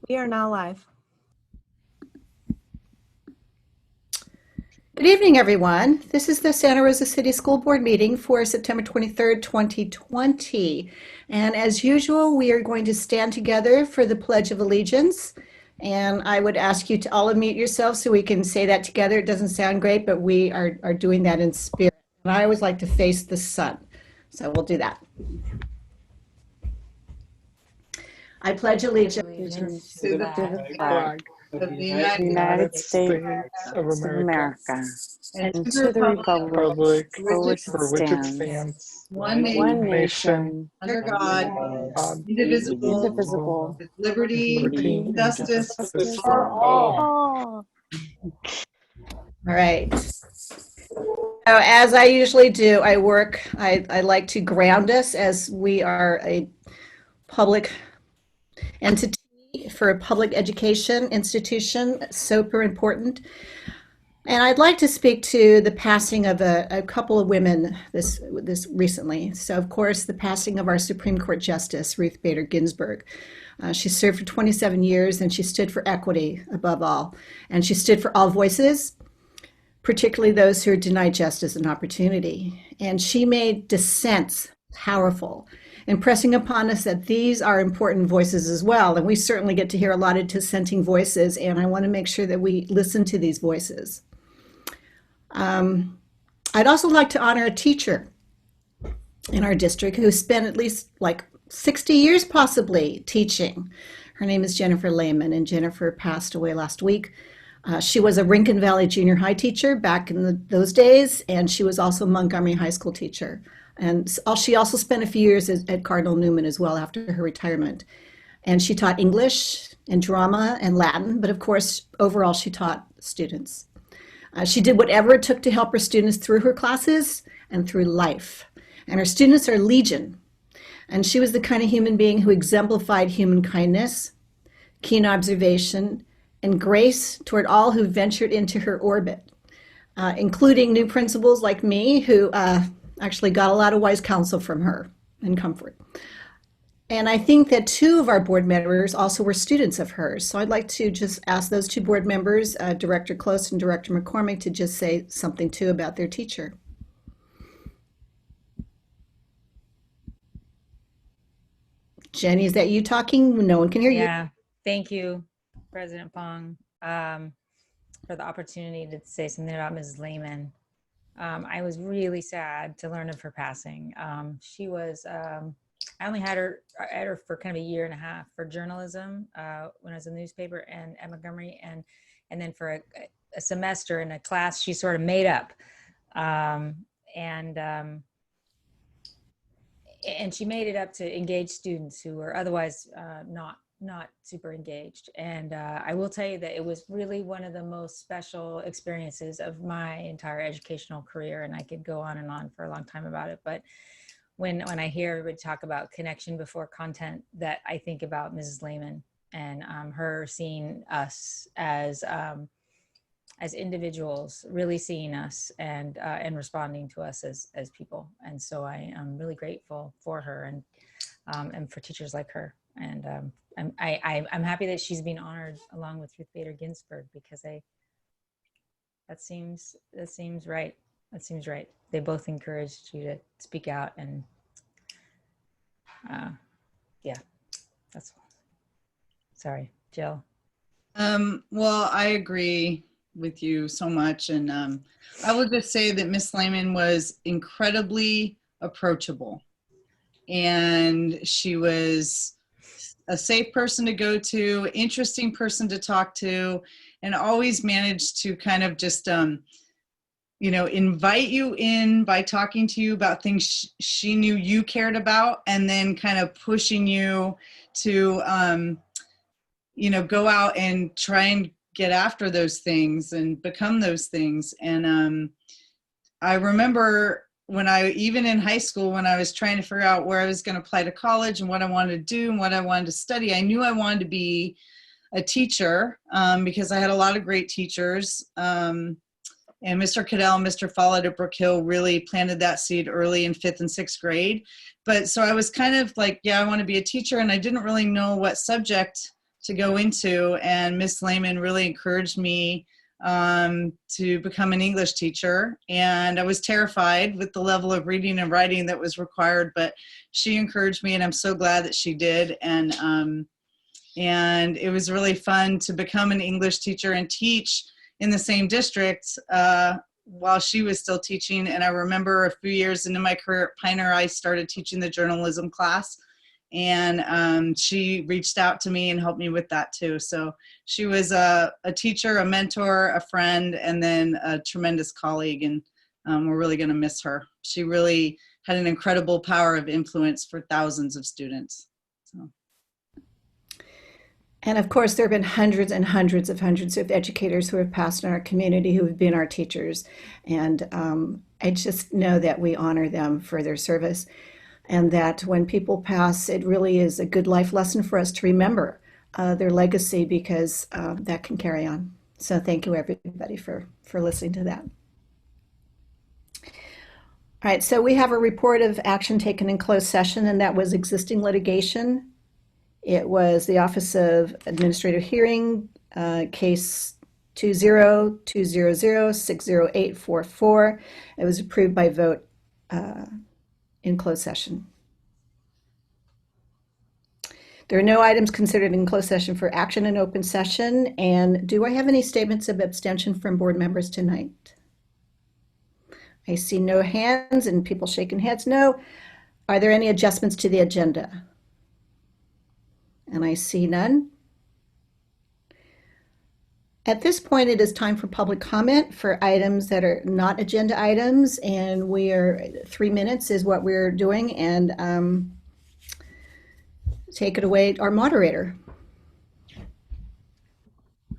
We are now live. Good evening, everyone. This is the Santa Rosa City School Board meeting for September 23rd, 2020. And as usual, we are going to stand together for the Pledge of Allegiance. And I would ask you to all unmute yourselves so we can say that together. It doesn't sound great, but we are doing that in spirit. And I always like to face the sun. So we'll do that. I pledge allegiance Allegiance to the flag of the of the United United States States of of America America and and to the to the republic republic for for which it which it stands, for which it stands, stands, one one nation, nation, nation, under God, God, indivisible, indivisible, with with liberty liberty and liberty and and justice justice justice for for for all. all. all. All right. So as I usually do, I like to ground us as we are a public entity for a public education institution, super important. And I'd like to speak to the passing of a couple of women this recently. So, of course, the passing of our Supreme Court Justice, Ruth Bader Ginsburg. She served for 27 years and she stood for equity above all. And she stood for all voices, particularly those who are denied justice and opportunity. And she made dissents powerful, impressing upon us that these are important voices as well. And we certainly get to hear a lot of dissenting voices, and I want to make sure that we listen to these voices. I'd also like to honor a teacher in our district who spent at least like 60 years possibly teaching. Her name is Jennifer Lehman, and Jennifer passed away last week. She was a Rincon Valley junior high teacher back in those days, and she was also a Montgomery High School teacher. And she also spent a few years at Cardinal Newman as well after her retirement. And she taught English and drama and Latin, but of course, overall, she taught students. She did whatever it took to help her students through her classes and through life. And her students are legion. And she was the kind of human being who exemplified human kindness, keen observation, and grace toward all who ventured into her orbit, including new principals like me who actually got a lot of wise counsel from her and comfort. And I think that two of our board members also were students of hers. So I'd like to just ask those two board members, Director Close and Director McCormick, to just say something too about their teacher. Jenny, is that you talking? No one can hear you. Yeah, thank you, President Pong, for the opportunity to say something about Mrs. Lehman. I was really sad to learn of her passing. She was, I only had her for kind of a year and a half for journalism when I was in the newspaper and at Montgomery, and then for a semester in a class she sort of made up. And she made it up to engage students who were otherwise not super engaged. And I will tell you that it was really one of the most special experiences of my entire educational career. And I could go on and on for a long time about it. But when I hear everybody talk about connection before content, that I think about Mrs. Lehman and her seeing us as individuals, really seeing us and responding to us as people. And so I am really grateful for her and for teachers like her. And I'm happy that she's being honored along with Ruth Bader Ginsburg, because that seems right. That seems right. They both encouraged you to speak out, and yeah, that's all. Sorry, Jill. Well, I agree with you so much. And I will just say that Miss Lehman was incredibly approachable. And she was a safe person to go to, interesting person to talk to, and always managed to kind of just, invite you in by talking to you about things she knew you cared about, and then kind of pushing you to, go out and try and get after those things and become those things. And I remember even in high school, when I was trying to figure out where I was going to apply to college and what I wanted to do and what I wanted to study, I knew I wanted to be a teacher because I had a lot of great teachers. And Mr. Cadell and Mr. Follett at Brook Hill really planted that seed early in 5th and 6th grade. But so I was kind of like, yeah, I want to be a teacher. And I didn't really know what subject to go into, and Miss Lehman really encouraged me to become an English teacher. And I was terrified with the level of reading and writing that was required, but she encouraged me, and I'm so glad that she did. And it was really fun to become an English teacher and teach in the same district while she was still teaching. And I remember a few years into my career at Pioneer, I started teaching the journalism class. And she reached out to me and helped me with that too. So she was a teacher, a mentor, a friend, and then a tremendous colleague. And we're really going to miss her. She really had an incredible power of influence for thousands of students. So. And of course, there have been hundreds and hundreds of educators who have passed in our community who have been our teachers. And I just know that we honor them for their service. And that when people pass, it really is a good life lesson for us to remember their legacy, because that can carry on. So thank you, everybody, for listening to that. All right, so we have a report of action taken in closed session, and that was existing litigation. It was the Office of Administrative Hearing, case 2020060844. It was approved by vote in closed session. There are no items considered in closed session for action in open session. And do I have any statements of abstention from board members tonight? I see no hands and people shaking heads. No. Are there any adjustments to the agenda? And I see none. At this point, it is time for public comment for items that are not agenda items, and 3 minutes is what we're doing. And take it away, our moderator.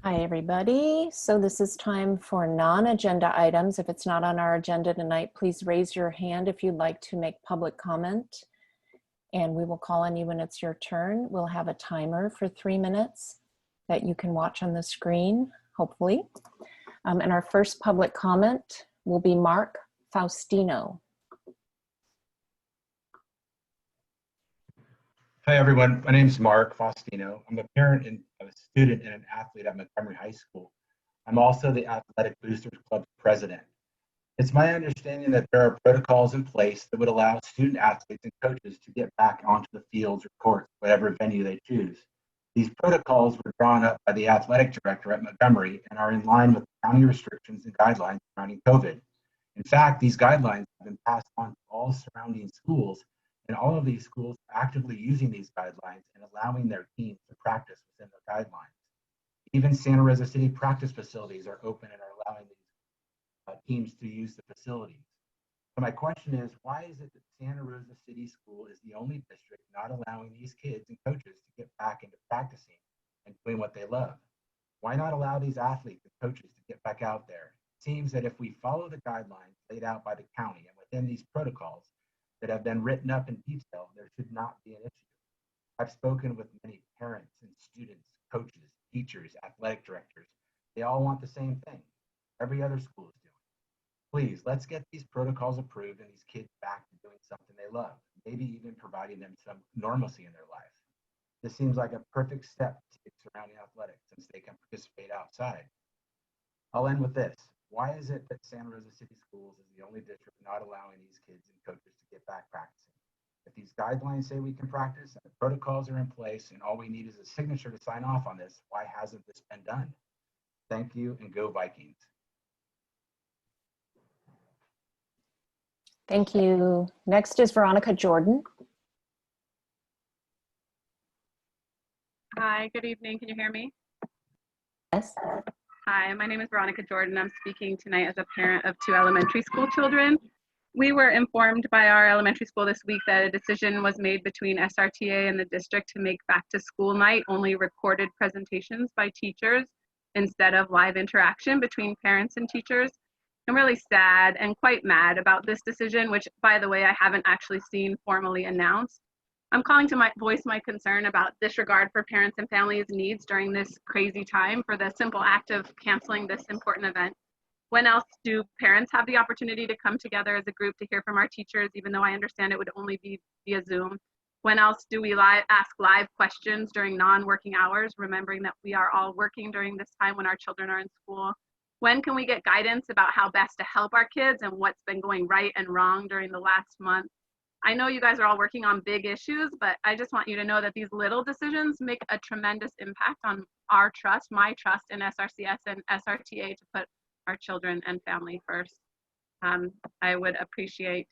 Hi, everybody. So this is time for non-agenda items. If it's not on our agenda tonight, please raise your hand if you'd like to make public comment, and we will call on you when it's your turn. We'll have a timer for 3 minutes that you can watch on the screen, hopefully. And our first public comment will be Mark Faustino. Hi, everyone. My name is Mark Faustino. I'm a parent and a student and an athlete at Montgomery High School. I'm also the Athletic Boosters Club president. It's my understanding that there are protocols in place that would allow student athletes and coaches to get back onto the fields or courts, whatever venue they choose. These protocols were drawn up by the athletic director at Montgomery and are in line with county restrictions and guidelines surrounding COVID. In fact, these guidelines have been passed on to all surrounding schools, and all of these schools are actively using these guidelines and allowing their teams to practice within the guidelines. Even Santa Rosa City practice facilities are open and are allowing these teams to use the facilities. So my question is, why is it that Santa Rosa City School is the only district not allowing these kids and coaches to get back into practicing and doing what they love? Why not allow these athletes and coaches to get back out there? It seems that if we follow the guidelines laid out by the county and within these protocols that have been written up in detail, there should not be an issue. I've spoken with many parents and students, coaches, teachers, athletic directors. They all want the same thing. Every other school is doing. Please, let's get these protocols approved and these kids back to doing something they love, maybe even providing them some normalcy in their life. This seems like a perfect step to take surrounding athletics since they can participate outside. I'll end with this. Why is it that Santa Rosa City Schools is the only district not allowing these kids and coaches to get back practicing? If these guidelines say we can practice and the protocols are in place and all we need is a signature to sign off on this, why hasn't this been done? Thank you, and go Vikings. Thank you. Next is Veronica Jordan. Hi, good evening. Can you hear me? Yes. Hi, my name is Veronica Jordan. I'm speaking tonight as a parent of 2 elementary school children. We were informed by our elementary school this week that a decision was made between SRTA and the district to make back to school night only recorded presentations by teachers instead of live interaction between parents and teachers. I'm really sad and quite mad about this decision, which, by the way, I haven't actually seen formally announced. I'm calling to voice my concern about disregard for parents and families' needs during this crazy time for the simple act of canceling this important event. When else do parents have the opportunity to come together as a group to hear from our teachers, even though I understand it would only be via Zoom? When else do we ask live questions during non-working hours, remembering that we are all working during this time when our children are in school? When can we get guidance about how best to help our kids and what's been going right and wrong during the last month? I know you guys are all working on big issues, but I just want you to know that these little decisions make a tremendous impact on our trust, my trust in SRCS and SRTA to put our children and family first. I would appreciate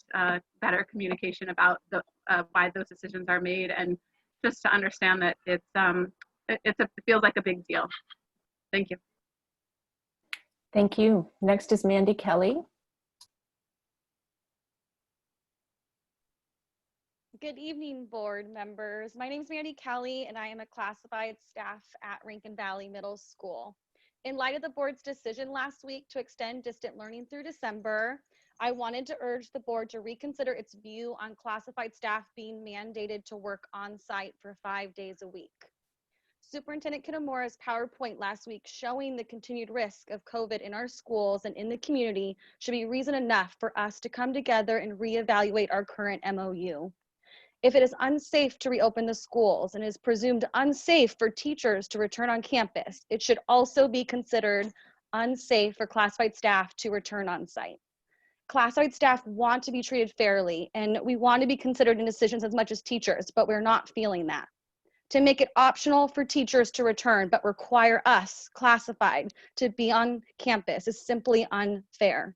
better communication about why those decisions are made, and just to understand that it feels like a big deal. Thank you. Thank you. Next is Mandy Kelly. Good evening, board members. My name is Mandy Kelly, and I am a classified staff at Rankin Valley Middle School. In light of the board's decision last week to extend distant learning through December, I wanted to urge the board to reconsider its view on classified staff being mandated to work on site for 5 days a week. Superintendent Kitamura's PowerPoint last week showing the continued risk of COVID in our schools and in the community should be reason enough for us to come together and reevaluate our current MOU. If it is unsafe to reopen the schools and is presumed unsafe for teachers to return on campus, it should also be considered unsafe for classified staff to return on site. Classified staff want to be treated fairly, and we want to be considered in decisions as much as teachers, but we're not feeling that. To make it optional for teachers to return, but require us, classified, to be on campus is simply unfair.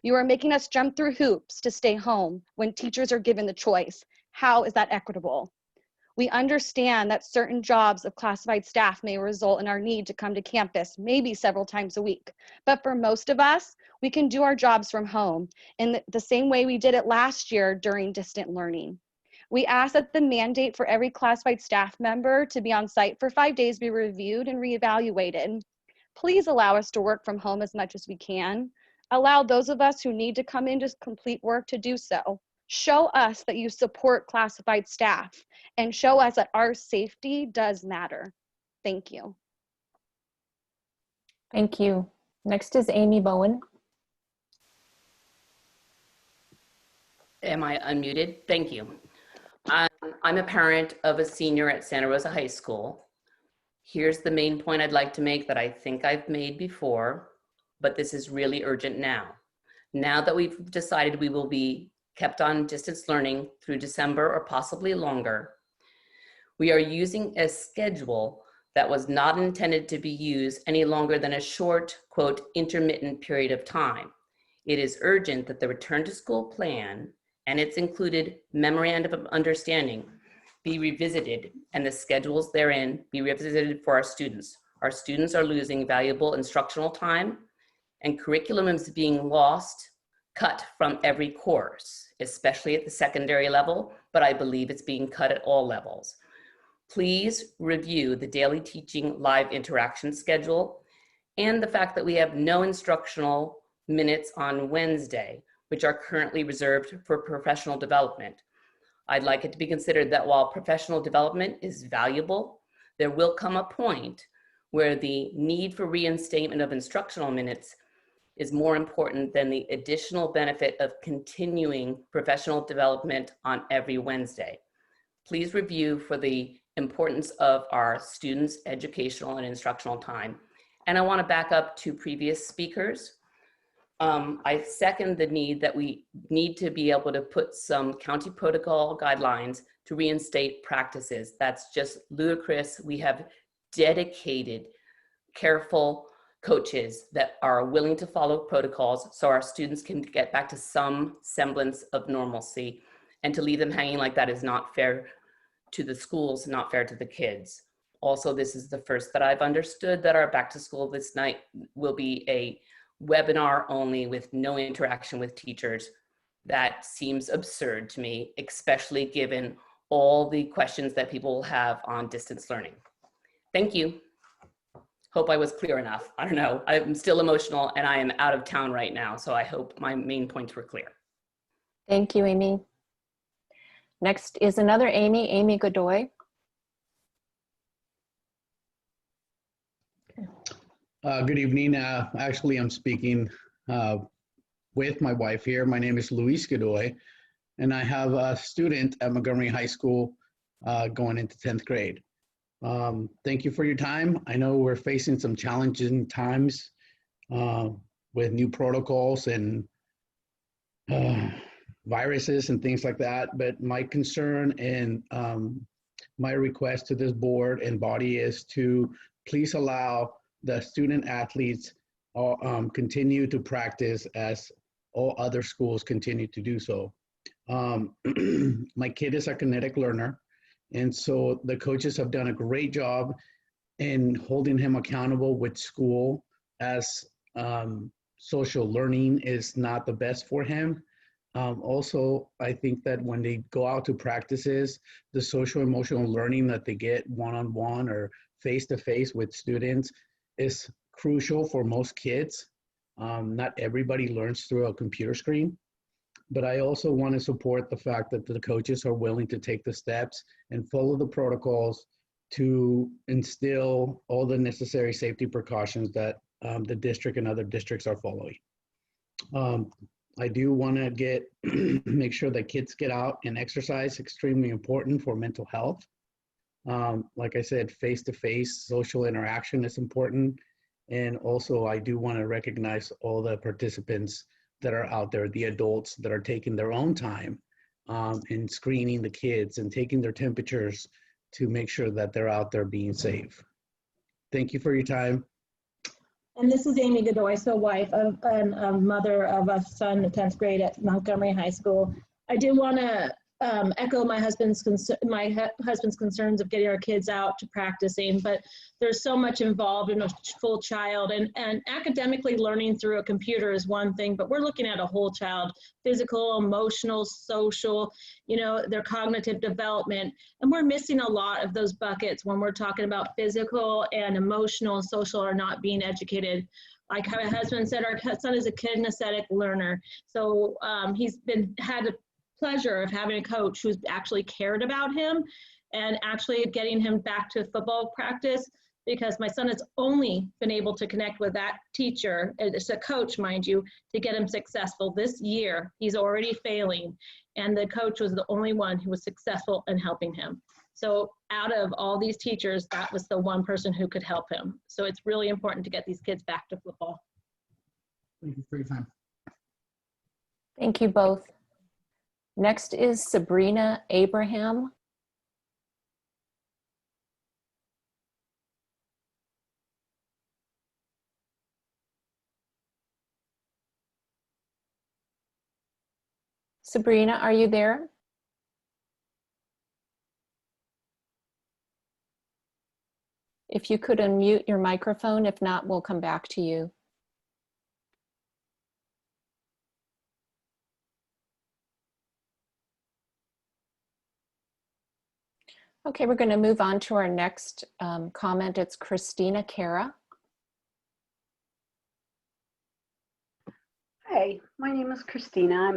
You are making us jump through hoops to stay home when teachers are given the choice. How is that equitable? We understand that certain jobs of classified staff may result in our need to come to campus maybe several times a week. But for most of us, we can do our jobs from home in the same way we did it last year during distant learning. We ask that the mandate for every classified staff member to be on site for 5 days be reviewed and reevaluated. Please allow us to work from home as much as we can. Allow those of us who need to come in to complete work to do so. Show us that you support classified staff and show us that our safety does matter. Thank you. Thank you. Next is Amy Bowen. Am I unmuted? Thank you. I'm a parent of a senior at Santa Rosa High School. Here's the main point I'd like to make that I think I've made before, but this is really urgent now. Now that we've decided we will be kept on distance learning through December or possibly longer, we are using a schedule that was not intended to be used any longer than a short, quote, intermittent period of time. It is urgent that the return to school plan and its included memorandum of understanding be revisited and the schedules therein be revisited for our students. Our students are losing valuable instructional time, and curriculum is being cut from every course, especially at the secondary level, but I believe it's being cut at all levels. Please review the daily teaching live interaction schedule and the fact that we have no instructional minutes on Wednesday, which are currently reserved for professional development. I'd like it to be considered that while professional development is valuable, there will come a point where the need for reinstatement of instructional minutes is more important than the additional benefit of continuing professional development on every Wednesday. Please review for the importance of our students' educational and instructional time. And I want to back up to previous speakers. I second the need that we need to be able to put some county protocol guidelines to reinstate practices. That's just ludicrous. We have dedicated, careful coaches that are willing to follow protocols so our students can get back to some semblance of normalcy, and to leave them hanging like that is not fair to the schools, not fair to the kids. Also, this is the first that I've understood that our back to school this night will be a webinar only with no interaction with teachers. That seems absurd to me, especially given all the questions that people will have on distance learning. Thank you. Hope I was clear enough. I don't know. I'm still emotional and I am out of town right now, so I hope my main points were clear. Thank you, Amy. Next is another Amy, Amy Godoy. Good evening. Actually, I'm speaking with my wife here. My name is Luis Godoy, and I have a student at Montgomery High School going into 10th grade. Thank you for your time. I know we're facing some challenging times with new protocols and viruses and things like that, but my concern and my request to this board and body is to please allow the student athletes continue to practice as all other schools continue to do so. My kid is a kinetic learner, and so the coaches have done a great job in holding him accountable with school, as social learning is not the best for him. Also, I think that when they go out to practices, the social emotional learning that they get one-on-one or face-to-face with students is crucial for most kids. Not everybody learns through a computer screen, but I also want to support the fact that the coaches are willing to take the steps and follow the protocols to instill all the necessary safety precautions that the district and other districts are following. I do want to make sure that kids get out and exercise, extremely important for mental health. Like I said, face-to-face social interaction is important. And also I do want to recognize all the participants that are out there, the adults that are taking their own time in screening the kids and taking their temperatures to make sure that they're out there being safe. Thank you for your time. And this is Amy Godoy, so wife and a mother of a son in 10th grade at Montgomery High School. I did want to echo my husband's concerns of getting our kids out to practicing, but there's so much involved in a full child, and academically learning through a computer is one thing, but we're looking at a whole child, physical, emotional, social, you know, their cognitive development, and we're missing a lot of those buckets when we're talking about physical and emotional and social are not being educated. Like my husband said, our son is a kinesthetic learner, so he's had a pleasure of having a coach who's actually cared about him and actually getting him back to football practice, because my son has only been able to connect with that teacher, it's a coach, mind you, to get him successful. This year, he's already failing, and the coach was the only one who was successful in helping him. So out of all these teachers, that was the one person who could help him. So it's really important to get these kids back to football. Thank you for your time. Thank you both. Next is Sabrina Abraham. Sabrina, are you there? If you could unmute your microphone, if not, we'll come back to you. Okay, we're going to move on to our next comment. It's Christina Cara. Hi, my name is Christina.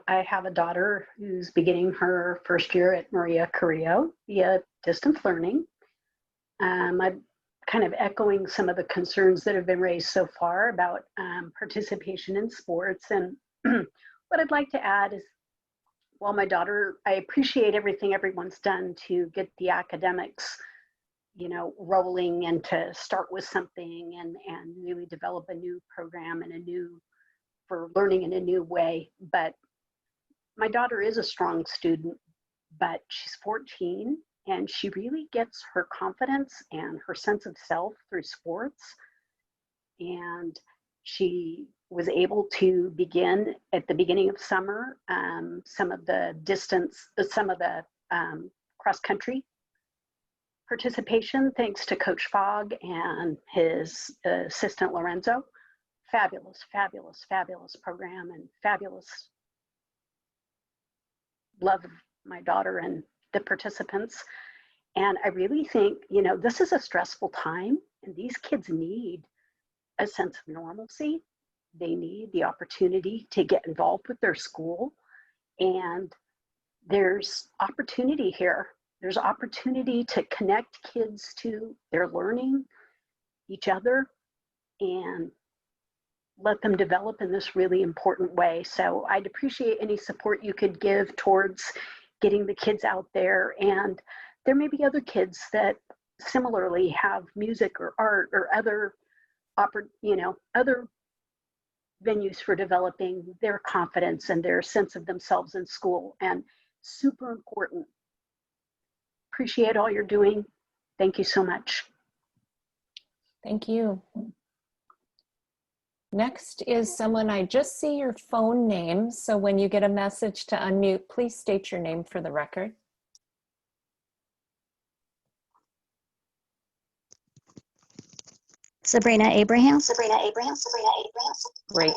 I have a daughter who's beginning her first year at Maria Carrillo via distance learning. I'm kind of echoing some of the concerns that have been raised so far about participation in sports. And what I'd like to add is, while my daughter, I appreciate everything everyone's done to get the academics, you know, rolling and to start with something and really develop a new program and for learning in a new way. But my daughter is a strong student, but she's 14 and she really gets her confidence and her sense of self through sports. And she was able to begin at the beginning of summer, some of the cross country participation, thanks to Coach Fogg and his assistant Lorenzo. Fabulous, fabulous, fabulous program, and fabulous love of my daughter and the participants. And I really think, you know, this is a stressful time, and these kids need a sense of normalcy. They need the opportunity to get involved with their school, and there's opportunity here. There's opportunity to connect kids to their learning, each other, and let them develop in this really important way. So I'd appreciate any support you could give towards getting the kids out there and there may be other kids that similarly have music or art or other other venues for developing their confidence and their sense of themselves in school. And super important. Appreciate all you're doing. Thank you so much. Thank you. Next is someone, I just see your phone name. So when you get a message to unmute, please state your name for the record. Sabrina Abraham. Great.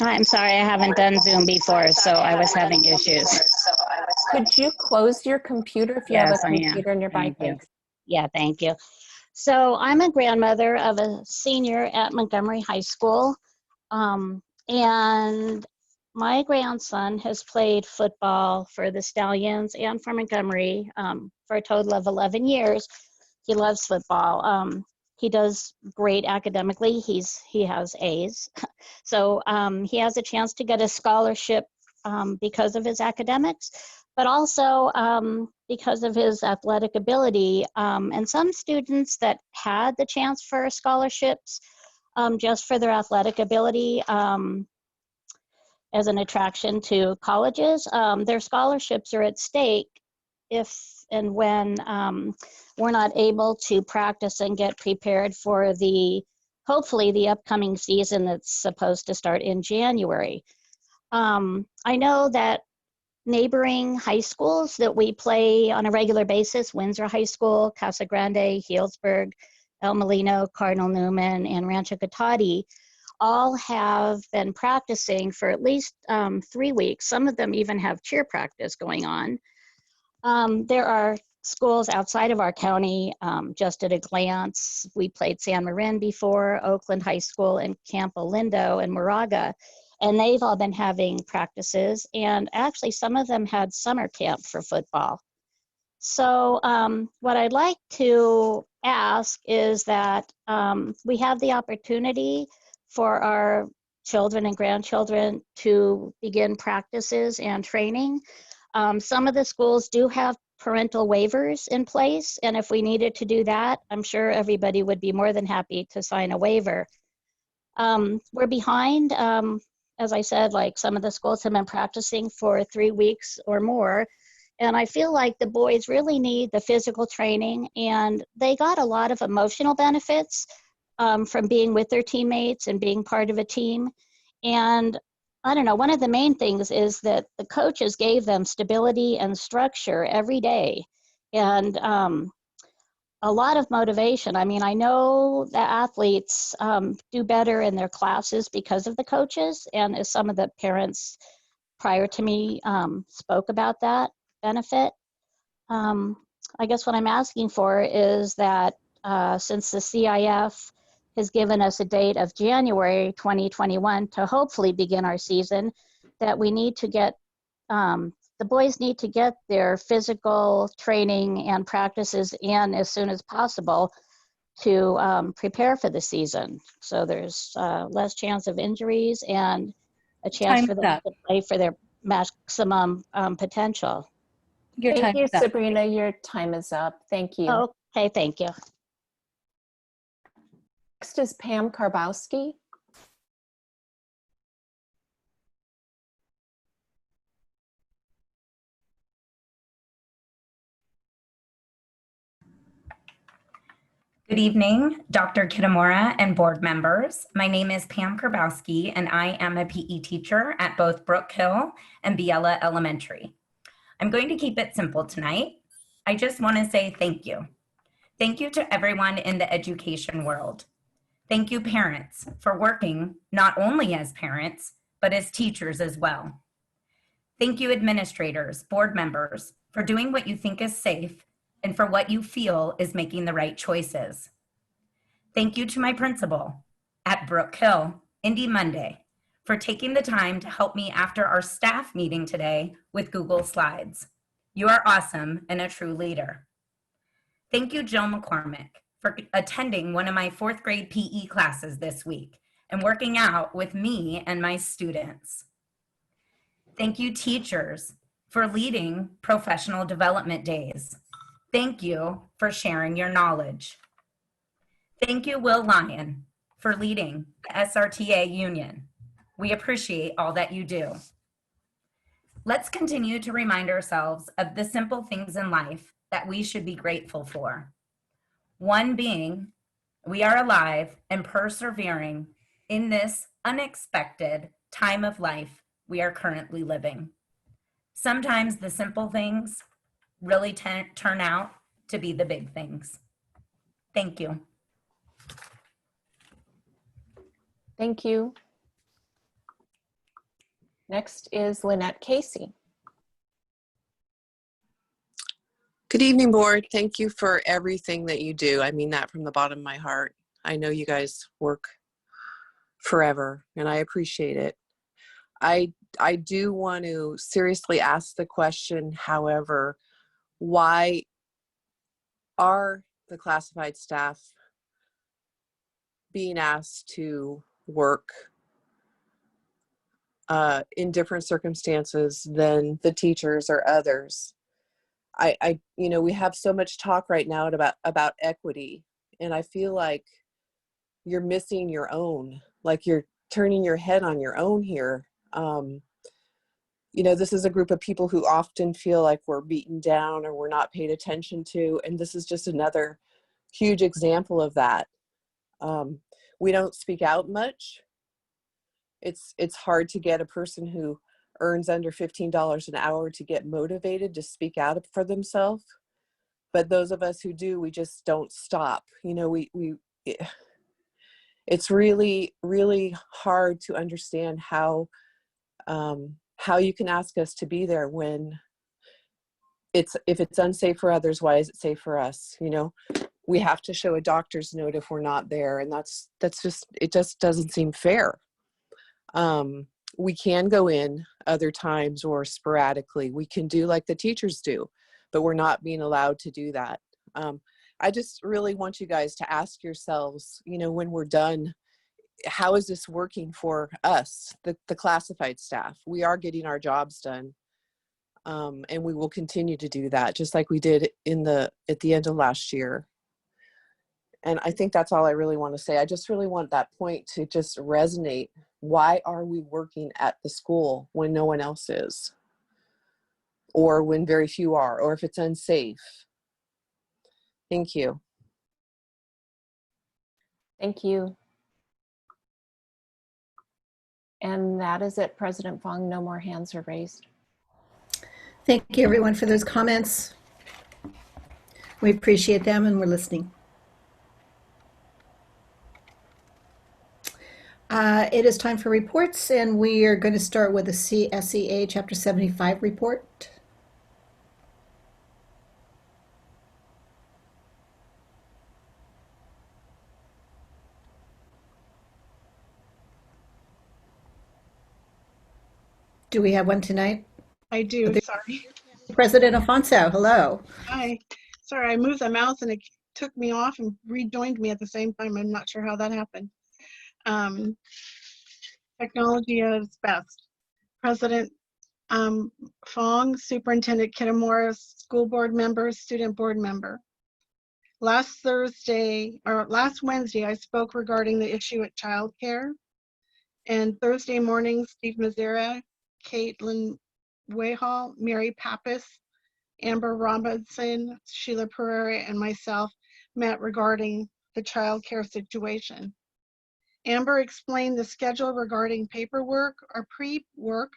I'm sorry, I haven't done Zoom before, so I was having issues. Could you close your computer if you Yes, have I a am. computer nearby? Thank you. Thanks. Yeah, thank you. So I'm a grandmother of a senior at Montgomery High School. And my grandson has played football for the Stallions and for Montgomery for a total of 11 years. He loves football. He does great academically. He has A's. So he has a chance to get a scholarship because of his academics, but also because of his athletic ability. And some students that had the chance for scholarships just for their athletic ability as an attraction to colleges, their scholarships are at stake if and when we're not able to practice and get prepared for hopefully the upcoming season that's supposed to start in January. I know that neighboring high schools that we play on a regular basis, Windsor High School, Casa Grande, Healdsburg, El Molino, Cardinal Newman, and Rancho Cotati, all have been practicing for at least 3 weeks. Some of them even have cheer practice going on. There are schools outside of our county, just at a glance. We played San Marin before, Oakland High School, and Campo Lindo and Moraga, and they've all been having practices, and actually some of them had summer camp for football. So what I'd like to ask is that we have the opportunity for our children and grandchildren to begin practices and training. Some of the schools do have parental waivers in place, and if we needed to do that, I'm sure everybody would be more than happy to sign a waiver. We're behind, as I said, like some of the schools have been practicing for 3 weeks or more, and I feel like the boys really need the physical training, and they got a lot of emotional benefits from being with their teammates and being part of a team. And I don't know, one of the main things is that the coaches gave them stability and structure every day, and a lot of motivation. I mean, I know the athletes do better in their classes because of the coaches, and as some of the parents prior to me spoke about that benefit. I guess what I'm asking for is that since the CIF has given us a date of January 2021 to hopefully begin our season, that we need to get, the boys need to get their physical training and practices in as soon as possible to prepare for the season. So there's less chance of injuries and a chance for them to play for their maximum potential. Thank you, Sabrina. Your time is up. Thank you. Okay, thank you. Next is Pam Karbowski. Good evening, Dr. Kitamura and board members. My name is Pam Karbowski, and I am a PE teacher at both Brook Hill and Biella Elementary. I'm going to keep it simple tonight. I just want to say thank you. Thank you to everyone in the education world. Thank you, parents, for working not only as parents, but as teachers as well. Thank you, administrators, board members, for doing what you think is safe and for what you feel is making the right choices. Thank you to my principal at Brook Hill, Indy Monday, for taking the time to help me after our staff meeting today with Google Slides. You are awesome and a true leader. Thank you, Jill McCormick, for attending one of my 4th grade PE classes this week and working out with me and my students. Thank you, teachers, for leading professional development days. Thank you for sharing your knowledge. Thank you, Will Lyon, for leading the SRTA Union. We appreciate all that you do. Let's continue to remind ourselves of the simple things in life that we should be grateful for. One being, we are alive and persevering in this unexpected time of life we are currently living. Sometimes the simple things really turn out to be the big things. Thank you. Thank you. Next is Lynette Casey. Good evening, board. Thank you for everything that you do. I mean that from the bottom of my heart. I know you guys work forever and I appreciate it. I do want to seriously ask the question, however, why are the classified staff being asked to work in different circumstances than the teachers or others? We have so much talk right now about equity, and I feel like you're missing your own, like you're turning your head on your own here. This is a group of people who often feel like we're beaten down or we're not paid attention to, and this is just another huge example of that. We don't speak out much. It's hard to get a person who earns under $15 an hour to get motivated to speak out for themselves. But those of us who do, we just don't stop. It's really, really hard to understand how you can ask us to be there when if it's unsafe for others, why is it safe for us? We have to show a doctor's note if we're not there, and it just doesn't seem fair. We can go in other times or sporadically. We can do like the teachers do, but we're not being allowed to do that. I just really want you guys to ask yourselves, when we're done, how is this working for us, the classified staff? We are getting our jobs done, and we will continue to do that, just like we did at the end of last year. And I think that's all I really want to say. I just really want that point to just resonate. Why are we working at the school when no one else is? Or when very few are, or if it's unsafe? Thank you. Thank you. And that is it, President Fong. No more hands are raised. Thank you, everyone, for those comments. We appreciate them and we're listening. It is time for reports, and we are going to start with the SEA Chapter 75 report. Do we have one tonight? I do, sorry. President Afonso, hello. Hi. Sorry, I moved the mouse and it took me off and rejoined me at the same time. I'm not sure how that happened. Technology at its best. President Fong, Superintendent Kitamura, school board member, student board member. Last Wednesday, I spoke regarding the issue at childcare. And Thursday morning, Steve Mazzara, Caitlin Wayhall, Mary Pappas, Amber Robinson, Sheila Pereira, and myself met regarding the childcare situation. Amber explained the schedule regarding paperwork or pre-work,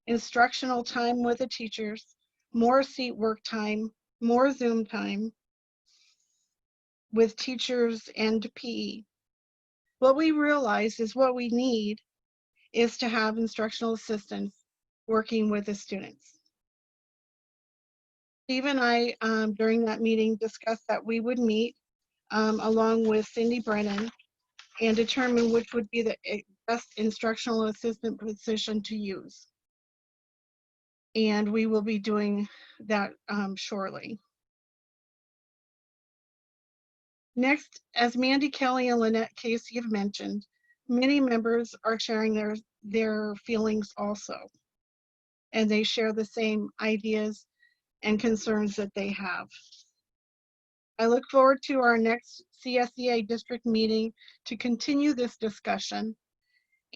instructional time with the teachers, more seat work time, more Zoom time with teachers and PE. What we realized is what we need is to have instructional assistants working with the students. Steve and I, during that meeting, discussed that we would meet along with Cindy Brennan and determine which would be the best instructional assistant position to use. And we will be doing that shortly. Next, as Mandy Kelly and Lynette Casey have mentioned, many members are sharing their feelings also. And they share the same ideas and concerns that they have. I look forward to our next CSEA district meeting to continue this discussion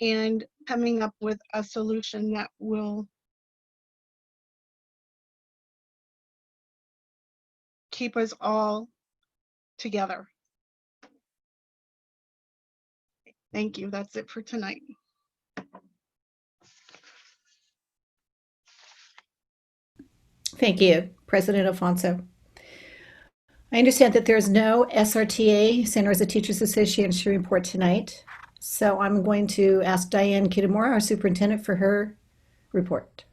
and coming up with a solution that will keep us all together. Thank you. That's it for tonight. Thank you, President Alfonso. I understand that there's no SRTA, Santa Rosa Teachers Association report tonight. So I'm going to ask Diane Kitamura, our superintendent, for her report.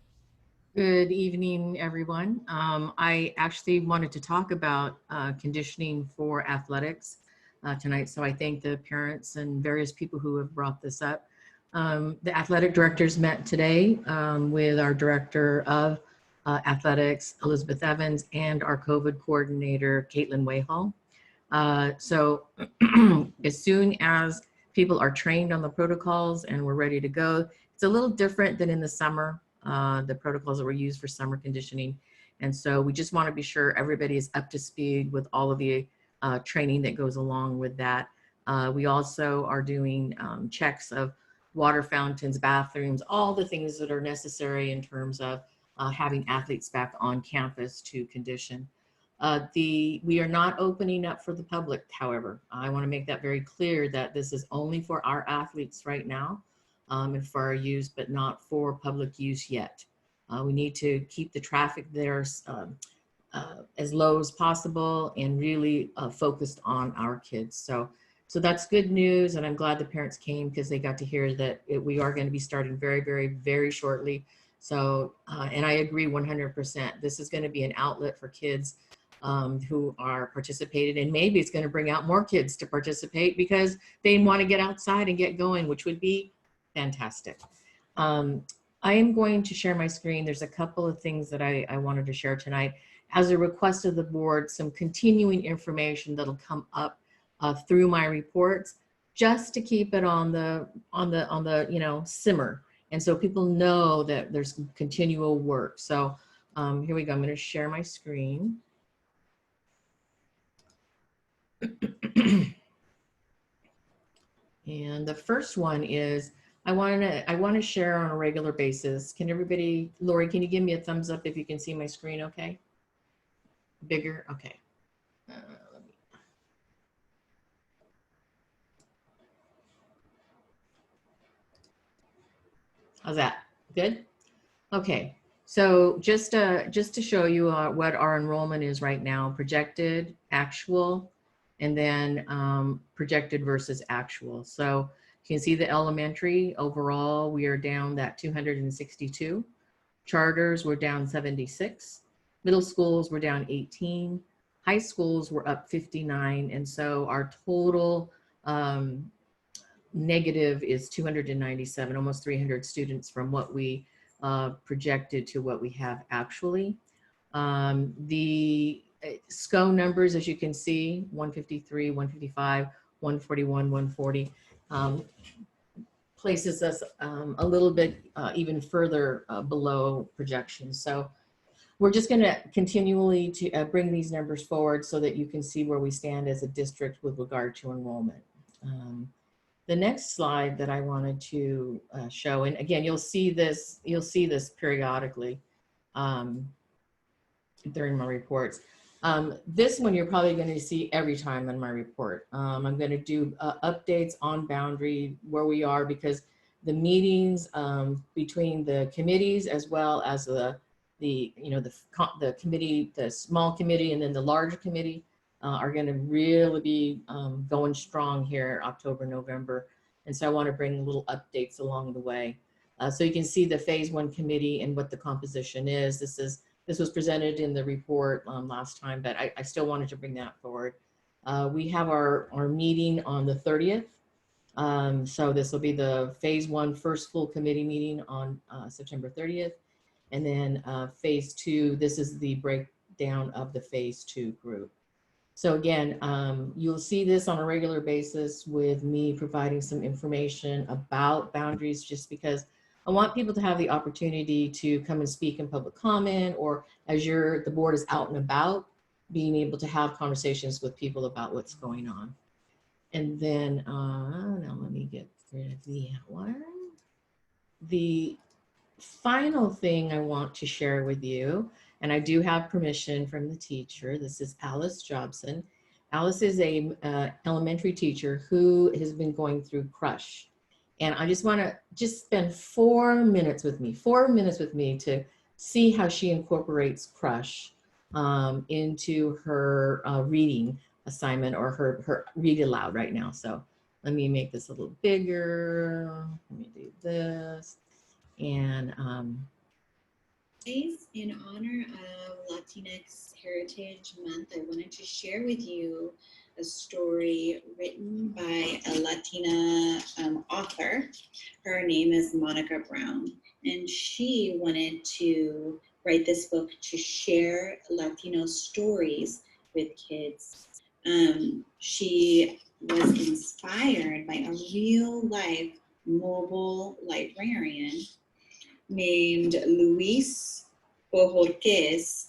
Good evening, everyone. I actually wanted to talk about conditioning for athletics tonight. So I thank the parents and various people who have brought this up. The athletic directors met today with our director of athletics, Elizabeth Evans, and our COVID coordinator, Caitlin Wayhall. So as soon as people are trained on the protocols and we're ready to go, it's a little different than in the summer, the protocols that were used for summer conditioning. And so we just want to be sure everybody is up to speed with all of the training that goes along with that. We also are doing checks of water fountains, bathrooms, all the things that are necessary in terms of having athletes back on campus to condition. We are not opening up for the public, however. I want to make that very clear that this is only for our athletes right now and for our use, but not for public use yet. We need to keep the traffic there as low as possible and really focused on our kids. So that's good news, and I'm glad the parents came because they got to hear that we are going to be starting very, very, very shortly. So, and I agree 100%. This is going to be an outlet for kids who are participating, and maybe it's going to bring out more kids to participate because they want to get outside and get going, which would be fantastic. I am going to share my screen. There's a couple of things that I wanted to share tonight. As a request of the board, some continuing information that'll come up through my reports, just to keep it on the simmer. And so people know that there's continual work. So here we go. I'm going to share my screen. And the first one is I want to share on a regular basis. Can everybody, Lori, can you give me a thumbs up if you can see my screen okay? Bigger? Okay. How's that? Good? Okay. So just to show you what our enrollment is right now, projected, actual, and then projected versus actual. So you can see the elementary overall, we are down that 262. Charters were down 76. Middle schools were down 18. High schools were up 59. And so our total negative is 297, almost 300 students from what we projected to what we have actually. The SCO numbers, as you can see, 153, 155, 141, 140, places us a little bit even further below projections. So we're just going to continually bring these numbers forward so that you can see where we stand as a district with regard to enrollment. The next slide that I wanted to show, and again, you'll see this periodically during my reports. This one you're probably going to see every time in my report. I'm going to do updates on boundary where we are, because the meetings between the committees as well as the committee, the small committee, and then the larger committee are going to really be going strong here October, November. And so I want to bring little updates along the way. So you can see the phase 1 committee and what the composition is. This was presented in the report last time, but I still wanted to bring that forward. We have our meeting on the 30th. So this will be the phase 1 first full committee meeting on September 30th. And then phase 2, this is the breakdown of the phase 2 group. So again, you'll see this on a regular basis with me providing some information about boundaries, just because I want people to have the opportunity to come and speak in public comment, or as the board is out and about, being able to have conversations with people about what's going on. And then, now let me get rid of the one. The final thing I want to share with you, and I do have permission from the teacher. This is Alice Jobson. Alice is a elementary teacher who has been going through crush. And I just want to spend 4 minutes with me to see how she incorporates crush into her reading assignment, or her read aloud right now. So let me make this a little bigger. Let me do this. And in honor of Latinx Heritage Month, I wanted to share with you a story written by a Latina author. Her name is Monica Brown, and she wanted to write this book to share Latino stories with kids. She was inspired by a real life mobile librarian named Luis Bojorquez,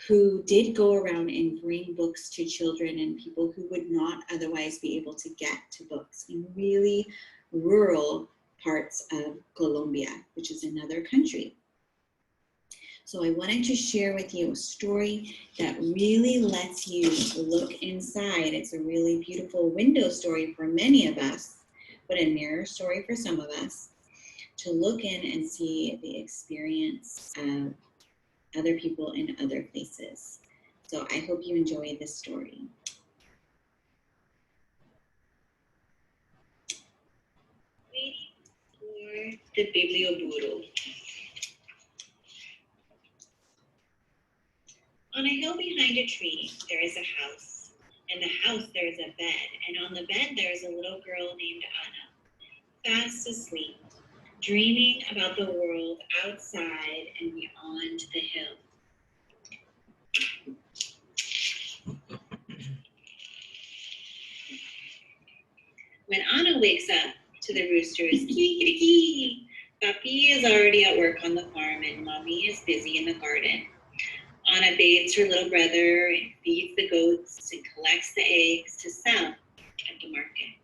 who did go around and bring books to children and people who would not otherwise be able to get to books in really rural parts of Colombia, which is another country. So I wanted to share with you a story that really lets you look inside. It's a really beautiful window story for many of us, but a mirror story for some of us, to look in and see the experience of other people in other places. So I hope you enjoy this story. Waiting for the Biblioburo. On a hill behind a tree, there is a house. In the house, there is a bed, and on the bed, there is a little girl named Anna, fast asleep, dreaming about the world outside and beyond the hill. When Anna wakes up to the roosters, kee-kee-kee, Papi is already at work on the farm and Mommy is busy in the garden. Anna bathes her little brother and feeds the goats and collects the eggs to sell at the market.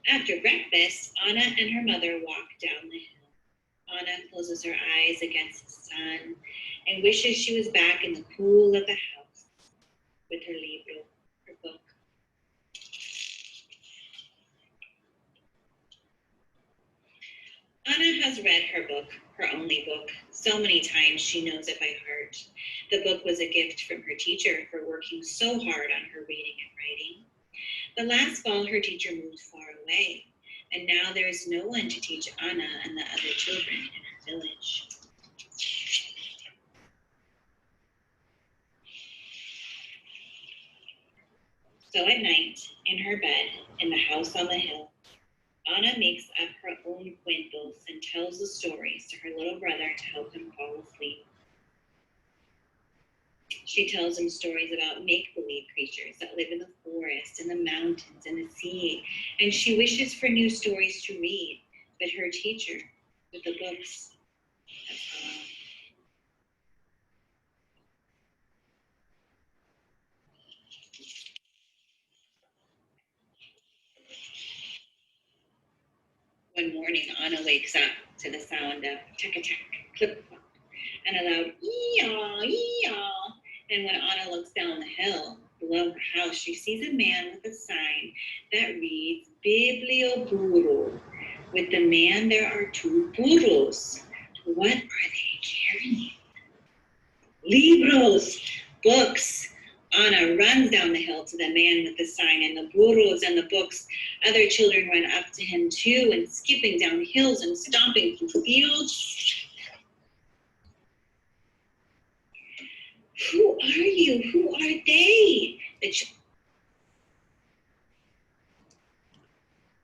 After breakfast, Anna and her mother walk down the hill. Anna closes her eyes against the sun and wishes she was back in the cool of the house with her libro, her book. Anna has read her book, her only book, so many times she knows it by heart. The book was a gift from her teacher for working so hard on her reading and writing. But last fall, her teacher moved far away, and now there is no one to teach Anna and the other children in her village. So at night, in her bed, in the house on the hill, Anna makes up her own cuentos and tells the stories to her little brother to help him fall asleep. She tells him stories about make-believe creatures that live in the forest and the mountains and the sea, and she wishes for new stories to read, but her teacher with the books has gone. One morning, Anna wakes up to the sound of tick-a-tack, clip-clop, and a loud ee-yaw, ee-yaw. And when Anna looks down the hill below her house, she sees a man with a sign that reads Biblioburo. With the man, there are two burros. What are they carrying? Libros, books. Anna runs down the hill to the man with the sign and the burros and the books. Other children run up to him too, and skipping down hills and stomping through fields. Who are you? Who are they?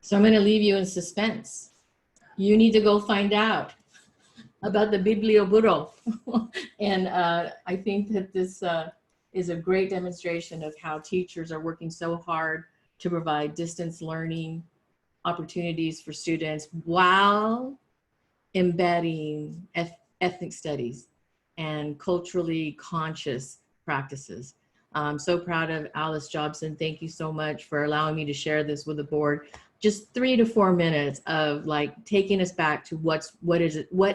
So I'm going to leave you in suspense. You need to go find out about the Biblioburo. And I think that this is a great demonstration of how teachers are working so hard to provide distance learning opportunities for students while embedding ethnic studies and culturally conscious practices. I'm so proud of Alice Jobson. Thank you so much for allowing me to share this with the board. Just 3 to 4 minutes of like taking us back to what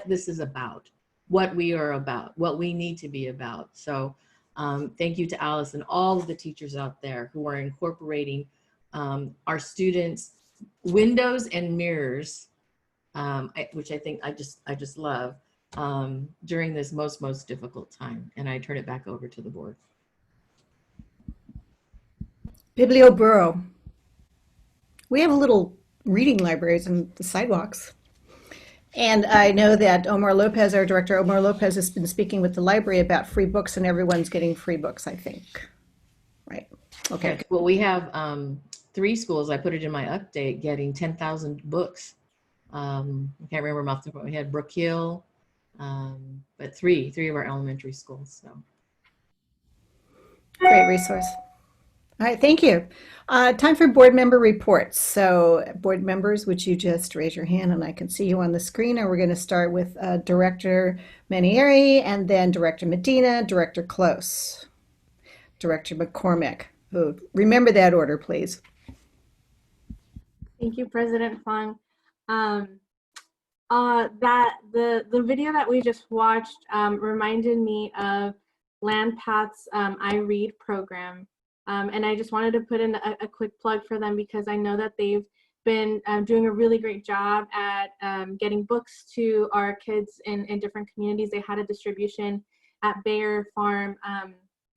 this is about, what we are about, what we need to be about. So thank you to Alice and all of the teachers out there who are incorporating our students' windows and mirrors, which I think I just love during this most difficult time. And I turn it back over to the board. Biblioburo. We have little reading libraries on the sidewalks. And I know that Omar Lopez, our director, Omar Lopez, has been speaking with the library about free books, and everyone's getting free books, I think. Right. Okay. Yeah, well, we have 3 schools, I put it in my update, getting 10,000 books. I can't remember them off the top of my head, Brook Hill, but three of our elementary schools. So Great resource. All right, thank you. Time for board member reports. So board members, would you just raise your hand and I can see you on the screen? And we're going to start with Director Manieri and then Director Medina, Director Close, Director McCormick. Oh, remember that order, please. Thank you, President Fung. The video that we just watched reminded me of LandPath's I Read program. And I just wanted to put in a quick plug for them because I know that they've been doing a really great job at getting books to our kids in different communities. They had a distribution at Bayer Farm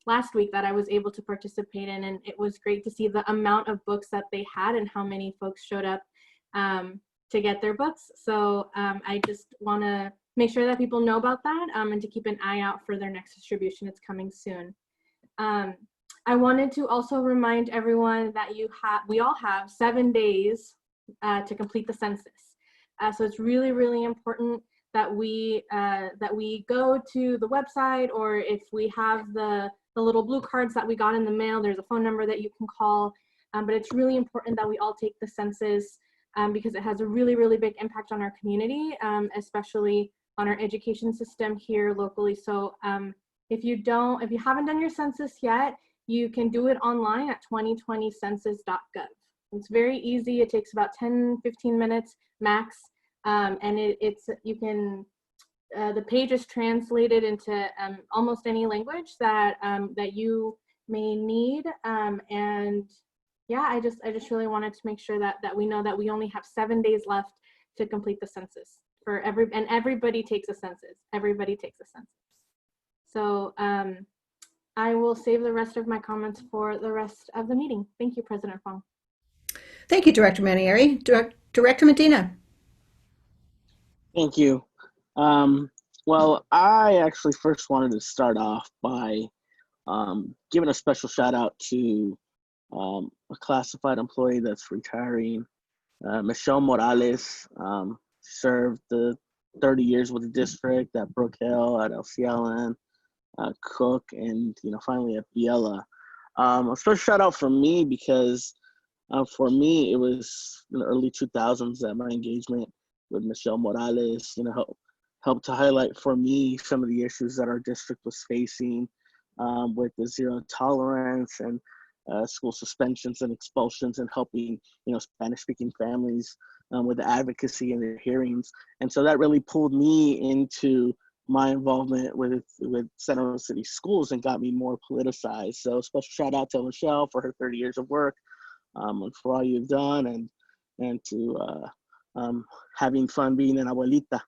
last week that I was able to participate in, and it was great to see the amount of books that they had and how many folks showed up to get their books. So I just want to make sure that people know about that and to keep an eye out for their next distribution. It's coming soon. I wanted to also remind everyone that we all have 7 days to complete the census. So it's really, really important that we go to the website, or if we have the little blue cards that we got in the mail, there's a phone number that you can call. But it's really important that we all take the census because it has a really, really big impact on our community, especially on our education system here locally. So if you haven't done your census yet, you can do it online at 2020census.gov. It's very easy. It takes about 10-15 minutes max, and the page is translated into almost any language that you may need. And yeah, I just really wanted to make sure that we know that we only have 7 days left to complete the census and everybody takes a census. Everybody takes a census. So I will save the rest of my comments for the rest of the meeting. Thank you, President Fong. Thank you, Director Manieri. Director Medina. Thank you. Well, I actually first wanted to start off by giving a special shout out to a classified employee that's retiring, Michelle Morales. Served the 30 years with the district at Brook Hill, at LCLN, Cook, and finally at Biella. A special shout out for me because for me it was in the early 2000s that my engagement with Michelle Morales helped to highlight for me some of the issues that our district was facing with the zero tolerance and school suspensions and expulsions, and helping Spanish-speaking families with the advocacy and their hearings. And so that really pulled me into my involvement with Santa Rosa City Schools and got me more politicized. So special shout out to Michelle for her 30 years of work and for all you've done, and to having fun being an abuelita.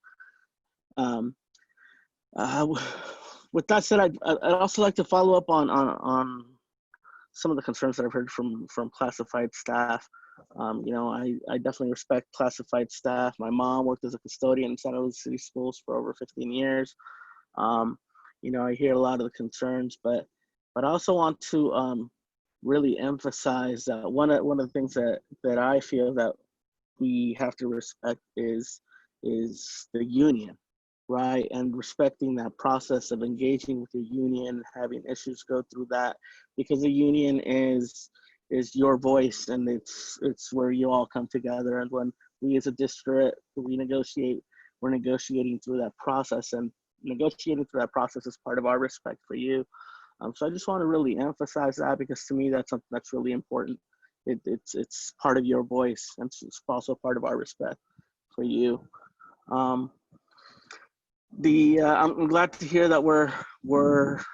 With that said, I'd also like to follow up on some of the concerns that I've heard from classified staff. I definitely respect classified staff. My mom worked as a custodian in Santa Rosa City Schools for over 15 years. I hear a lot of the concerns, but I also want to really emphasize that one of the things that I feel that we have to respect is the union, right? And respecting that process of engaging with your union, having issues go through that, because the union is your voice, and it's where you all come together. And when we as a district, we're negotiating through that process. And negotiating through that process is part of our respect for you. So I just want to really emphasize that, because to me, that's something that's really important. It's part of your voice, and it's also part of our respect for you. I'm glad to hear that we're getting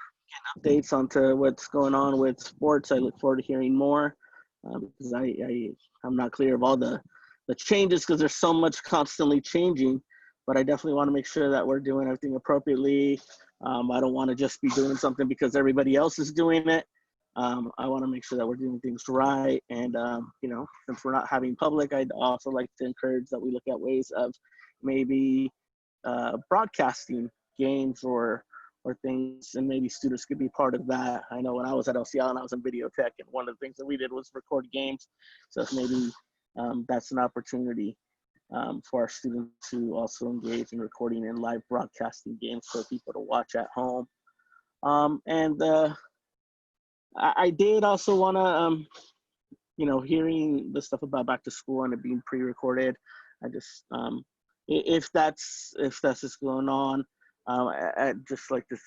updates onto what's going on with sports. I look forward to hearing more, because I'm not clear of all the changes, because there's so much constantly changing. But I definitely want to make sure that we're doing everything appropriately. I don't want to just be doing something because everybody else is doing it. I want to make sure that we're doing things right. And, since we're not having public, I'd also like to encourage that we look at ways of maybe broadcasting games or things, and maybe students could be part of that. I know when I was at LCL and I was in video tech, and one of the things that we did was record games. So if maybe that's an opportunity for our students to also engage in recording and live broadcasting games for people to watch at home. I did also want to, hearing the stuff about back to school and it being pre-recorded, I just, if that's just going on, I'd just like to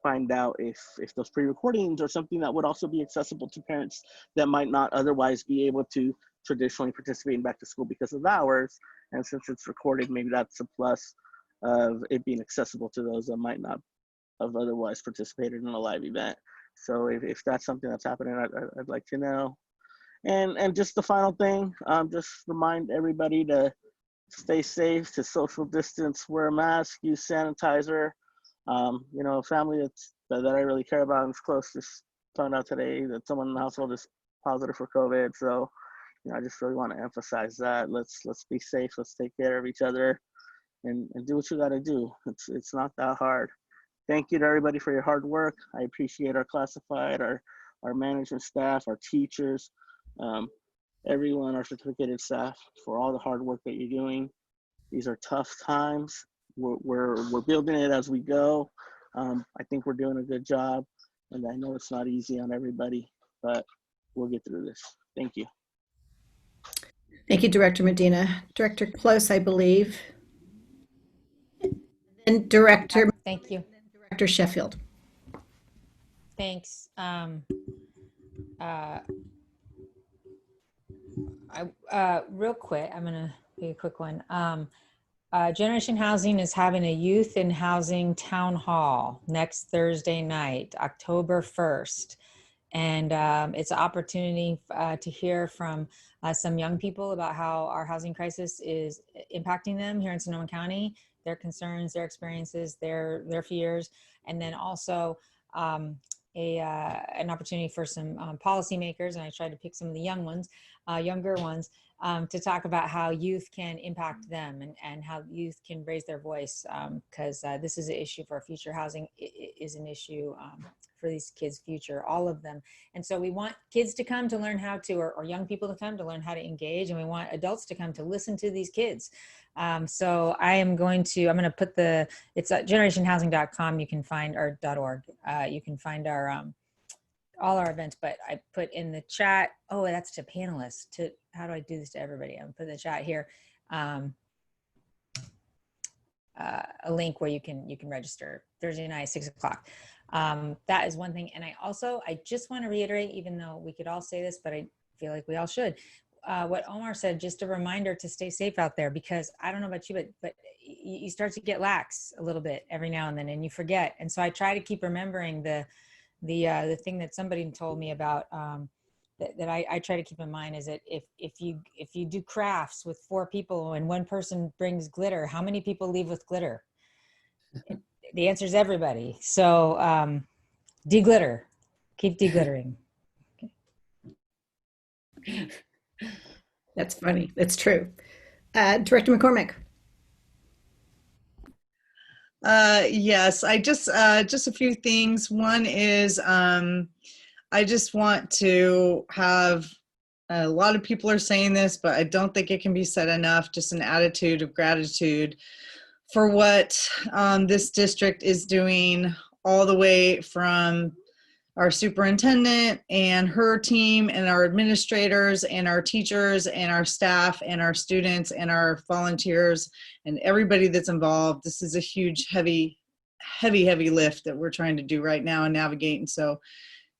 find out if those pre-recordings are something that would also be accessible to parents that might not otherwise be able to traditionally participate in back to school because of hours. And since it's recorded, maybe that's a plus of it being accessible to those that might not have otherwise participated in a live event. So if that's something that's happening, I'd like to know. And just the final thing, just remind everybody to stay safe, to social distance, wear a mask, use sanitizer. Family that I really care about and is close just found out today that someone in the household is positive for COVID. So, I just really want to emphasize that. Let's be safe. Let's take care of each other, and do what you got to do. It's not that hard. Thank you to everybody for your hard work. I appreciate our classified, our management staff, our teachers, everyone, our certificated staff, for all the hard work that you're doing. These are tough times. We're building it as we go. I think we're doing a good job, and I know it's not easy on everybody, but we'll get through this. Thank you. Thank you, Director Medina. Director Close, I believe. And Director Thank you. Director Sheffield. Thanks. Real quick, I'm gonna be a quick one. Generation Housing is having a Youth in Housing Town Hall next Thursday night, October 1st. And it's an opportunity to hear from some young people about how our housing crisis is impacting them here in Sonoma County, their concerns, their experiences, their fears, and then also an opportunity for some policymakers, and I tried to pick some of the younger ones, to talk about how youth can impact them and how youth can raise their voice, because this is an issue for our future. Housing is an issue for these kids' future, all of them. And so we want kids to come to learn how to, or young people to come to learn how to engage, and we want adults to come to listen to these kids. So I'm going to put it's at generationhousing.com. You can find, or .org. You can find our, all our events, but I put in the chat, oh, that's to panelists. How do I do this to everybody? I'm putting the chat here. A link where you can register Thursday night, 6 o'clock. That is one thing. And I just want to reiterate, even though we could all say this, but I feel like we all should, what Omar said, just a reminder to stay safe out there, because I don't know about you, but you start to get lax a little bit every now and then, and you forget. And so I try to keep remembering the thing that somebody told me about, that I try to keep in mind, is that if you do crafts with 4 people and one person brings glitter, how many people leave with glitter? The answer is everybody. So deglitter, keep deglittering. That's funny. That's true. Director McCormick. Yes, I just a few things. One is I just want to have, a lot of people are saying this, but I don't think it can be said enough, just an attitude of gratitude for what this district is doing, all the way from our superintendent and her team and our administrators and our teachers and our staff and our students and our volunteers and everybody that's involved. This is a huge, heavy heavy lift that we're trying to do right now and navigate. And so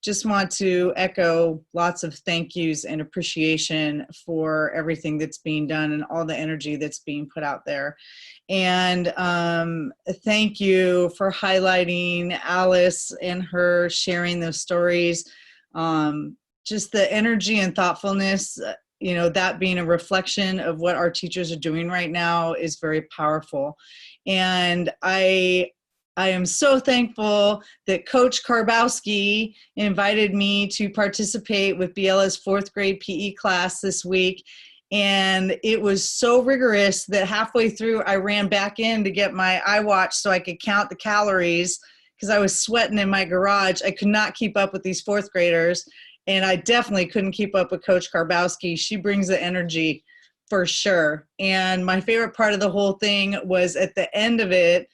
just want to echo lots of thank yous and appreciation for everything that's being done and all the energy that's being put out there. And thank you for highlighting Alice and her sharing those stories. Just the energy and thoughtfulness, you know, that being a reflection of what our teachers are doing right now is very powerful. And I am so thankful that Coach Karbowski invited me to participate with Biela's 4th grade PE class this week. And it was so rigorous that halfway through I ran back in to get my iWatch so I could count the calories because I was sweating in my garage. I could not keep up with these 4th graders. And I definitely couldn't keep up with Coach Karbowski. She brings the energy for sure. And my favorite part of the whole thing was at the end of it,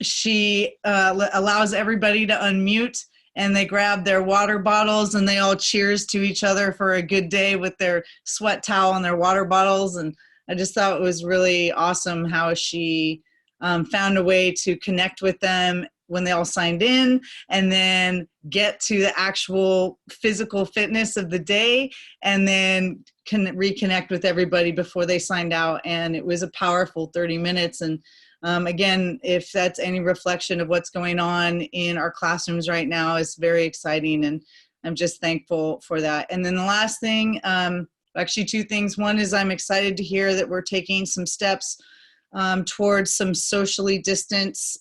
she allows everybody to unmute and they grab their water bottles and they all cheers to each other for a good day with their sweat towel and their water bottles. And I just thought it was really awesome how she found a way to connect with them when they all signed in and then get to the actual physical fitness of the day and then can reconnect with everybody before they signed out. And it was a powerful 30 minutes. And again, if that's any reflection of what's going on in our classrooms right now, it's very exciting. And I'm just thankful for that. And then the last thing, actually 2 things. One is I'm excited to hear that we're taking some steps towards some socially distanced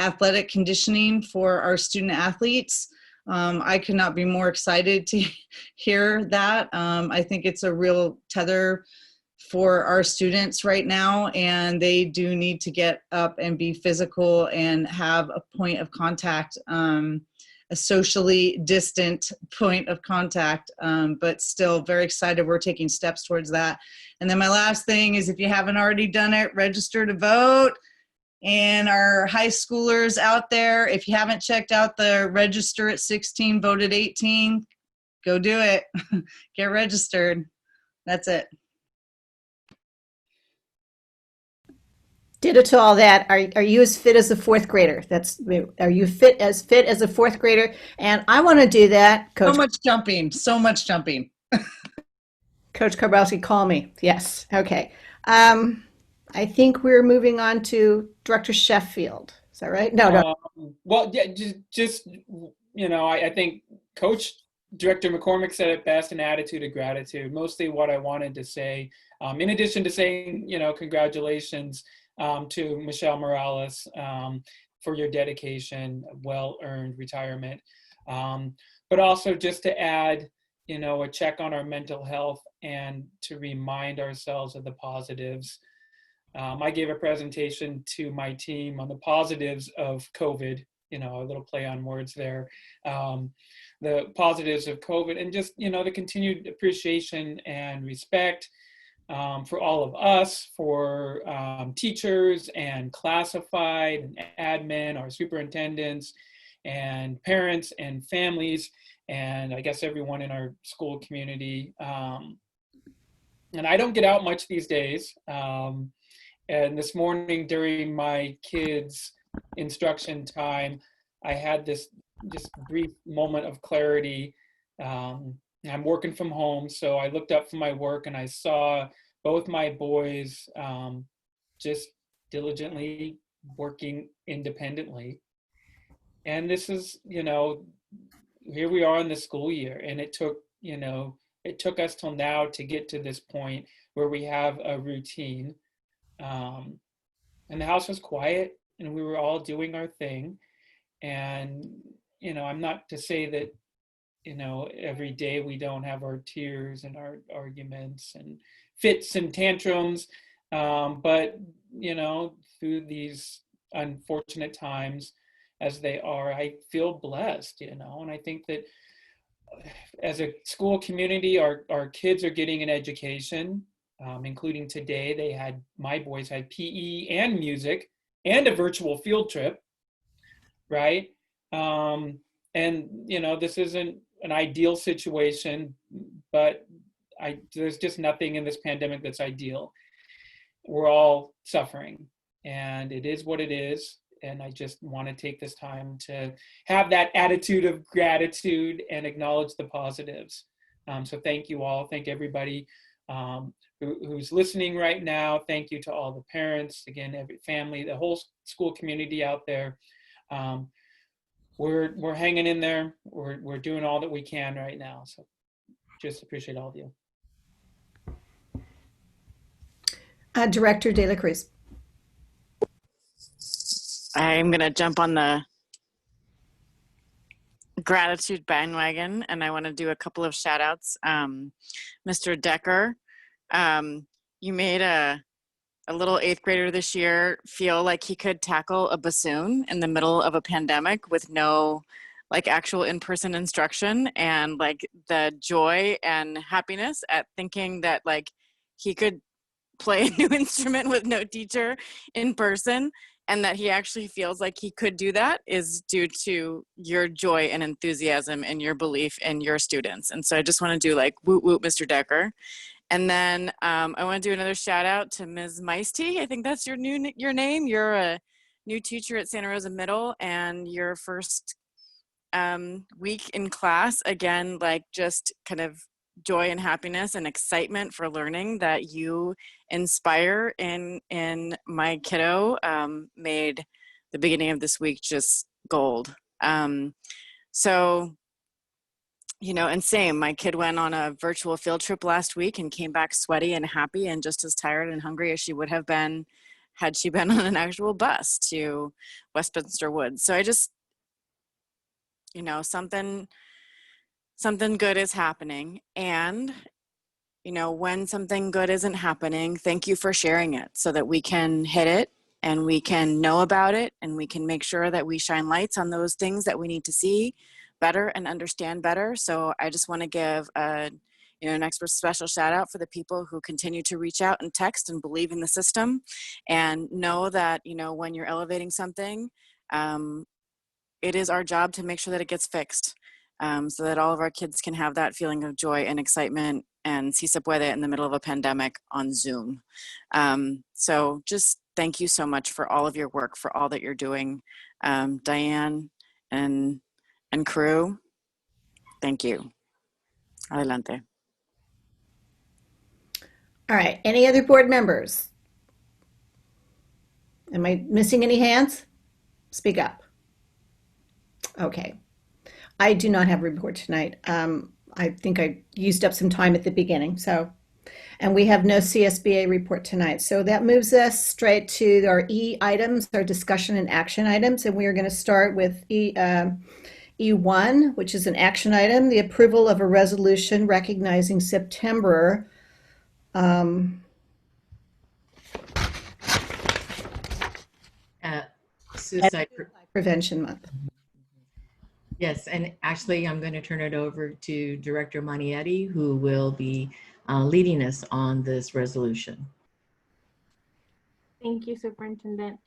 athletic conditioning for our student athletes. I could not be more excited to hear that. I think it's a real tether for our students right now, and they do need to get up and be physical and have a point of contact, a socially distant point of contact, but still very excited we're taking steps towards that. And then my last thing is if you haven't already done it, register to vote. And our high schoolers out there, if you haven't checked out the Register at 16, Vote at 18, go do it. Get registered. That's it. Ditto to all that. Are you as fit as a 4th grader? Are you fit as a 4th grader? And I want to do that. Coach, So much jumping. Coach Karbowski, call me. Yes. Okay. I think we're moving on to Director Sheffield. Is that right? No. Well, yeah, just you know, I think Coach Director McCormick said it best, an attitude of gratitude. Mostly what I wanted to say, in addition to saying, you know, congratulations to Michelle Morales for your dedication, well-earned retirement. But also just to add, you know, a check on our mental health and to remind ourselves of the positives. I gave a presentation to my team on the positives of COVID, you know, a little play on words there. The positives of COVID and just, you know, the continued appreciation and respect for all of us, for teachers and classified and admin, our superintendents and parents and families, and I guess everyone in our school community. And I don't get out much these days. And this morning during my kids' instruction time, I had this just brief moment of clarity. I'm working from home, so I looked up from my work and I saw both my boys just diligently working independently. And this is, you know, here we are in the school year, and it took us till now to get to this point where we have a routine. And the house was quiet and we were all doing our thing. And, you know, I'm not to say that, you know, every day we don't have our tears and our arguments and fits and tantrums. But, you know, through these unfortunate times as they are, I feel blessed, you know, and I think that as a school community, our kids are getting an education. Including today, my boys had PE and music and a virtual field trip, right? And, you know, this isn't an ideal situation, but there's just nothing in this pandemic that's ideal. We're all suffering. and it is what it is. And I just want to take this time to have that attitude of gratitude and acknowledge the positives. So thank you all. Thank everybody who's listening right now. Thank you to all the parents, again, every family, the whole school community out there. We're hanging in there. We're doing all that we can right now. So just appreciate all of you. Director De La Cruz. I'm going to jump on the gratitude bandwagon, and I want to do a couple of shout outs. Mr. Decker, you made a little 8th grader this year feel like he could tackle a bassoon in the middle of a pandemic with no like actual in-person instruction, and like the joy and happiness at thinking that like he could play a new instrument with no teacher in person, and that he actually feels like he could do that is due to your joy and enthusiasm and your belief in your students. And so I just want to do like woot woot, Mr. Decker. And then I want to do another shout out to Ms. Meisty. I think that's your name. You're a new teacher at Santa Rosa Middle, and your first week in class, again, like just kind of joy and happiness and excitement for learning that you inspire in my kiddo made the beginning of this week just gold. So, you know, and same, my kid went on a virtual field trip last week and came back sweaty and happy and just as tired and hungry as she would have been had she been on an actual bus to Westminster Woods. So I just, you know, something good is happening. And, you know, when something good isn't happening, thank you for sharing it so that we can hit it and we can know about it and we can make sure that we shine lights on those things that we need to see better and understand better. So I just want to give an extra special shout out for the people who continue to reach out and text and believe in the system and know that, you know, when you're elevating something, it is our job to make sure that it gets fixed, so that all of our kids can have that feeling of joy and excitement and si se puede in the middle of a pandemic on Zoom. So just thank you so much for all of your work, for all that you're doing. Diane and crew, thank you. Adelante. All right, any other board members? Am I missing any hands? Speak up. Okay. I do not have a report tonight. I think I used up some time at the beginning. And we have no CSBA report tonight. So that moves us straight to our E items, our discussion and action items. And we are going to start with E1, which is an action item, the approval of a resolution recognizing September Suicide Prevention Month. Yes, and actually I'm going to turn it over to Director Manietti, who will be leading us on this resolution. Thank you, Superintendent.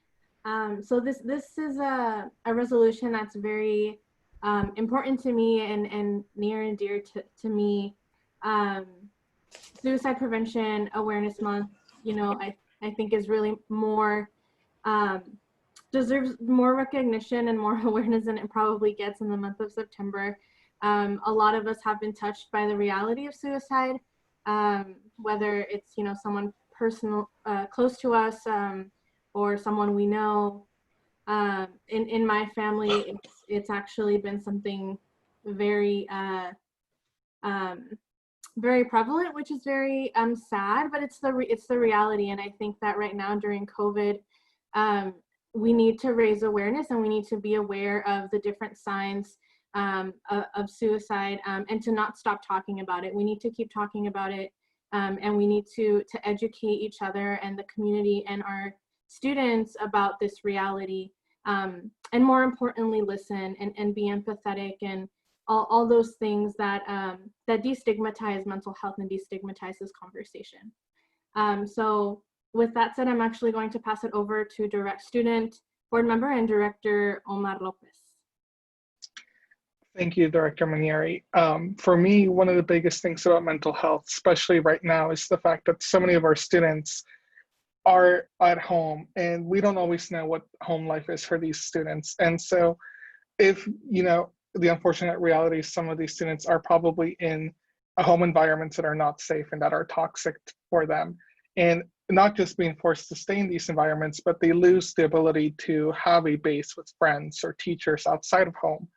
So this is a resolution that's very important to me and near and dear to me. Suicide Prevention Awareness Month, you know, I think is really more deserves more recognition and more awareness than it probably gets in the month of September. A lot of us have been touched by the reality of suicide, whether it's, you know, someone personal, close to us, or someone we know. In my family, it's actually been something very, very prevalent, which is very sad, but it's the reality. And I think that right now during COVID, we need to raise awareness and we need to be aware of the different signs of suicide, and to not stop talking about it. We need to keep talking about it, and we need to educate each other and the community and our students about this reality, and more importantly, listen and be empathetic and all those things that that destigmatize mental health and destigmatize this conversation. So with that said, I'm actually going to pass it over to Direct Student Board Member and Director Omar Lopez. Thank you, Director Manieri. For me, one of the biggest things about mental health, especially right now, is the fact that so many of our students are at home, and we don't always know what home life is for these students. And so if, the unfortunate reality is some of these students are probably in a home environments that are not safe and that are toxic for them. And not just being forced to stay in these environments, but they lose the ability to have a base with friends or teachers outside of home.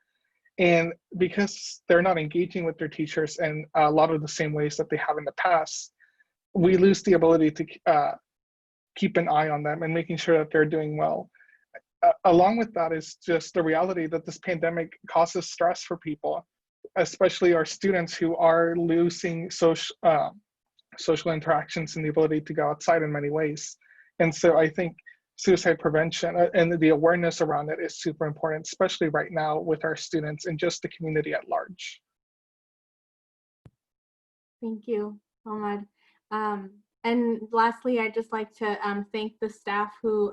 And because they're not engaging with their teachers in a lot of the same ways that they have in the past, we lose the ability to keep an eye on them and making sure that they're doing well. Along with that is just the reality that this pandemic causes stress for people, especially our students who are losing social interactions and the ability to go outside in many ways. And so I think suicide prevention and the awareness around it is super important, especially right now with our students and just the community at large. Thank you, Ahmad. And lastly, I'd just like to thank the staff who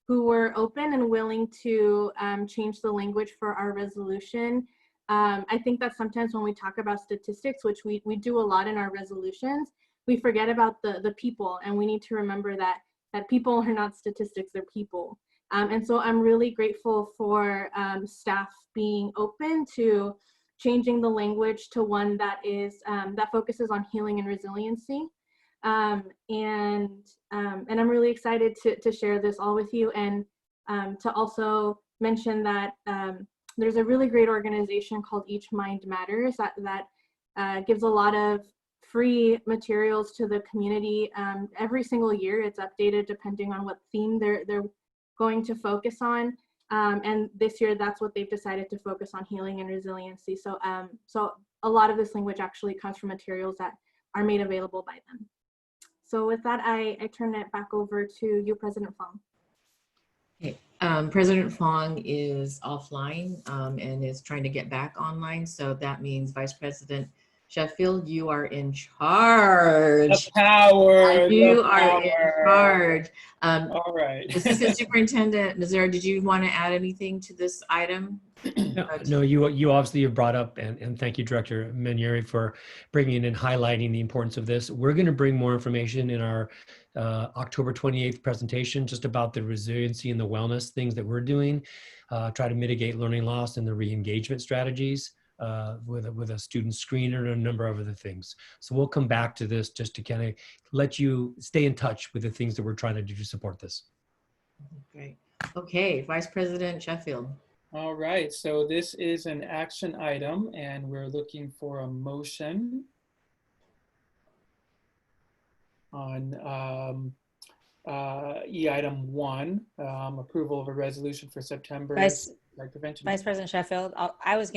were open and willing to change the language for our resolution. I think that sometimes when we talk about statistics, which we do a lot in our resolutions, we forget about the people, and we need to remember that people are not statistics, they're people. And so I'm really grateful for staff being open to changing the language to one that is that focuses on healing and resiliency. And I'm really excited to share this all with you, and to also mention that there's a really great organization called Each Mind Matters that gives a lot of free materials to the community. Every single year it's updated depending on what theme they're going to focus on. And this year that's what they've decided to focus on, healing and resiliency. So a lot of this language actually comes from materials that are made available by them. So with that, I turn it back over to you, President Fong. Okay. President Fong is offline and is trying to get back online. So that means Vice President Sheffield, you are in charge. The power. You the are power. in charge. All right. Assistant Superintendent Cesar, did you want to add anything to this item? No, you obviously have brought up, and thank you, Director Manieri, for bringing and highlighting the importance of this. We're going to bring more information in our October 28th presentation just about the resiliency and the wellness things that we're doing, try to mitigate learning loss and the re-engagement strategies with a student screener and a number of other things. So we'll come back to this just to kind of let you stay in touch with the things that we're trying to do to support this. Great. Okay, Vice President Sheffield. All right, so this is an action item and we're looking for a motion on item 1, approval of a resolution for September prevention. Vice President Sheffield, I was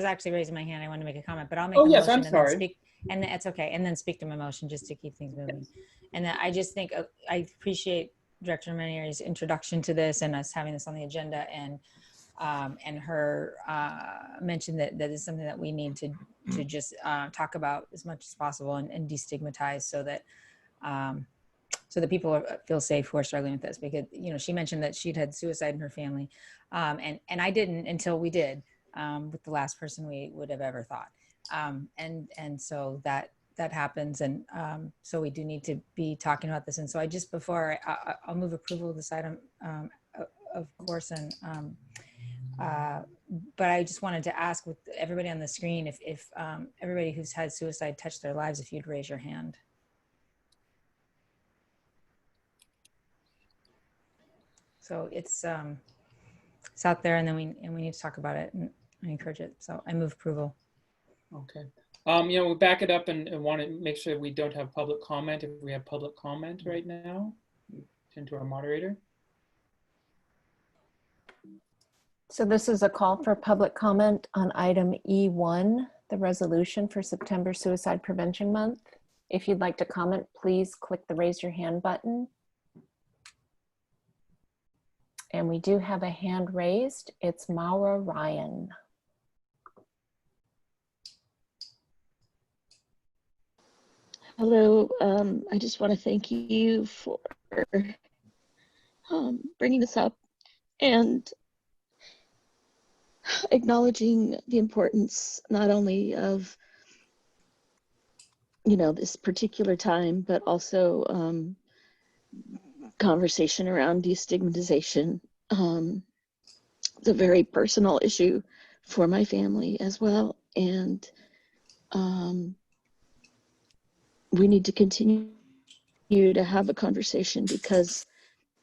actually raising my hand. I want to make a comment, but I'll make Oh, the yes, motion I'm sorry. and then speak, and that's okay. And then speak to my motion just to keep things moving. And I just think I appreciate Director Manieri's introduction to this and us having this on the agenda, and her mention that is something that we need to just talk about as much as possible and destigmatize so that people feel safe who are struggling with this. Because she mentioned that she'd had suicide in her family, and I didn't until we did with the last person we would have ever thought, and so that happens, and so we do need to be talking about this. And so I'll move approval of this item, of course, and but I just wanted to ask with everybody on the screen if everybody who's had suicide touch their lives, if you'd raise your hand. So it's out there, and then we need to talk about it, and I encourage it. So I move approval. Okay. We back it up and want to make sure we don't have public comment. If we have public comment right now, turn to our moderator. So this is a call for public comment on item E1, the resolution for September Suicide Prevention Month. If you'd like to comment, please click the raise your hand button. And we do have a hand raised. It's Maura Ryan. Hello, I just want to thank you for bringing this up and acknowledging the importance not only of this particular time, but also conversation around destigmatization. It's a very personal issue for my family as well. And we need to continue to have a conversation because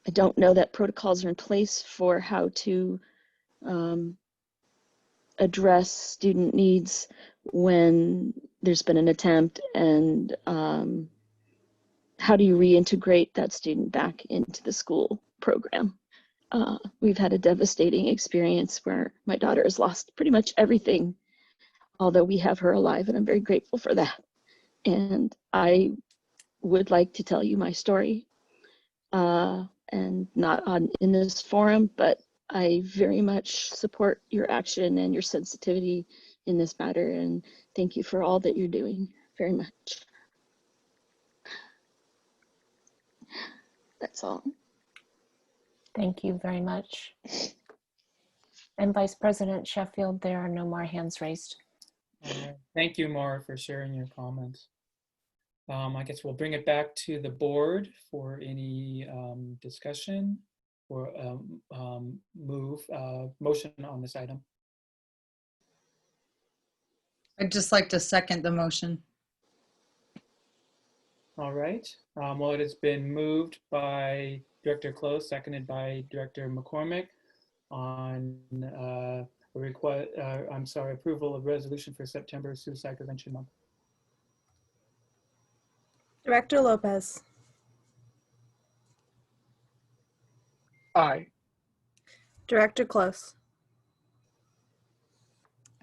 I don't know that protocols are in place for how to address student needs when there's been an attempt, and how do you reintegrate that student back into the school program? We've had a devastating experience where my daughter has lost pretty much everything, although we have her alive, and I'm very grateful for that. And I would like to tell you my story, and not in this forum, but I very much support your action and your sensitivity in this matter, and thank you for all that you're doing very much. That's all. Thank you very much. And Vice President Sheffield, there are no more hands raised. All right. Thank you, Maura, for sharing your comments. I guess we'll bring it back to the board for any discussion or motion on this item. I'd just like to second the motion. All right. Well, it has been moved by Director Close, seconded by Director McCormick on approval of resolution for September Suicide Prevention Month. Director Lopez. Aye. Director Close.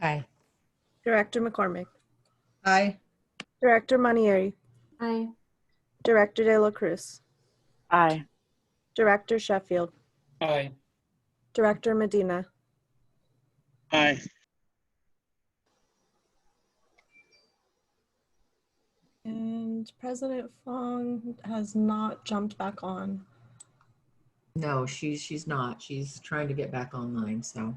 Aye. Director McCormick. Aye. Director Manieri. Aye. Director De La Cruz. Aye. Director Sheffield. Aye. Director Medina. Aye. And President Fong has not jumped back on. No, she's not. She's trying to get back online, so.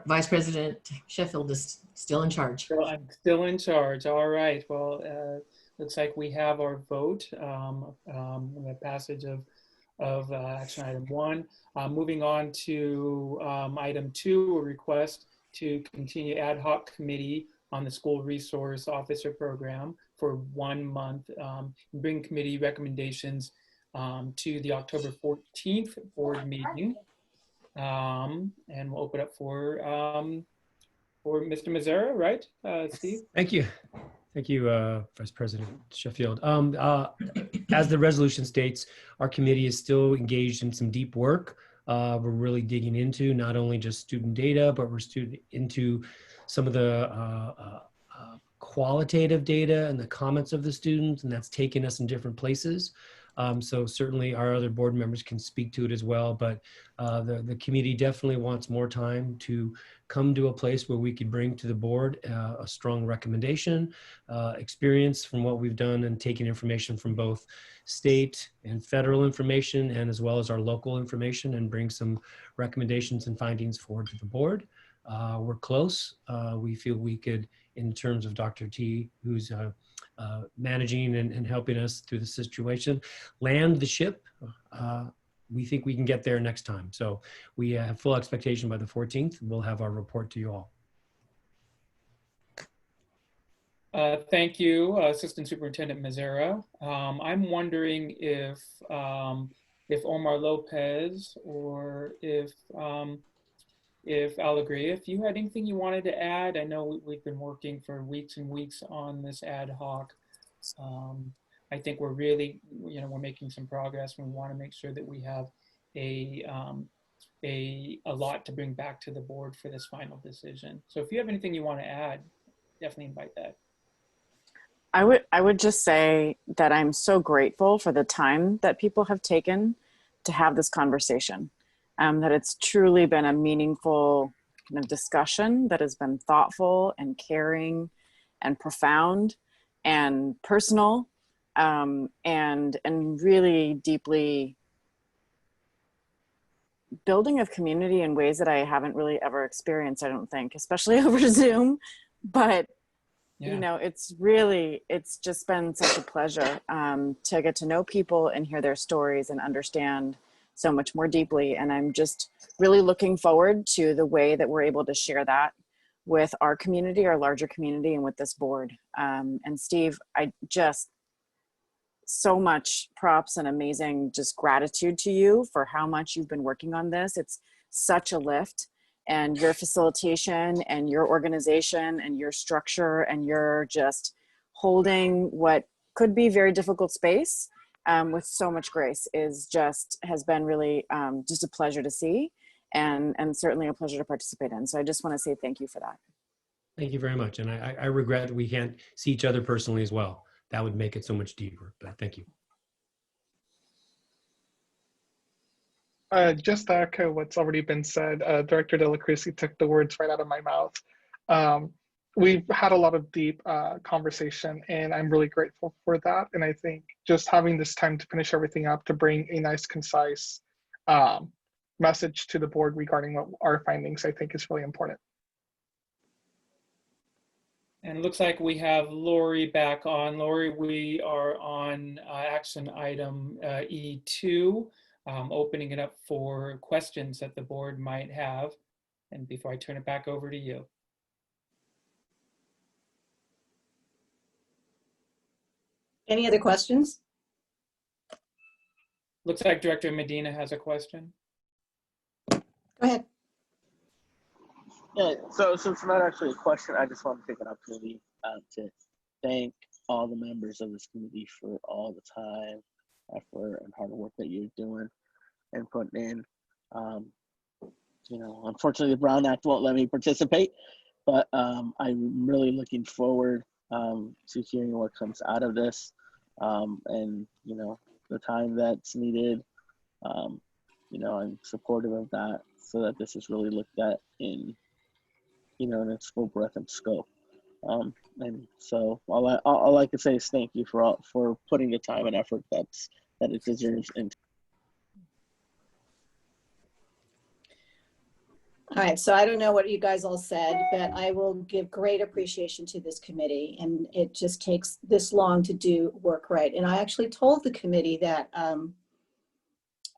Vice President Sheffield is still in charge. So I'm still in charge. All right. Well, looks like we have our vote. We have passage of action item 1. Moving on to item 2, a request to continue ad hoc committee on the school resource officer program for 1 month. Bring committee recommendations to the October 14th board meeting. And we'll open up for Mr. Mazzara, right, Steve? Thank you. Thank you, Vice President Sheffield. As the resolution states, our committee is still engaged in some deep work. We're really digging into not only just student data, but we're into some of the qualitative data and the comments of the students, and that's taken us in different places. So certainly our other board members can speak to it as well, but the committee definitely wants more time to come to a place where we could bring to the board a strong recommendation, experience from what we've done, and taking information from both state and federal information, and as well as our local information, and bring some recommendations and findings forward to the board. We're close. We feel we could, in terms of Dr. T, who's managing and helping us through the situation, land the ship. We think we can get there next time. So we have full expectation by the 14th. We'll have our report to you all. Thank you, Assistant Superintendent Mazzara. I'm wondering if Omar Lopez or if Alegria, if you had anything you wanted to add. I know we've been working for weeks and weeks on this ad hoc. I think we're really, we're making some progress. We want to make sure that we have a lot to bring back to the board for this final decision. So if you have anything you want to add, definitely invite that. I would just say that I'm so grateful for the time that people have taken to have this conversation. That it's truly been a meaningful kind of discussion that has been thoughtful and caring and profound and personal, and really deeply building of community in ways that I haven't really ever experienced, I don't think, especially over Zoom. But You know, it's just been such a pleasure to get to know people and hear their stories and understand so much more deeply. And I'm just really looking forward to the way that we're able to share that with our community, our larger community, and with this board. And Steve, I just, so much props and amazing just gratitude to you for how much you've been working on this. It's such a lift. And your facilitation and your organization and your structure and your just holding what could be very difficult space with so much grace has been really just a pleasure to see and certainly a pleasure to participate in. So I just want to say thank you for that. Thank you very much. And I regret we can't see each other personally as well. That would make it so much deeper, but thank you. Just to echo what's already been said, Director Dela Cruz took the words right out of my mouth. We've had a lot of deep conversation, and I'm really grateful for that. And I think just having this time to finish everything up, to bring a nice, concise message to the board regarding what our findings, I think is really important. And it looks like we have Lori back on. Lori, we are on action item E2. Opening it up for questions that the board might have. And before I turn it back over to you. Any other questions? Looks like Director Medina has a question. Go ahead. Yeah, so it's not actually a question. I just want to take an opportunity to thank all the members of this committee for all the time, effort, and hard work that you're doing and putting in. You know, unfortunately, the Brown Act won't let me participate, but I'm really looking forward to hearing what comes out of this, and you know, the time that's needed. You know, I'm supportive of that, so that this is really looked at in, you know, in its full breadth and scope. And so all I can say is thank you for putting the time and effort that it deserves into. All right, so I don't know what you guys all said, but I will give great appreciation to this committee, and it just takes this long to do work right. And I actually told the committee that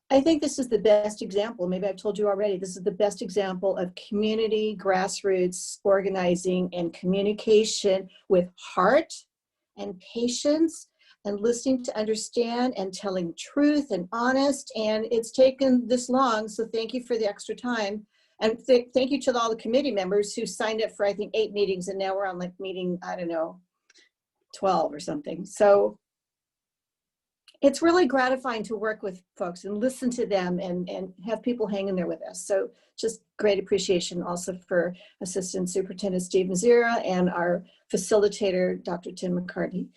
I think this is the best example, maybe I've told you already, this is the best example of community grassroots organizing and communication with heart and patience and listening to understand and telling truth and honest. And it's taken this long, so thank you for the extra time. And thank you to all the committee members who signed up for, I think, 8 meetings, and now we're on like meeting, I don't know, 12 or something. So it's really gratifying to work with folks and listen to them and have people hang in there with us. So just great appreciation also for Assistant Superintendent Steve Mazzira and our facilitator, Dr. Tim McCartney.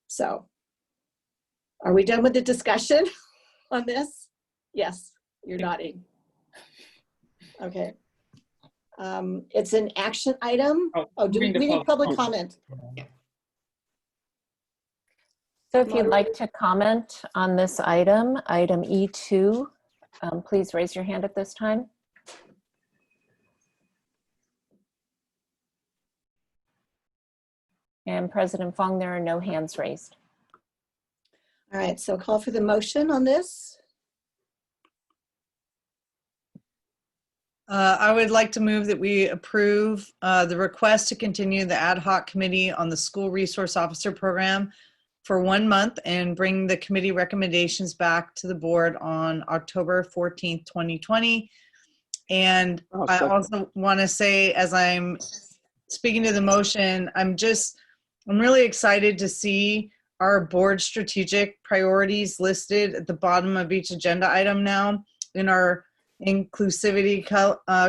So are we done with the discussion on this? Yes, you're nodding. Okay. It's an action item. Oh, do we need public comment? So if you'd like to comment on this item, item E2, please raise your hand at this time. And President Fong, there are no hands raised. All right, so call for the motion on this. I would like to move that we approve the request to continue the ad hoc committee on the School Resource Officer Program for 1 month and bring the committee recommendations back to the board on October 14th, 2020. And I also want to say, as I'm speaking to the motion, I'm really excited to see our board strategic priorities listed at the bottom of each agenda item now in our inclusivity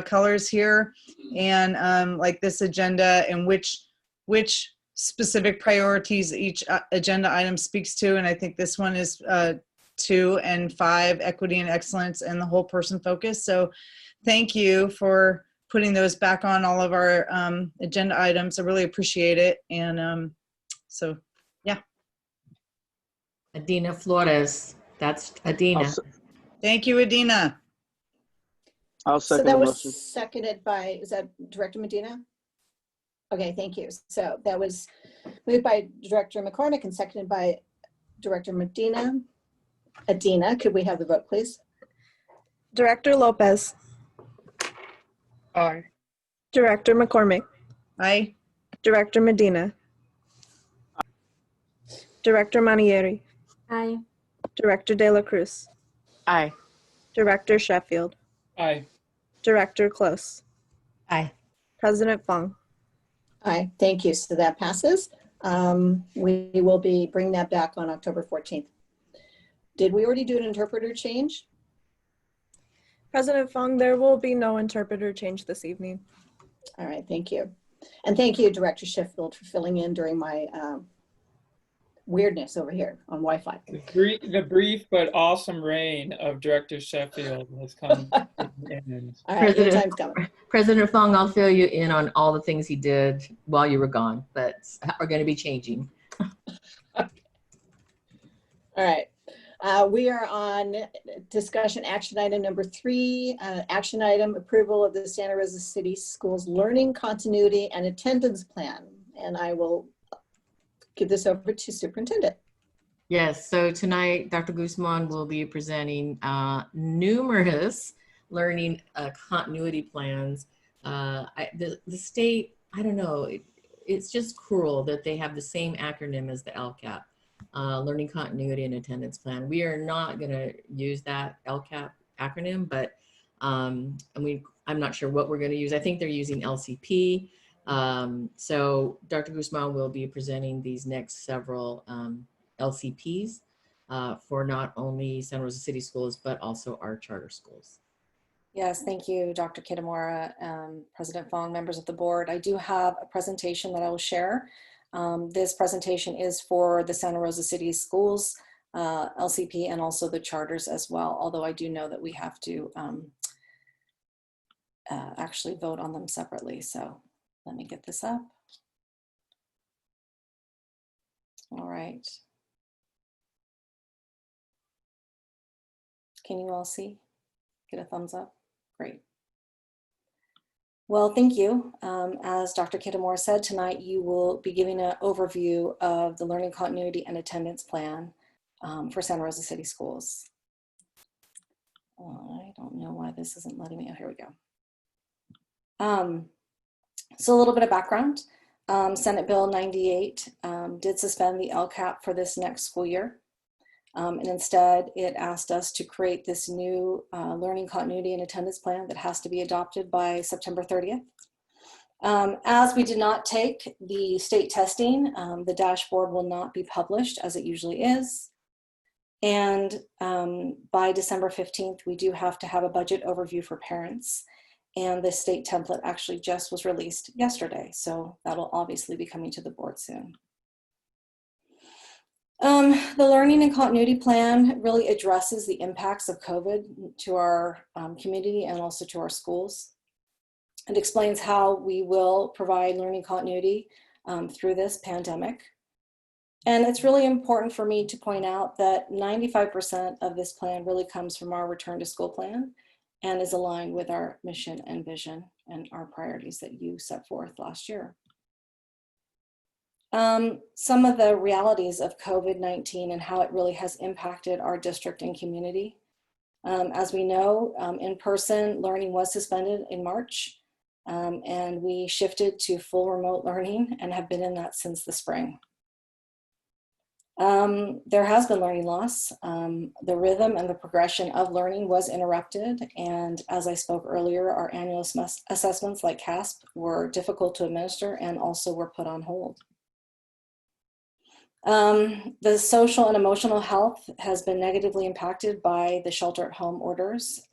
colors here, and like this agenda and which specific priorities each agenda item speaks to. And I think this one is 2 and 5, equity and excellence, and the whole person focus. So thank you for putting those back on all of our agenda items. I really appreciate it. And so, yeah. Adina Flores, that's Adina. Thank you, Adina. I'll So second that the was motion. seconded by, is that Director Medina? Okay, thank you. So that was moved by Director McCormick and seconded by Director Medina. Adina, could we have the vote, please? Director Lopez. Aye. Director McCormick. Aye. Director Medina. Director Manieri. Aye. Director De La Cruz. Aye. Director Sheffield. Aye. Director Close. Aye. President Fong. Aye, thank you. So that passes. We will be bringing that back on October 14th. Did we already do an interpreter change? President Fong, there will be no interpreter change this evening. All right, thank you. And thank you, Director Sheffield, for filling in during my weirdness over here on Wi-Fi. The brief but awesome reign of Director Sheffield has come to an end. All right, your time's coming. President Fong, I'll fill you in on all the things he did while you were gone that are going to be changing. All right. We are on discussion action item number 3, action item approval of the Santa Rosa City Schools Learning Continuity and Attendance Plan. And I will give this over to Superintendent. Yes, so tonight, Dr. Guzman will be presenting numerous learning continuity plans. The state, I don't know, it's just cruel that they have the same acronym as the LCAP. Learning Continuity and Attendance Plan. We are not going to use that LCAP acronym, but I'm not sure what we're going to use. I think they're using LCP. So Dr. Guzman will be presenting these next several LCPs for not only Santa Rosa City Schools, but also our charter schools. Yes, thank you, Dr. Kitamura, President Fong, members of the board. I do have a presentation that I will share. This presentation is for the Santa Rosa City Schools, LCP, and also the charters as well, although I do know that we have to actually vote on them separately. So let me get this up. All right. Can you all see? Get a thumbs up? Great. Well, thank you. As Dr. Kitamura said, tonight you will be giving an overview of the Learning Continuity and Attendance Plan for Santa Rosa City Schools. I don't know why this isn't letting me. Oh, here we go. So a little bit of background. Senate Bill 98 did suspend the LCAP for this next school year. And instead, it asked us to create this new learning continuity and attendance plan that has to be adopted by September 30th. As we did not take the state testing, the dashboard will not be published as it usually is. And by December 15th, we do have to have a budget overview for parents. And the state template actually just was released yesterday. So that'll obviously be coming to the board soon. The Learning and Continuity Plan really addresses the impacts of COVID to our community and also to our schools. It explains how we will provide learning continuity through this pandemic. And it's really important for me to point out that 95% of this plan really comes from our return to school plan and is aligned with our mission and vision and our priorities that you set forth last year. Some of the realities of COVID-19 and how it really has impacted our district and community. As we know, in-person learning was suspended in March, and we shifted to full remote learning and have been in that since the spring. There has been learning loss. The rhythm and the progression of learning was interrupted, and as I spoke earlier, our annual assessments like CASP were difficult to administer and also were put on hold. The social and emotional health has been negatively impacted by the shelter-at-home orders,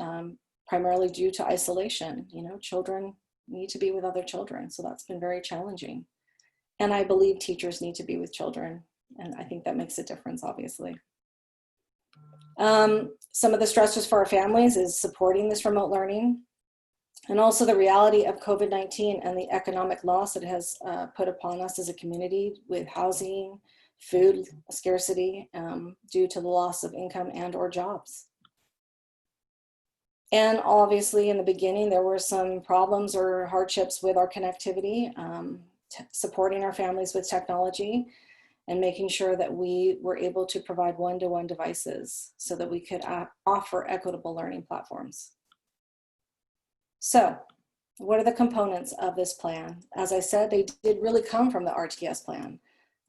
primarily due to isolation. You know, children need to be with other children, so that's been very challenging. And I believe teachers need to be with children, and I think that makes a difference, obviously. Some of the stressors for our families is supporting this remote learning, and also the reality of COVID-19 and the economic loss it has put upon us as a community with housing, food scarcity due to the loss of income and or jobs. And obviously in the beginning, there were some problems or hardships with our connectivity. supporting our families with technology, and making sure that we were able to provide one-to-one devices so that we could offer equitable learning platforms. So what are the components of this plan? As I said, they did really come from the RTS plan.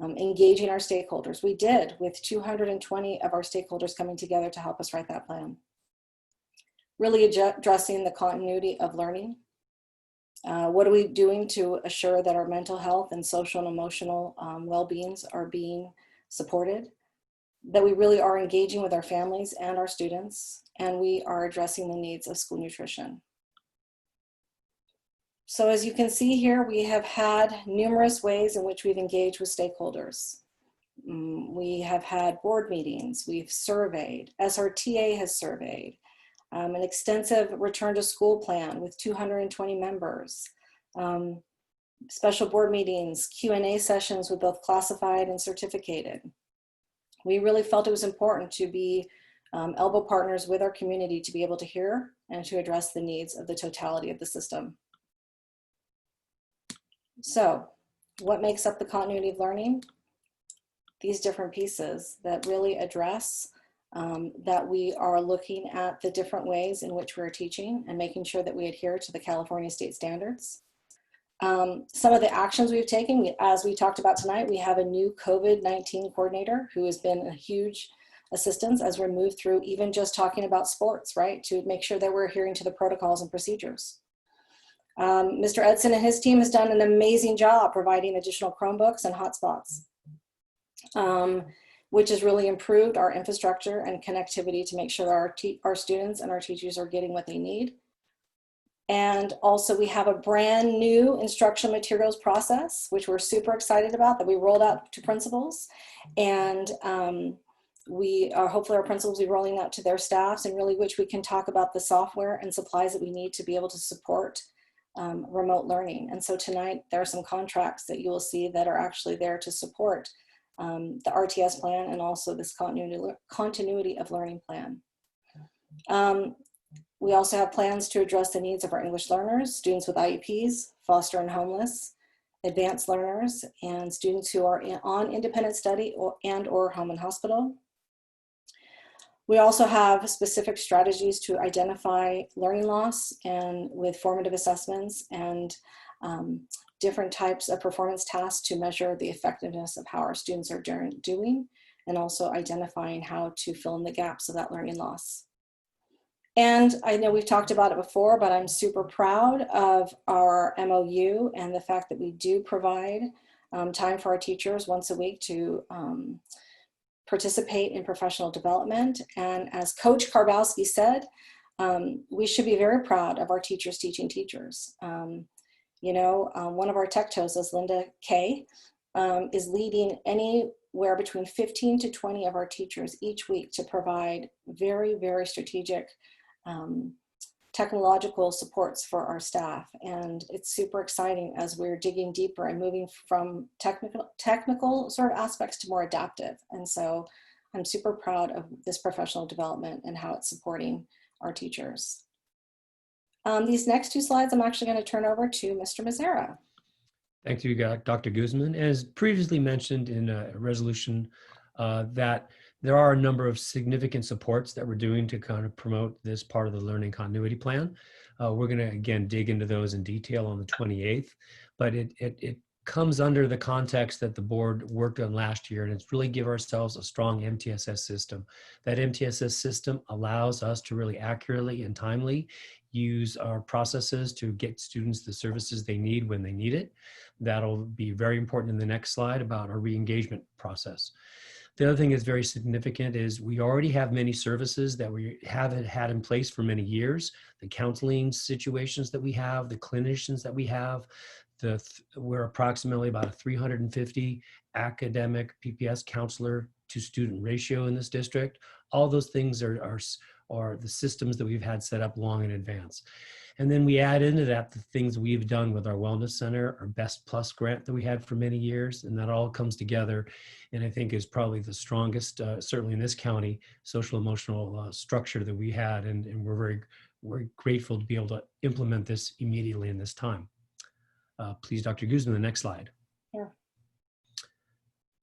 Engaging our stakeholders. We did, with 220 of our stakeholders coming together to help us write that plan. Really addressing the continuity of learning. What are we doing to assure that our mental health and social and emotional well-beings are being supported? That we really are engaging with our families and our students, and we are addressing the needs of school nutrition. So as you can see here, we have had numerous ways in which we've engaged with stakeholders. We have had board meetings, we've surveyed, SRTA has surveyed, an extensive return to school plan with 220 members, special board meetings, Q&A sessions with both classified and certificated. We really felt it was important to be elbow partners with our community to be able to hear and to address the needs of the totality of the system. So what makes up the continuity of learning? These different pieces that really address that we are looking at the different ways in which we're teaching and making sure that we adhere to the California state standards. Some of the actions we've taken, as we talked about tonight, we have a new COVID-19 coordinator who has been a huge assistance as we move through even just talking about sports, right? To make sure that we're adhering to the protocols and procedures. Mr. Edson and his team has done an amazing job providing additional Chromebooks and hotspots, which has really improved our infrastructure and connectivity to make sure our students and our teachers are getting what they need. And also we have a brand new instructional materials process, which we're super excited about, that we rolled out to principals. And we are hopefully our principals will be rolling out to their staffs, and really which we can talk about the software and supplies that we need to be able to support remote learning. And so tonight there are some contracts that you will see that are actually there to support the RTS plan and also this continuity of learning plan. We also have plans to address the needs of our English learners, students with IEPs, foster and homeless, advanced learners, and students who are on independent study or home and hospital. We also have specific strategies to identify learning loss and with formative assessments and different types of performance tasks to measure the effectiveness of how our students are doing, and also identifying how to fill in the gaps of that learning loss. And I know we've talked about it before, but I'm super proud of our MOU and the fact that we do provide time for our teachers once a week to participate in professional development. And as Coach Karbowski said, we should be very proud of our teachers teaching teachers. You know, one of our tech TOSAs, Linda Kay, is leading anywhere between 15 to 20 of our teachers each week to provide very, very strategic technological supports for our staff. And it's super exciting as we're digging deeper and moving from technical sort of aspects to more adaptive. And so I'm super proud of this professional development and how it's supporting our teachers. These next two slides, I'm actually going to turn over to Mr. Mazzara. Thank you, Dr. Guzman. As previously mentioned in a resolution, that there are a number of significant supports that we're doing to kind of promote this part of the learning continuity plan. We're going to, again, dig into those in detail on the 28th, but it comes under the context that the board worked on last year, and it's really give ourselves a strong MTSS system. That MTSS system allows us to really accurately and timely use our processes to get students the services they need when they need it. That'll be very important in the next slide about our re-engagement process. The other thing that's very significant is we already have many services that we haven't had in place for many years. The counseling situations that we have, the clinicians that we have, we're approximately about a 350 academic PPS counselor to student ratio in this district. All those things are the systems that we've had set up long in advance. And then we add into that the things we've done with our wellness center, our Best Plus grant that we had for many years, and that all comes together, and I think is probably the strongest, certainly in this county, social emotional structure that we had, and we're very grateful to be able to implement this immediately in this time. Please, Dr. Guzman, the next slide. Yeah.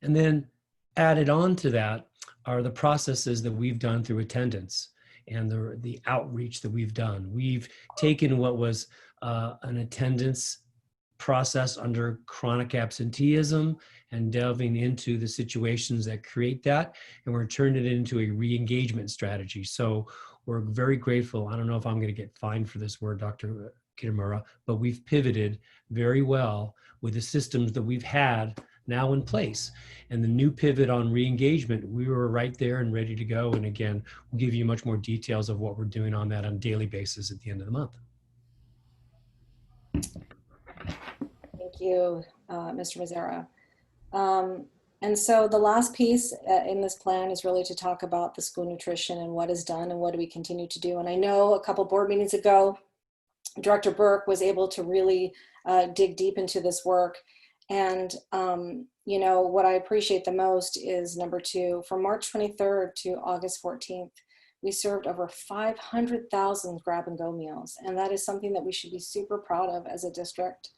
And then added on to that are the processes that we've done through attendance and the outreach that we've done. We've taken what was an attendance process under chronic absenteeism and delving into the situations that create that, and we're turning it into a re-engagement strategy. So we're very grateful. I don't know if I'm going to get fined for this word, Dr. Kitamura, but we've pivoted very well with the systems that we've had now in place. And the new pivot on re-engagement, we were right there and ready to go. And again, we'll give you much more details of what we're doing on that on a daily basis at the end of the month. Thank you, Mr. Mazzara. And so the last piece in this plan is really to talk about the school nutrition and what is done and what do we continue to do. And I know a couple board meetings ago, Director Burke was able to really dig deep into this work. And, you know, what I appreciate the most is number 2, from March 23rd to August 14th, we served over 500,000 grab and go meals. And that is something that we should be super proud of as a district.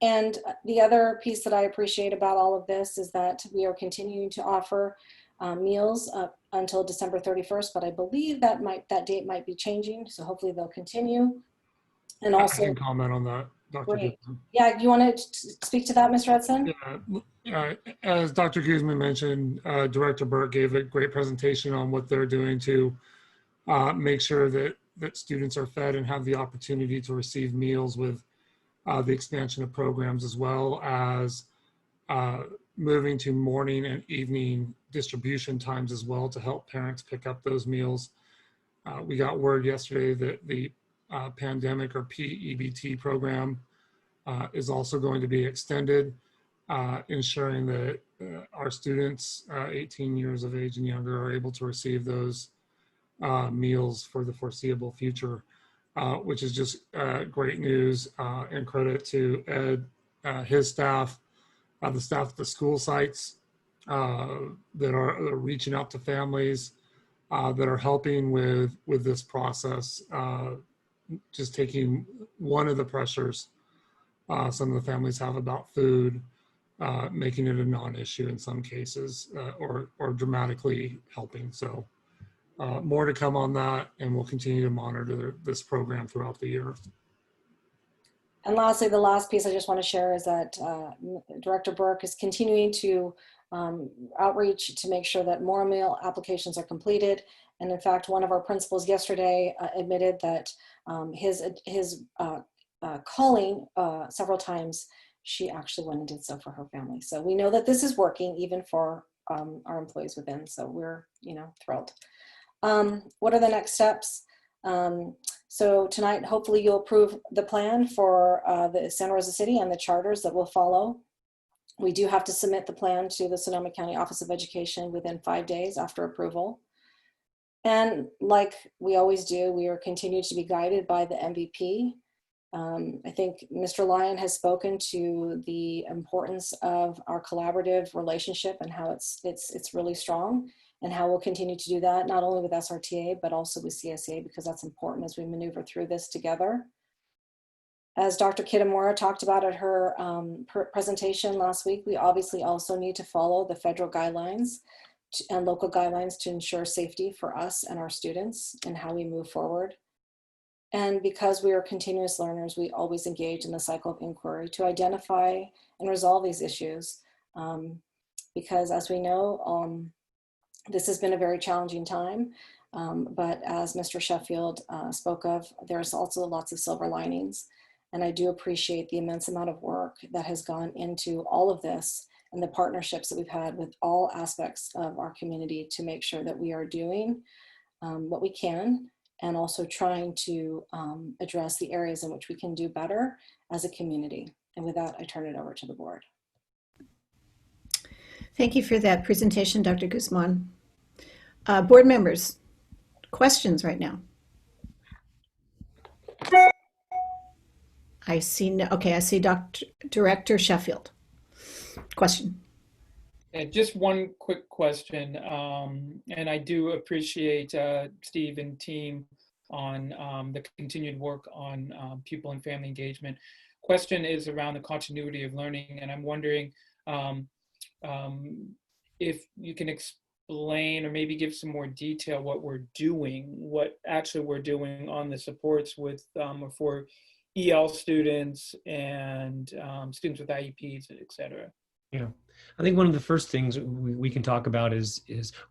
And the other piece that I appreciate about all of this is that we are continuing to offer meals up until December 31st, but I believe that date might be changing. So hopefully they'll continue. And also, I can comment on that, Dr. great. Guzman. Yeah, you want to speak to that, Mr. Edson? Yeah, as Dr. Guzman mentioned, Director Burke gave a great presentation on what they're doing to make sure that students are fed and have the opportunity to receive meals with the expansion of programs, as well as moving to morning and evening distribution times as well to help parents pick up those meals. We got word yesterday that the pandemic or PEBT program is also going to be extended, ensuring that our students 18 years of age and younger are able to receive those meals for the foreseeable future, which is just great news, and credit to Ed, his staff, the staff at the school sites that are reaching out to families, that are helping with this process, just taking one of the pressures some of the families have about food, making it a non-issue in some cases, or dramatically helping. So more to come on that, and we'll continue to monitor this program throughout the year. And lastly, the last piece I just want to share is that Director Burke is continuing to outreach to make sure that more meal applications are completed. And in fact, one of our principals yesterday admitted that his calling several times, she actually went and did so for her family. So we know that this is working even for our employees within. So we're, you know, thrilled. What are the next steps? So tonight, hopefully you'll approve the plan for the Santa Rosa City and the charters that will follow. We do have to submit the plan to the Sonoma County Office of Education within 5 days after approval. And like we always do, we are continued to be guided by the MVP. I think Mr. Lyon has spoken to the importance of our collaborative relationship and how it's really strong, and how we'll continue to do that, not only with SRTA, but also with CSA, because that's important as we maneuver through this together. As Dr. Kitamura talked about at her presentation last week, we obviously also need to follow the federal guidelines and local guidelines to ensure safety for us and our students and how we move forward. And because we are continuous learners, we always engage in the cycle of inquiry to identify and resolve these issues. Because as we know, this has been a very challenging time, but as Mr. Sheffield spoke of, there's also lots of silver linings. And I do appreciate the immense amount of work that has gone into all of this and the partnerships that we've had with all aspects of our community to make sure that we are doing what we can, and also trying to address the areas in which we can do better as a community. And with that, I turn it over to the board. Thank you for that presentation, Dr. Guzman. Board members, questions right now? I see no, okay, I see Director Sheffield. Question. Yeah, just one quick question, and I do appreciate Steve and team on the continued work on pupil and family engagement. question is around the continuity of learning, and I'm wondering if you can explain or maybe give some more detail what we're doing, what actually we're doing on the supports with for EL students and students with IEPs, et cetera. Yeah, I think one of the first things we can talk about is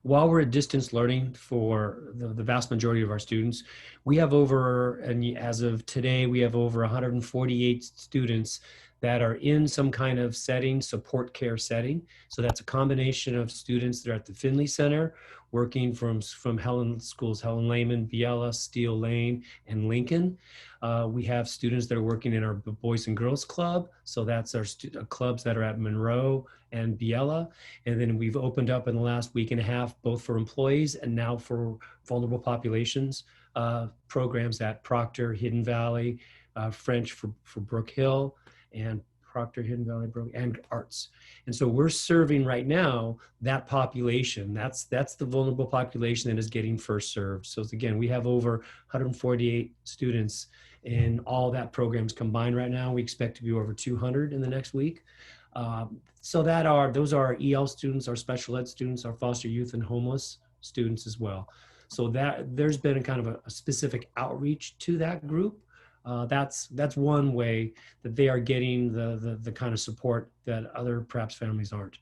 while we're at distance learning for the vast majority of our students, we have and as of today, we have over 148 students that are in some kind of setting, support care setting. So that's a combination of students that are at the Finley Center, working from Helen Schools, Helen Lehman, Biella, Steele Lane, and Lincoln. We have students that are working in our Boys and Girls Club. So that's our clubs that are at Monroe and Biella. And then we've opened up in the last week and a half, both for employees and now for vulnerable populations, programs at Proctor, Hidden Valley, French for Brook Hill, and Proctor, Hidden Valley, and Arts. And so we're serving right now that population. That's the vulnerable population that is getting first served. So again, we have over 148 students in all that programs combined right now. We expect to be over 200 in the next week. So those are our EL students, our special ed students, our foster youth and homeless students as well. So that there's been a kind of a specific outreach to that group. That's one way that they are getting the kind of support that other perhaps families aren't.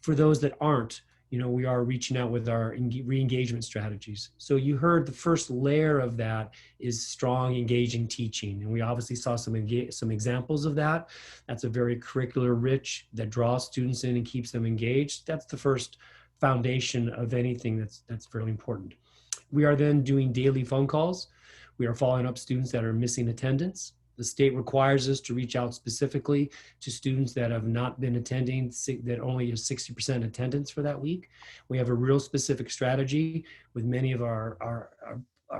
For those that aren't, we are reaching out with our re-engagement strategies. So you heard the first layer of that is strong, engaging teaching. And we obviously saw some examples of that. That's a very curricular rich that draws students in and keeps them engaged. That's the first foundation of anything that's fairly important. We are then doing daily phone calls. We are following up students that are missing attendance. The state requires us to reach out specifically to students that have not been attending, that only have 60% attendance for that week. We have a real specific strategy with many of our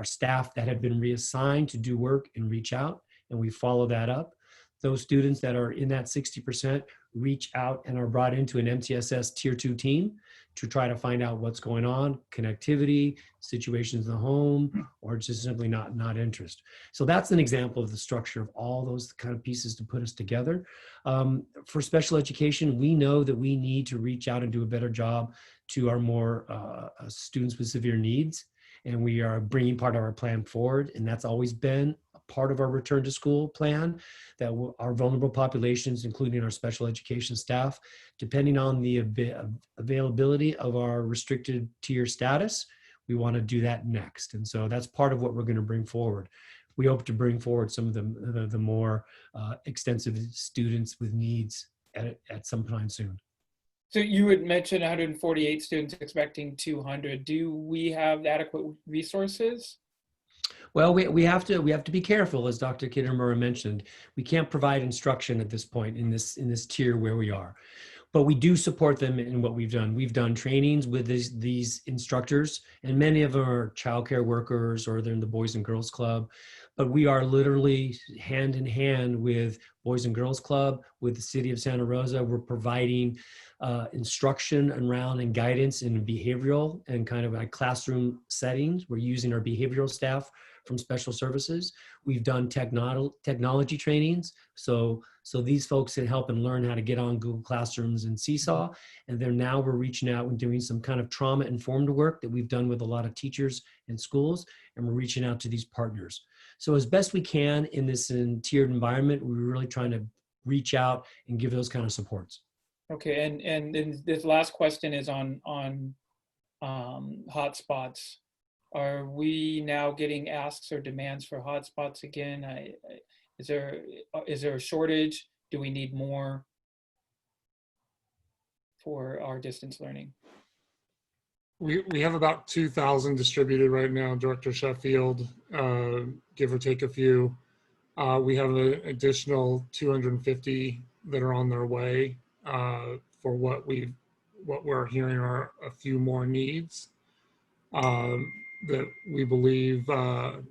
staff that have been reassigned to do work and reach out, and we follow that up. Those students that are in that 60% reach out and are brought into an MTSS Tier 2 team to try to find out what's going on, connectivity, situations in the home, or just simply not interest. So that's an example of the structure of all those kind of pieces to put us together. For special education, we know that we need to reach out and do a better job to our more students with severe needs. And we are bringing part of our plan forward. And that's always been a part of our return to school plan, that our vulnerable populations, including our special education staff, depending on the availability of our restricted tier status, we want to do that next. And so that's part of what we're going to bring forward. We hope to bring forward some of the more extensive students with needs at some time soon. So you had mentioned 148 students expecting 200. Do we have adequate resources? Well, we have to be careful, as Dr. Kitamura mentioned. We can't provide instruction at this point in this tier where we are, but we do support them in what we've done. We've done trainings with these instructors, and many of them are childcare workers or they're in the Boys and Girls Club. But we are literally hand in hand with Boys and Girls Club, with the City of Santa Rosa. We're providing instruction around and guidance in behavioral and kind of like classroom settings. We're using our behavioral staff from special services. We've done technology trainings. So these folks can help and learn how to get on Google Classrooms and Seesaw. And then now we're reaching out and doing some kind of trauma-informed work that we've done with a lot of teachers and schools. And we're reaching out to these partners. So as best we can in this tiered environment, we're really trying to reach out and give those kind of supports. Okay, and then this last question is on hotspots. Are we now getting asks or demands for hotspots again? Is there a shortage? Do we need more for our distance learning? We have about 2,000 distributed right now, Director Sheffield, give or take a few. We have an additional 250 that are on their way for what we're hearing are a few more needs that we believe that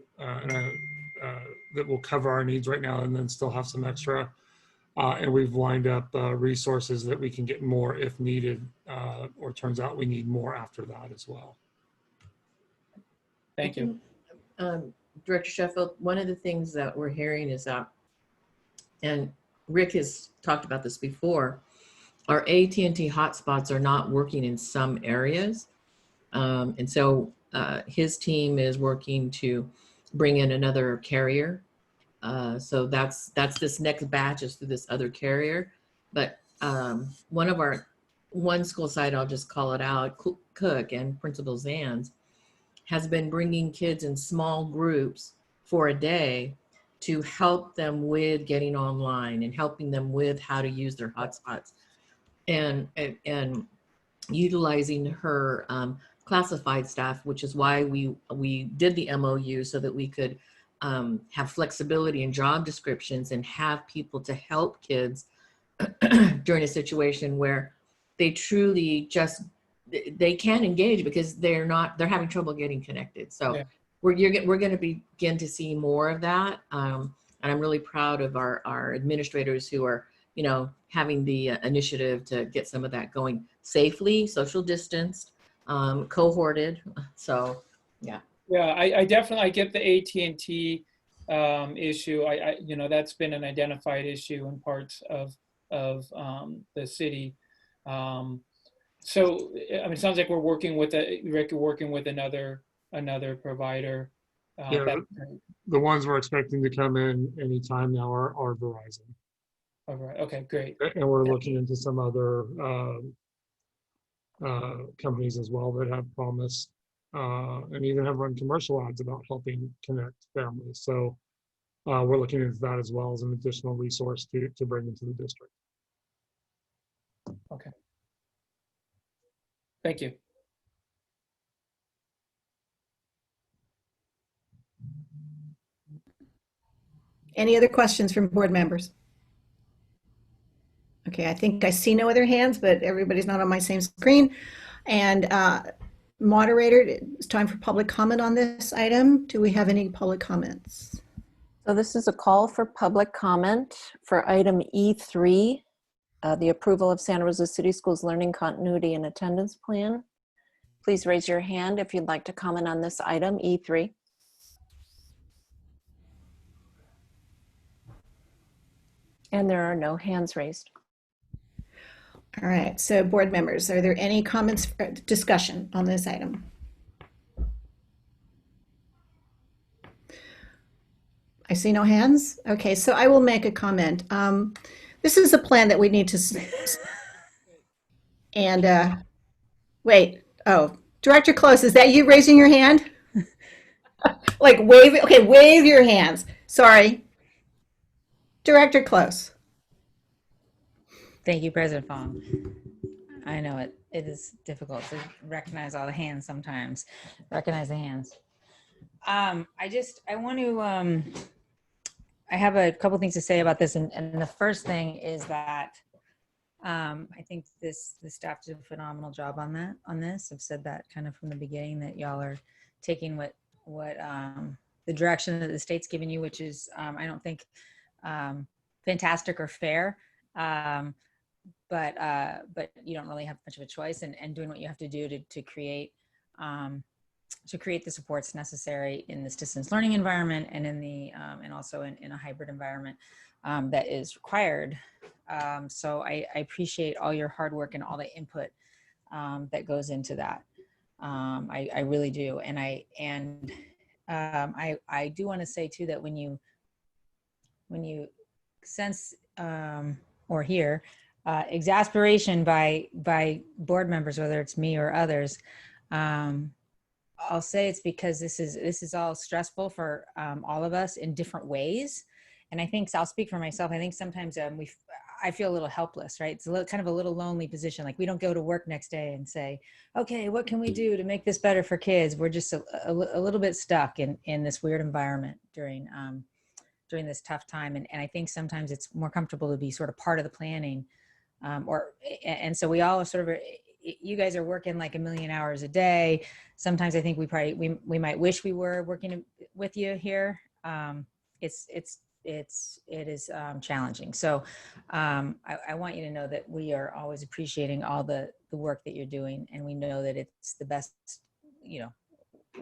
will cover our needs right now, and then still have some extra. And we've lined up resources that we can get more if needed, or turns out we need more after that as well. Thank you. Director Sheffield, one of the things that we're hearing is that, and Rick has talked about this before, our AT&T hotspots are not working in some areas. And so his team is working to bring in another carrier. So that's this next batch is through this other carrier. But one school site, I'll just call it out, Cook and Principal Zan's, has been bringing kids in small groups for a day to help them with getting online and helping them with how to use their hotspots, and utilizing her classified staff, which is why we did the MOU so that we could have flexibility in job descriptions and have people to help kids during a situation where they truly just they can't engage because they're having trouble getting connected. So we're going to begin to see more of that, and I'm really proud of our administrators who are having the initiative to get some of that going safely, social distanced, cohorted. So yeah. Yeah, I definitely get the AT&T issue. I that's been an identified issue in parts of the city. So I mean, it sounds like we're working with another provider. Yeah, the ones we're expecting to come in anytime now are Verizon. All right. Okay, great. And we're looking into some other companies as well that have promised and even have run commercial ads about helping connect families. So we're looking into that as well as an additional resource to bring into the district. Okay. Thank you. Any other questions from board members? Okay, I think I see no other hands, but everybody's not on my same screen. And moderator, it's time for public comment on this item. Do we have any public comments? So this is a call for public comment for item E3, the approval of Santa Rosa City Schools Learning Continuity and Attendance Plan. Please raise your hand if you'd like to comment on this item, E3. And there are no hands raised. All right, so board members, are there any comments, discussion on this item? I see no hands. Okay, so I will make a comment. This is a plan that we need to, and wait, oh, Director Close, is that you raising your hand? Like wave, okay, wave your hands. Sorry. Director Close. Thank you, President Fong. I know it is difficult to recognize all the hands sometimes. Recognize the hands. I want to, I have a couple things to say about this. And the first thing is that I think the staff did a phenomenal job on this. I've said that kind of from the beginning, that y'all are taking what the direction that the state's giving you, which is, I don't think fantastic or fair. But you don't really have much of a choice, and doing what you have to do to create the supports necessary in this distance learning environment and in the and also in a hybrid environment that is required. So I appreciate all your hard work and all the input that goes into that. I really do, and I do want to say too that when you sense or hear exasperation by board members, whether it's me or others, I'll say it's because this is all stressful for all of us in different ways. And I think, so I'll speak for myself, I think sometimes I feel a little helpless, right? It's kind of a little lonely position. Like we don't go to work next day and say, okay, what can we do to make this better for kids? We're just a little bit stuck in this weird environment during this tough time. And I think sometimes it's more comfortable to be sort of part of the planning. And so we all sort of, you guys are working like a million hours a day. Sometimes I think we might wish we were working with you here. It is challenging. So I want you to know that we are always appreciating all the work that you're doing, and we know that it's the best,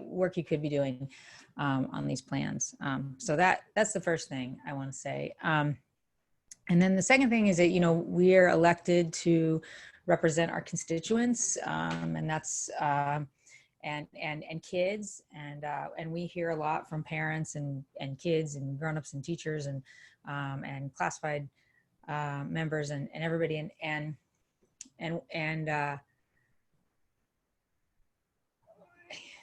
work you could be doing on these plans. So that's the first thing I want to say. And then the second thing is that, you know, we are elected to represent our constituents, and that's and kids, and we hear a lot from parents and kids and grown-ups and teachers and classified members and everybody, and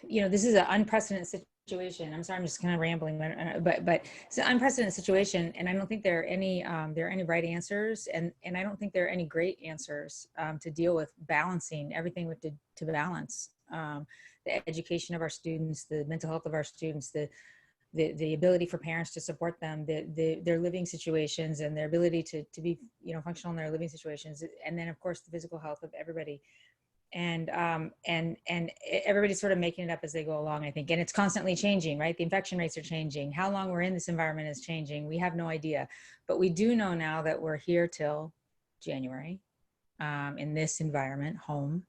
you know, this is an unprecedented situation. I'm sorry, I'm just kind of rambling, but it's an unprecedented situation, and I don't think there are any right answers, and I don't think there are any great answers to deal with balancing everything with to balance the education of our students, the mental health of our students, the ability for parents to support them, their living situations, and their ability to be, you know, functional in their living situations, and then of course the physical health of everybody. And everybody's sort of making it up as they go along, I think. And it's constantly changing, right? The infection rates are changing. How long we're in this environment is changing. We have no idea. But we do know now that we're here till January in this environment, home.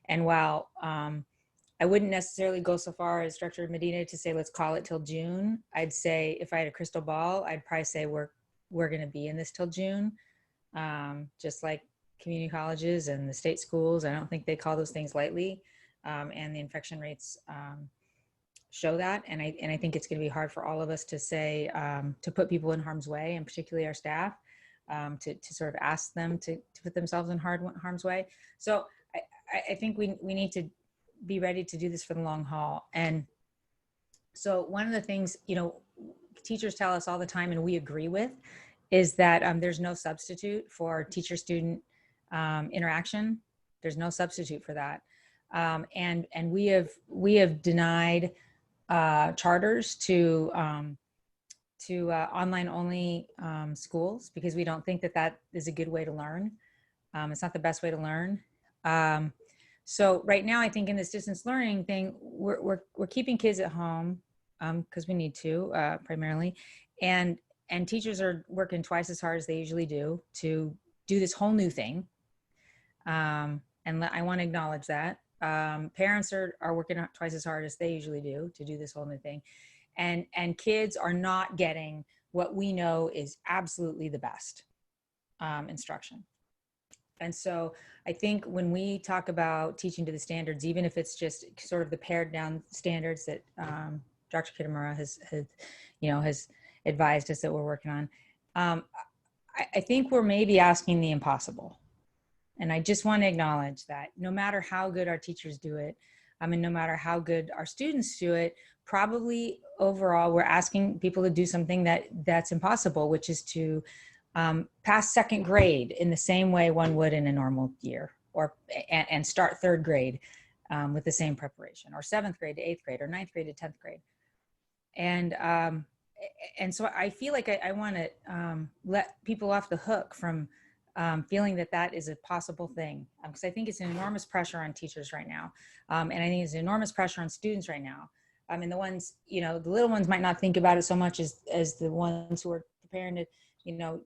And while I wouldn't necessarily go so far as Director Medina to say, let's call it till June, I'd say if I had a crystal ball, I'd probably say we're going to be in this till June, just like community colleges and the state schools. I don't think they call those things lightly, and the infection rates show that. And I think it's going to be hard for all of us to say, to put people in harm's way, and particularly our staff, to sort of ask them to put themselves in harm's way. So I think we need to be ready to do this for the long haul. And so one of the things, you know, teachers tell us all the time, and we agree with, is that there's no substitute for teacher-student interaction. There's no substitute for that. And we have denied charters to online only schools, because we don't think that is a good way to learn. It's not the best way to learn. So right now, I think in this distance learning thing, we're keeping kids at home because we need to primarily, and teachers are working twice as hard as they usually do to do this whole new thing. And I want to acknowledge that. Parents are working twice as hard as they usually do to do this whole new thing. And kids are not getting what we know is absolutely the best instruction. And so I think when we talk about teaching to the standards, even if it's just sort of the pared down standards that Dr. Kitamura has advised us that we're working on, I think we're maybe asking the impossible. And I just want to acknowledge that no matter how good our teachers do it, no matter how good our students do it, probably overall we're asking people to do something that's impossible, which is to pass second grade in the same way one would in a normal year, and start third grade with the same preparation, or seventh grade to eighth grade, or ninth grade to 10th grade. And so I feel like I want to let people off the hook from feeling that is a possible thing, because I think it's an enormous pressure on teachers right now, and I think it's an enormous pressure on students right now. And the ones, you know, the little ones might not think about it so much as the ones who are preparing to, you know,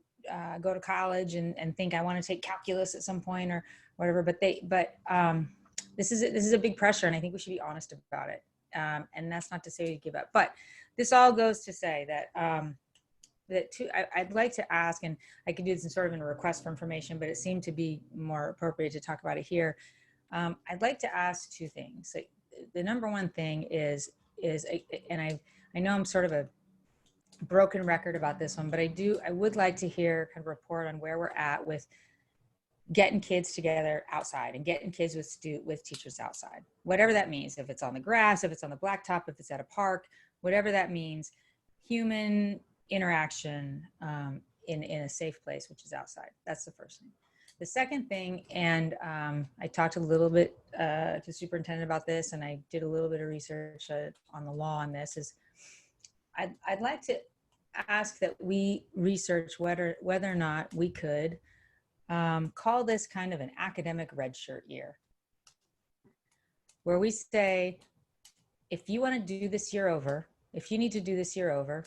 go to college and think I want to take calculus at some point or whatever. But this is a big pressure, and I think we should be honest about it. And that's not to say we give up, but this all goes to say that I'd like to ask, and I could do this in sort of in a request for information, but it seemed to be more appropriate to talk about it here. I'd like to ask two things. The number one thing is, and I know I'm sort of a broken record about this one, but I would like to hear kind of a report on where we're at with getting kids together outside and getting kids with teachers outside, whatever that means. If it's on the grass, if it's on the blacktop, if it's at a park, whatever that means, human interaction in a safe place, which is outside. That's the first thing. The second thing, and I talked a little bit to the superintendent about this, and I did a little bit of research on the law on this, is I'd like to ask that we research whether or not we could call this kind of an academic red shirt year, where we say, if you want to do this year over, if you need to do this year over,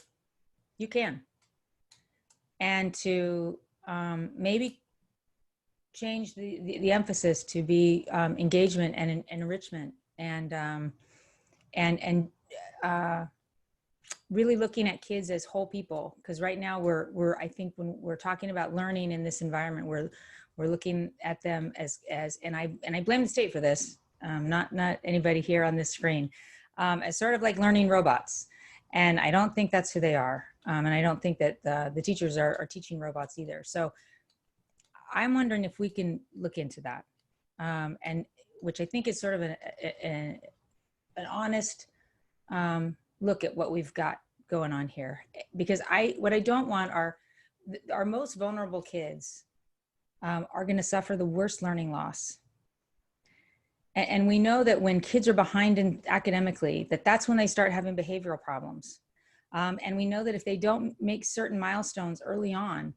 you can. And to maybe change the emphasis to be engagement and enrichment, and really looking at kids as whole people, because right now I think when we're talking about learning in this environment, we're looking at them as and I blame the state for this, not anybody here on this screen, as sort of like learning robots. And I don't think that's who they are. And I don't think that the teachers are teaching robots either. So I'm wondering if we can look into that, and which I think is sort of an honest look at what we've got going on here. Because what I don't want are our most vulnerable kids are going to suffer the worst learning loss. And we know that when kids are behind academically, that's when they start having behavioral problems. And we know that if they don't make certain milestones early on,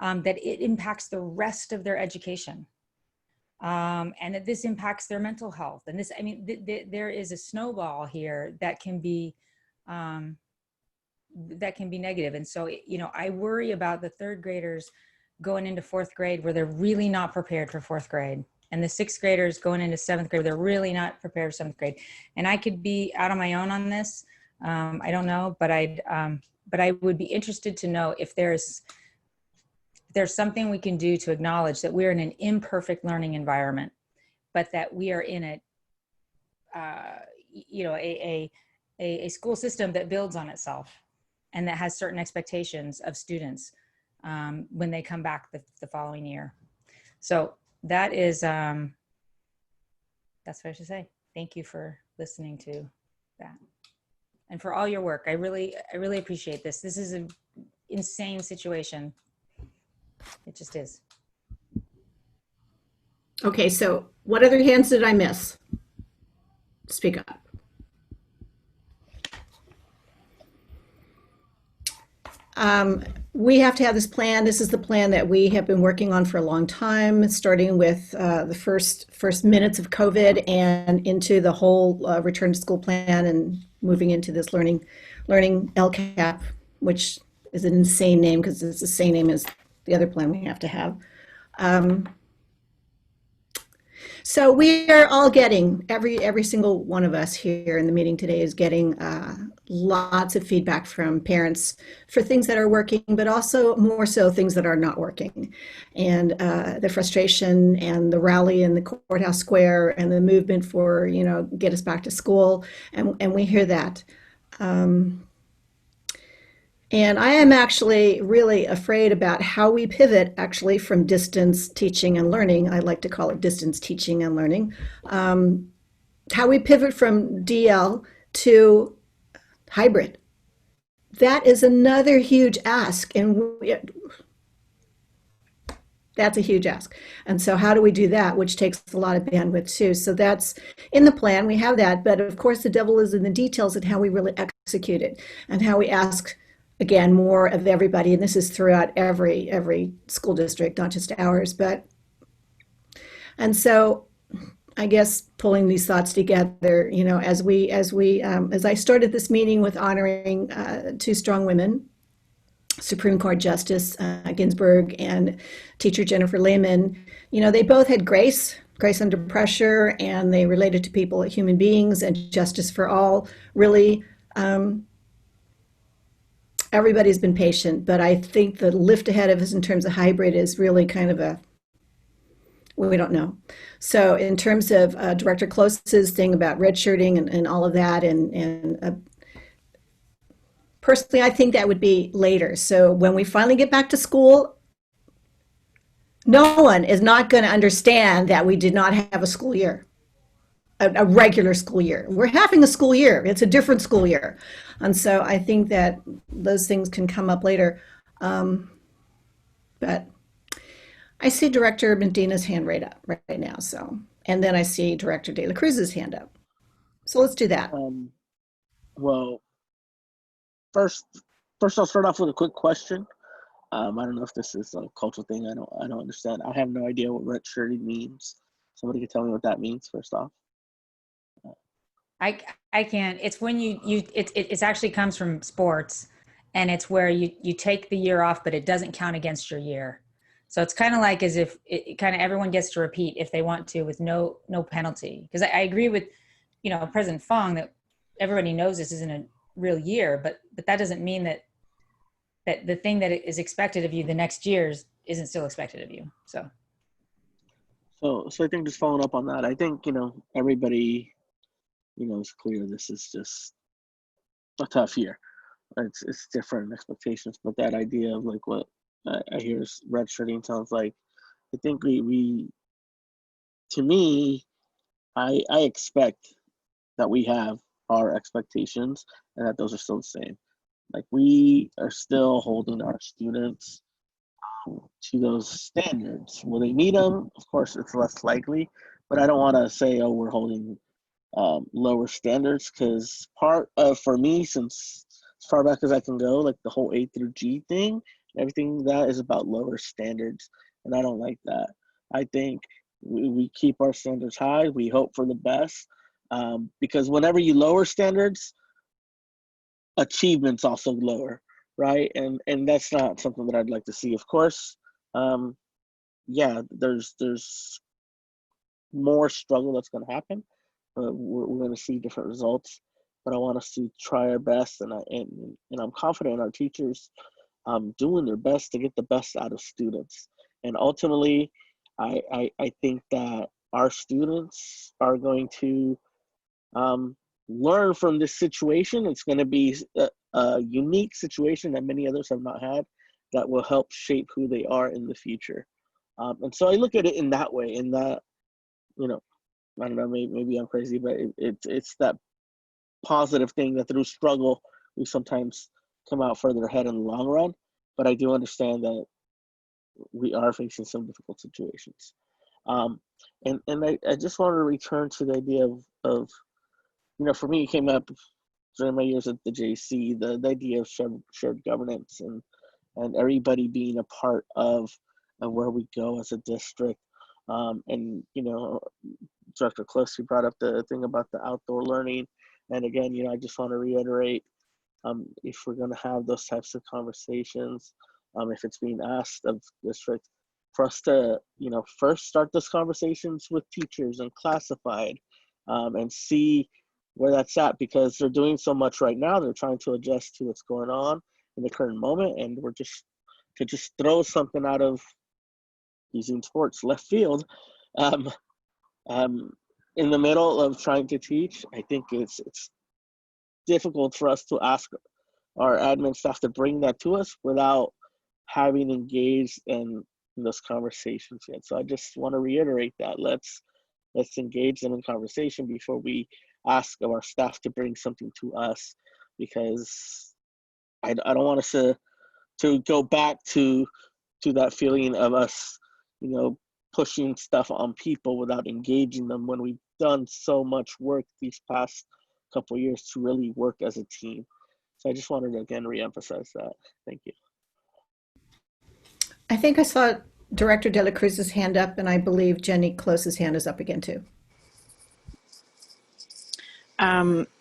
that it impacts the rest of their education. And that this impacts their mental health. And this, I mean, there is a snowball here that can be negative. And so, you know, I worry about the third graders going into fourth grade where they're really not prepared for fourth grade. And the sixth graders going into seventh grade, they're really not prepared for seventh grade. And I could be out on my own on this. I don't know, but I would be interested to know if there's something we can do to acknowledge that we're in an imperfect learning environment, but that we are in a school system that builds on itself and that has certain expectations of students when they come back the following year. So that is, that's what I should say. Thank you for listening to that and for all your work. I really appreciate this. This is an insane situation. It just is. Okay, so what other hands did I miss? Speak up. We have to have this plan. This is the plan that we have been working on for a long time, starting with the first minutes of COVID and into the whole return to school plan and moving into this learning LCAP, which is an insane name because it's the same name as the other plan we have to have. So we are all getting, every single one of us here in the meeting today is getting lots of feedback from parents for things that are working, but also more so things that are not working. And the frustration and the rally in the courthouse square and the movement for, you know, get us back to school. And we hear that. And I am actually really afraid about how we pivot actually from distance teaching and learning. I like to call it distance teaching and learning. How we pivot from DL to hybrid. That is another huge ask. And that's a huge ask. And so how do we do that, which takes a lot of bandwidth too. So that's in the plan, we have that. But of course, the devil is in the details and how we really execute it and how we ask, again, more of everybody, and this is throughout every school district, not just ours. And so, I guess pulling these thoughts together, you know, as I started this meeting with honoring two strong women, Supreme Court Justice Ginsburg and teacher Jennifer Lehman, you know, they both had grace under pressure, and they related to people, human beings, and justice for all. Really. Everybody's been patient, but I think the lift ahead of us in terms of hybrid is really kind of we don't know. So in terms of Director Close's thing about redshirting and all of that, and personally, I think that would be later. So when we finally get back to school, no one is not going to understand that we did not have a school year. A regular school year. We're having a school year. It's a different school year. And so I think that those things can come up later. But I see Director Medina's hand right now. So, and then I see Director De La Cruz's hand up. So let's do that. Well, first I'll start off with a quick question. I don't know if this is a cultural thing. I don't understand. I have no idea what redshirting means. Somebody can tell me what that means first off. I can't. It's when it actually comes from sports, and it's where you take the year off, but it doesn't count against your year. So it's kind of like as if it kind of everyone gets to repeat if they want to with no penalty. Because I agree with, you know, President Fong that everybody knows this isn't real year, but that doesn't mean that the thing that is expected of you the next years isn't still expected of you. So I think just following up on that, I think, everybody, is clear this is just a tough year. It's different expectations, but that idea of like what I hear is redshirting sounds like, I think we to me, I expect that we have our expectations and that those are still the same. Like we are still holding our students to those standards. Will they meet them? Of course, it's less likely, but I don't want to say, oh, we're holding lower standards, because part of, for me, since as far back as I can go, like the whole A through G thing, everything that is about lower standards, and I don't like that. I think we keep our standards high. We hope for the best, because whenever you lower standards, achievements also lower, right? And that's not something that I'd like to see. Of course, yeah, there's more struggle that's going to happen. We're going to see different results, but I want us to try our best, and I'm confident in our teachers doing their best to get the best out of students. And ultimately, I think that our students are going to learn from this situation. It's going to be a unique situation that many others have not had, that will help shape who they are in the future. And so I look at it in that way, in that, I don't know, maybe I'm crazy, but it's that positive thing that through struggle, we sometimes come out further ahead in the long run. But I do understand that we are facing some difficult situations. And I just wanted to return to the idea of for me, it came up during my years at the JC, the idea of shared governance and everybody being a part of where we go as a district. And Director Closey brought up the thing about the outdoor learning. And again, I just want to reiterate, if we're going to have those types of conversations, if it's being asked of district, for us to, first start those conversations with teachers and classified, and see where that's at, because they're doing so much right now. They're trying to adjust to what's going on in the current moment. And we're just throw something out of, using sports, left field, in the middle of trying to teach. I think it's difficult for us to ask our admin staff to bring that to us without having engaged in those conversations yet. So I just want to reiterate that let's engage them in conversation before we ask of our staff to bring something to us, because I don't want us to go back to that feeling of us, pushing stuff on people without engaging them, when we've done so much work these past couple of years to really work as a team. So I just wanted to again reemphasize that. Thank you. I think I saw Director De La Cruz's hand up, and I believe Jenny Close's hand is up again too.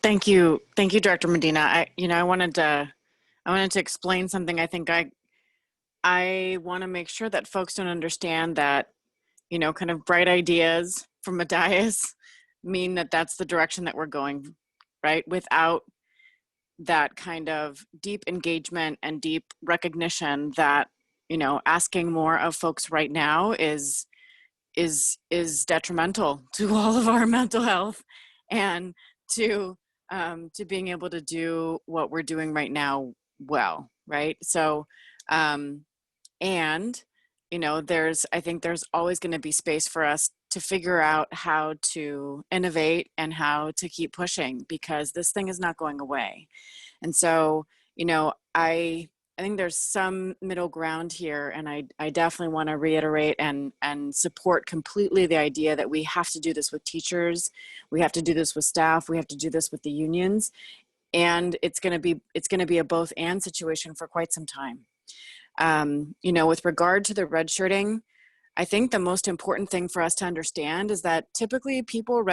Thank you, Director Medina. I wanted to explain something. I think I want to make sure that folks don't understand that, kind of bright ideas from a dais mean that that's the direction that we're going, right? Without that kind of deep engagement and deep recognition that, asking more of folks right now is detrimental to all of our mental health and to being able to do what we're doing right now well, right? So, and I think there's always going to be space for us to figure out how to innovate and how to keep pushing, because this thing is not going away. And so, I think there's some middle ground here, and I definitely want to reiterate and support completely the idea that we have to do this with teachers, we have to do this with staff, we have to do this with the unions, and it's going to be a both and situation for quite some time. With regard to the redshirting, I think the most important thing for us to understand is that typically the people who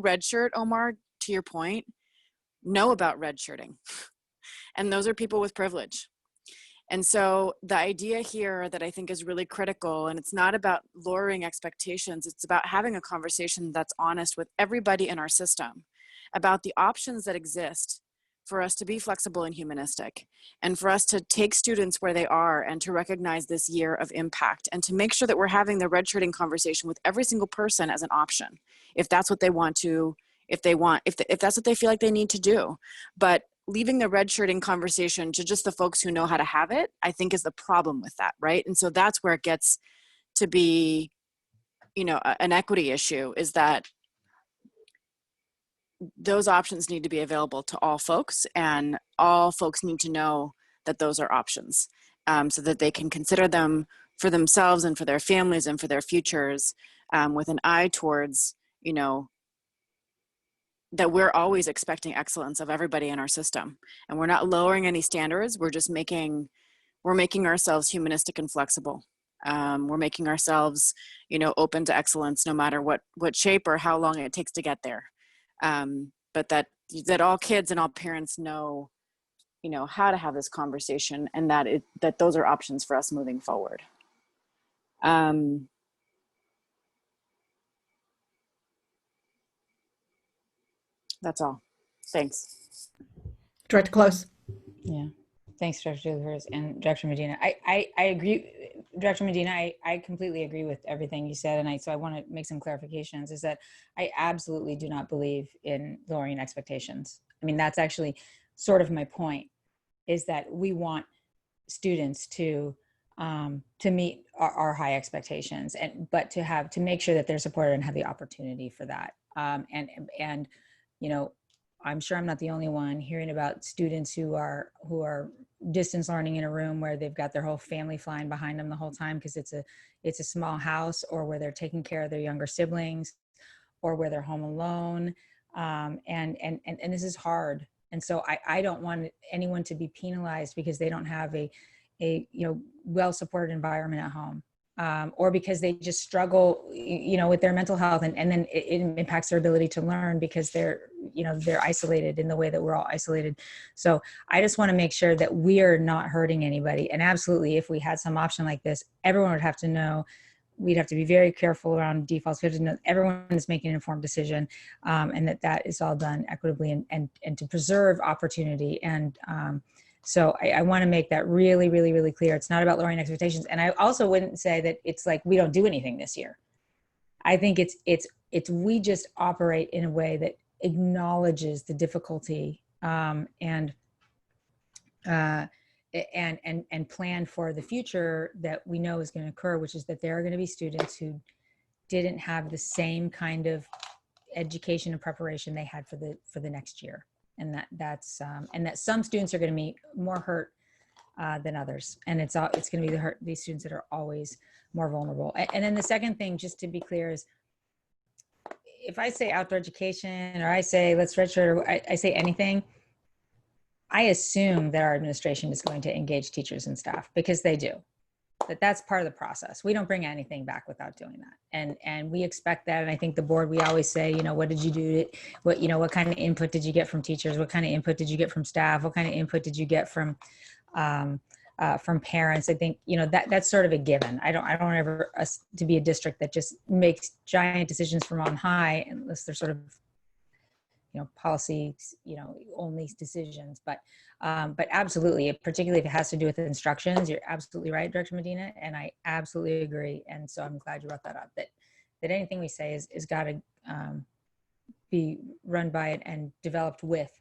redshirt, Omar, to your point, know about redshirting. And those are people with privilege. And so the idea here that I think is really critical, and it's not about lowering expectations, it's about having a conversation that's honest with everybody in our system about the options that exist for us to be flexible and humanistic, and for us to take students where they are and to recognize this year of impact, and to make sure that we're having the redshirting conversation with every single person as an option, if that's what they want to, if that's what they feel like they need to do. But leaving the redshirting conversation to just the folks who know how to have it, I think is the problem with that, right? And so that's where it gets to be, you know, an equity issue, is that those options need to be available to all folks, and all folks need to know that those are options, so that they can consider them for themselves and for their families and for their futures, with an eye towards, you know, that we're always expecting excellence of everybody in our system, and we're not lowering any standards. We're just making ourselves humanistic and flexible. We're making ourselves, you know, open to excellence, no matter what shape or how long it takes to get there. But that all kids and all parents know, you know, how to have this conversation, and that those are options for us moving forward. That's all. Thanks. Director Close. Yeah. Thanks, Dr. Delacruz and Dr. Medina. I agree, Dr. Medina, I completely agree with everything you said. And so I want to make some clarifications, is that I absolutely do not believe in lowering expectations. I mean, that's actually sort of my point, is that we want students to meet our high expectations, but to make sure that they're supported and have the opportunity for that. And you know, I'm sure I'm not the only one hearing about students who are distance learning in a room where they've got their whole family flying behind them the whole time because it's a small house, or where they're taking care of their younger siblings, or where they're home alone. And this is hard. And so I don't want anyone to be penalized because they don't have a you know, well-supported environment at home. Or because they just struggle, you know, with their mental health, and then it impacts their ability to learn because they're isolated in the way that we're all isolated. So I just want to make sure that we are not hurting anybody. And absolutely, if we had some option like this, everyone would have to know. We'd have to be very careful around defaults. We have to know everyone is making an informed decision, and that is all done equitably and to preserve opportunity. And so I want to make that really, really, really clear. It's not about lowering expectations. And I also wouldn't say that it's like we don't do anything this year. I think it's we just operate in a way that acknowledges the difficulty, and plan for the future that we know is going to occur, which is that there are going to be students who didn't have the same kind of education and preparation they had for the next year. And that's some students are going to be more hurt than others, and it's going to be these students that are always more vulnerable. And then the second thing, just to be clear, is if I say outdoor education, or I say let's redshirt, or I say anything, I assume that our administration is going to engage teachers and staff, because they do. That's part of the process. We don't bring anything back without doing that. And we expect that. And I think the board, we always say, you know, what did you do? What kind of input did you get from teachers? What kind of input did you get from staff? What kind of input did you get from parents? I think, you know, that's sort of a given. I don't ever us to be a district that just makes giant decisions from on high, unless they're sort of, you know, policy, you know, only decisions. But absolutely, particularly if it has to do with instructions, you're absolutely right, Director Medina, and I absolutely agree. And so I'm glad you brought that up, that anything we say is got to be run by and developed with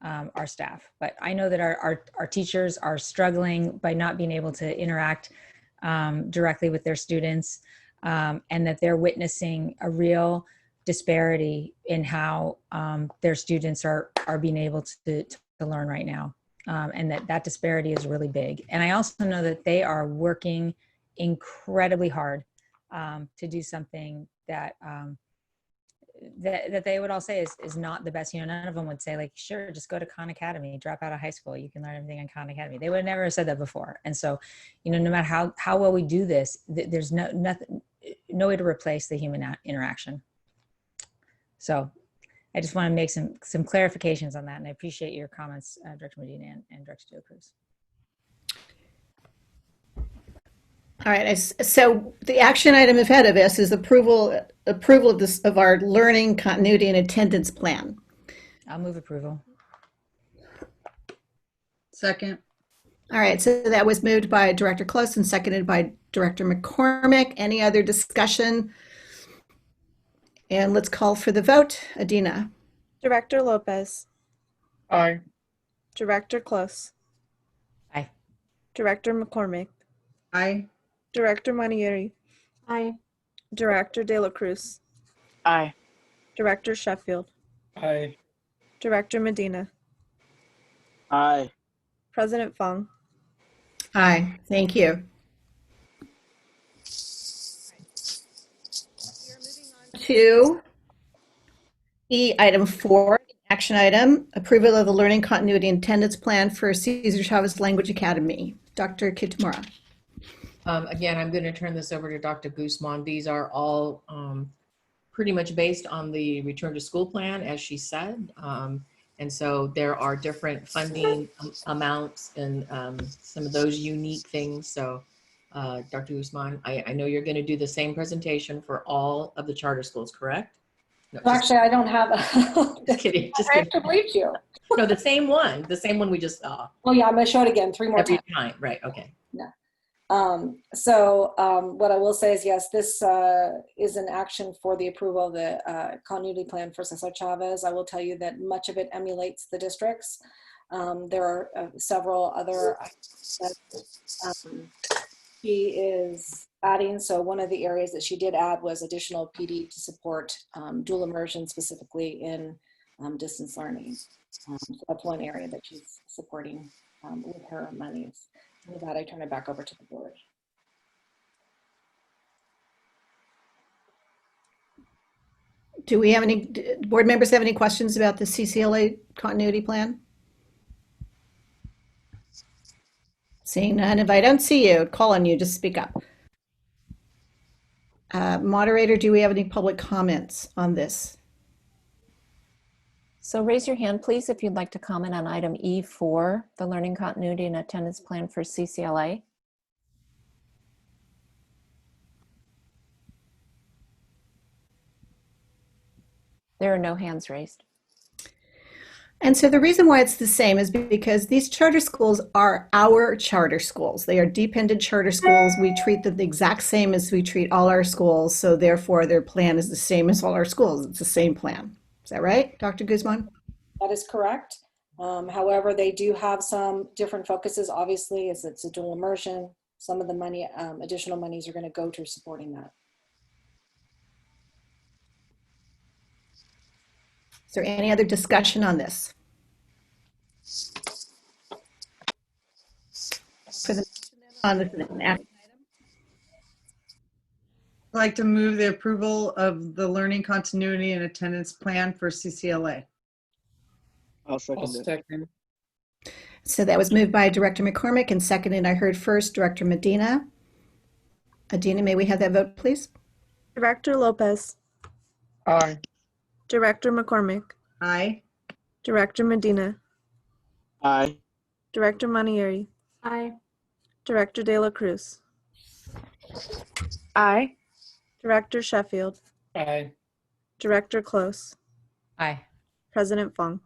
our staff. But I know that our teachers are struggling by not being able to interact directly with their students, and that they're witnessing a real disparity in how their students are being able to learn right now. And that disparity is really big. And I also know that they are working incredibly hard to do something that that they would all say is not the best. You know, none of them would say, like, sure, just go to Khan Academy, drop out of high school, you can learn everything in Khan Academy. They would have never said that before. And so, you know, no matter how well we do this, there's no way to replace the human interaction. So I just want to make some clarifications on that, and I appreciate your comments, Director Medina and Director Delacruz. All right, so the action item ahead of us is approval of our learning continuity and attendance plan. I'll move approval. Second. All right, so that was moved by Director Close and seconded by Director McCormick. Any other discussion? And let's call for the vote. Adina. Director Lopez. Aye. Director Close. Aye. Director McCormick. Aye. Director Manieri. Aye. Director De La Cruz. Aye. Director Sheffield. Aye. Director Medina. Aye. President Fong. Aye, thank you. To item 4, action item, approval of the learning continuity and attendance plan for Cesar Chavez Language Academy. Dr. Kitamura. Again, I'm going to turn this over to Dr. Guzman. These are all pretty much based on the return to school plan, as she said. And so there are different funding amounts and some of those unique things. So Dr. Guzman, I know you're going to do the same presentation for all of the charter schools, correct? No, Well, actually, I don't have a. just kidding. Just I kidding. have to believe you. No, the same one we just saw. Oh yeah, I'm gonna show it again 3 more Every times. time, right? Okay. Yeah. What I will say is, yes, this is an action for the approval of the continuity plan for Cesar Chavez. I will tell you that much of it emulates the districts. There are several other that she is adding. So one of the areas that she did add was additional PD to support dual immersion, specifically in distance learning. So that's one area that she's supporting with her monies. With that, I turn it back over to the board. Do we have any, board members have any questions about the CCLA continuity plan? Seeing none, if I don't see you, call on you, just speak up. Moderator, do we have any public comments on this? So raise your hand, please, if you'd like to comment on item E4, the learning continuity and attendance plan for CCLA. There are no hands raised. And so the reason why it's the same is because these charter schools are our charter schools. They are dependent charter schools. We treat them the exact same as we treat all our schools. So therefore their plan is the same as all our schools. It's the same plan. Is that right, Dr. Guzman? That is correct. However, they do have some different focuses. Obviously, as it's a dual immersion, some of the money, additional monies are going to go to supporting that. Is there any other discussion on this? For the action I'd like to move the approval of the learning continuity and attendance plan for CCLA. I'll second it. So that was moved by Director McCormick and seconded, I heard first, Director Medina. Adina, may we have that vote, please? Director Lopez. Aye. Director McCormick. Aye. Director Medina. Aye. Director Manieri. Aye. Director De La Cruz. Aye. Director Sheffield. Aye. Director Close. Aye. President Fong.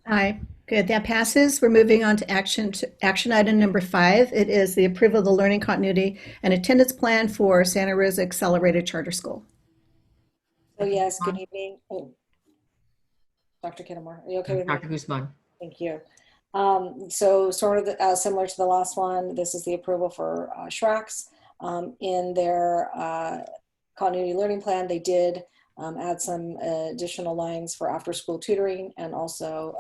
Aye. Good, that passes. We're moving on to action item number 5. It is the approval of the learning continuity and attendance plan for Santa Rosa Accelerated Charter School. So yes, good evening. Oh, Dr. Kitamura, are you okay with me? Dr. Guzman. Thank you. So sort of similar to the last one, this is the approval for SHRACs. In their continuity learning plan, they did add some additional lines for after school tutoring and also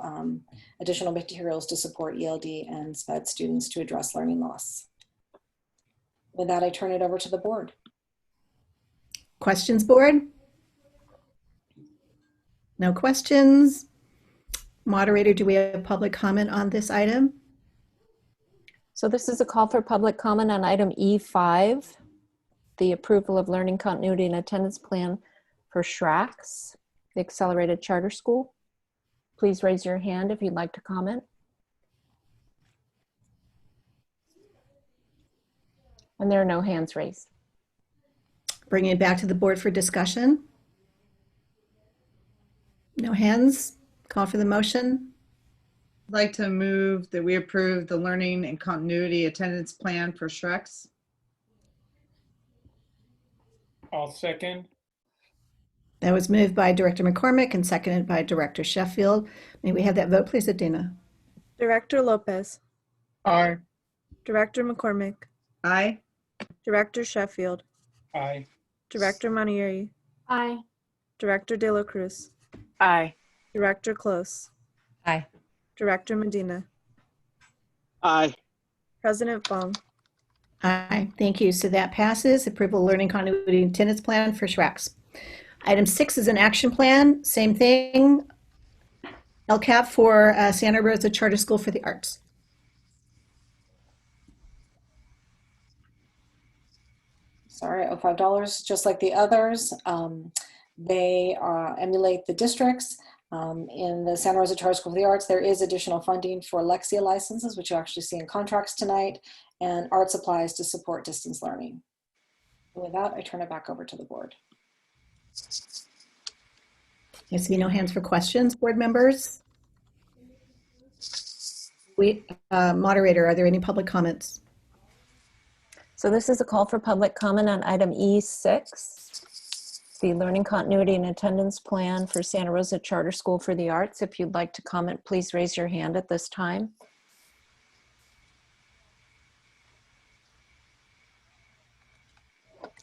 additional materials to support ELD and SPED students to address learning loss. With that, I turn it over to the board. Questions, board? No questions. Moderator, do we have public comment on this item? So this is a call for public comment on item E5, the approval of learning continuity and attendance plan for SHRACs, the Accelerated Charter School. Please raise your hand if you'd like to comment. And there are no hands raised. Bringing it back to the board for discussion. No hands. Call for the motion. I'd like to move that we approve the learning and continuity attendance plan for Shreks. I'll second. That was moved by Director McCormick and seconded by Director Sheffield. May we have that vote, please, Adina? Director Lopez, Aye. Director McCormick, Aye. Director Sheffield, Aye. Director Manieri, Aye. Director De La Cruz, Aye. Director Close, Aye. Director Medina, Aye. President Fong. Aye, thank you. So that passes. Approval of learning continuity and attendance plan for Shreks. Item 6 is an action plan. Same thing. LCAP for Santa Rosa Charter School for the Arts. Sorry, $5, just like the others. They emulate the districts. In the Santa Rosa Charter School for the Arts, there is additional funding for Lexia licenses, which you actually see in contracts tonight, and art supplies to support distance learning. And with that, I turn it back over to the board. I see no hands for questions, board members. Moderator, are there any public comments? So this is a call for public comment on item E6, the learning continuity and attendance plan for Santa Rosa Charter School for the Arts. If you'd like to comment, please raise your hand at this time.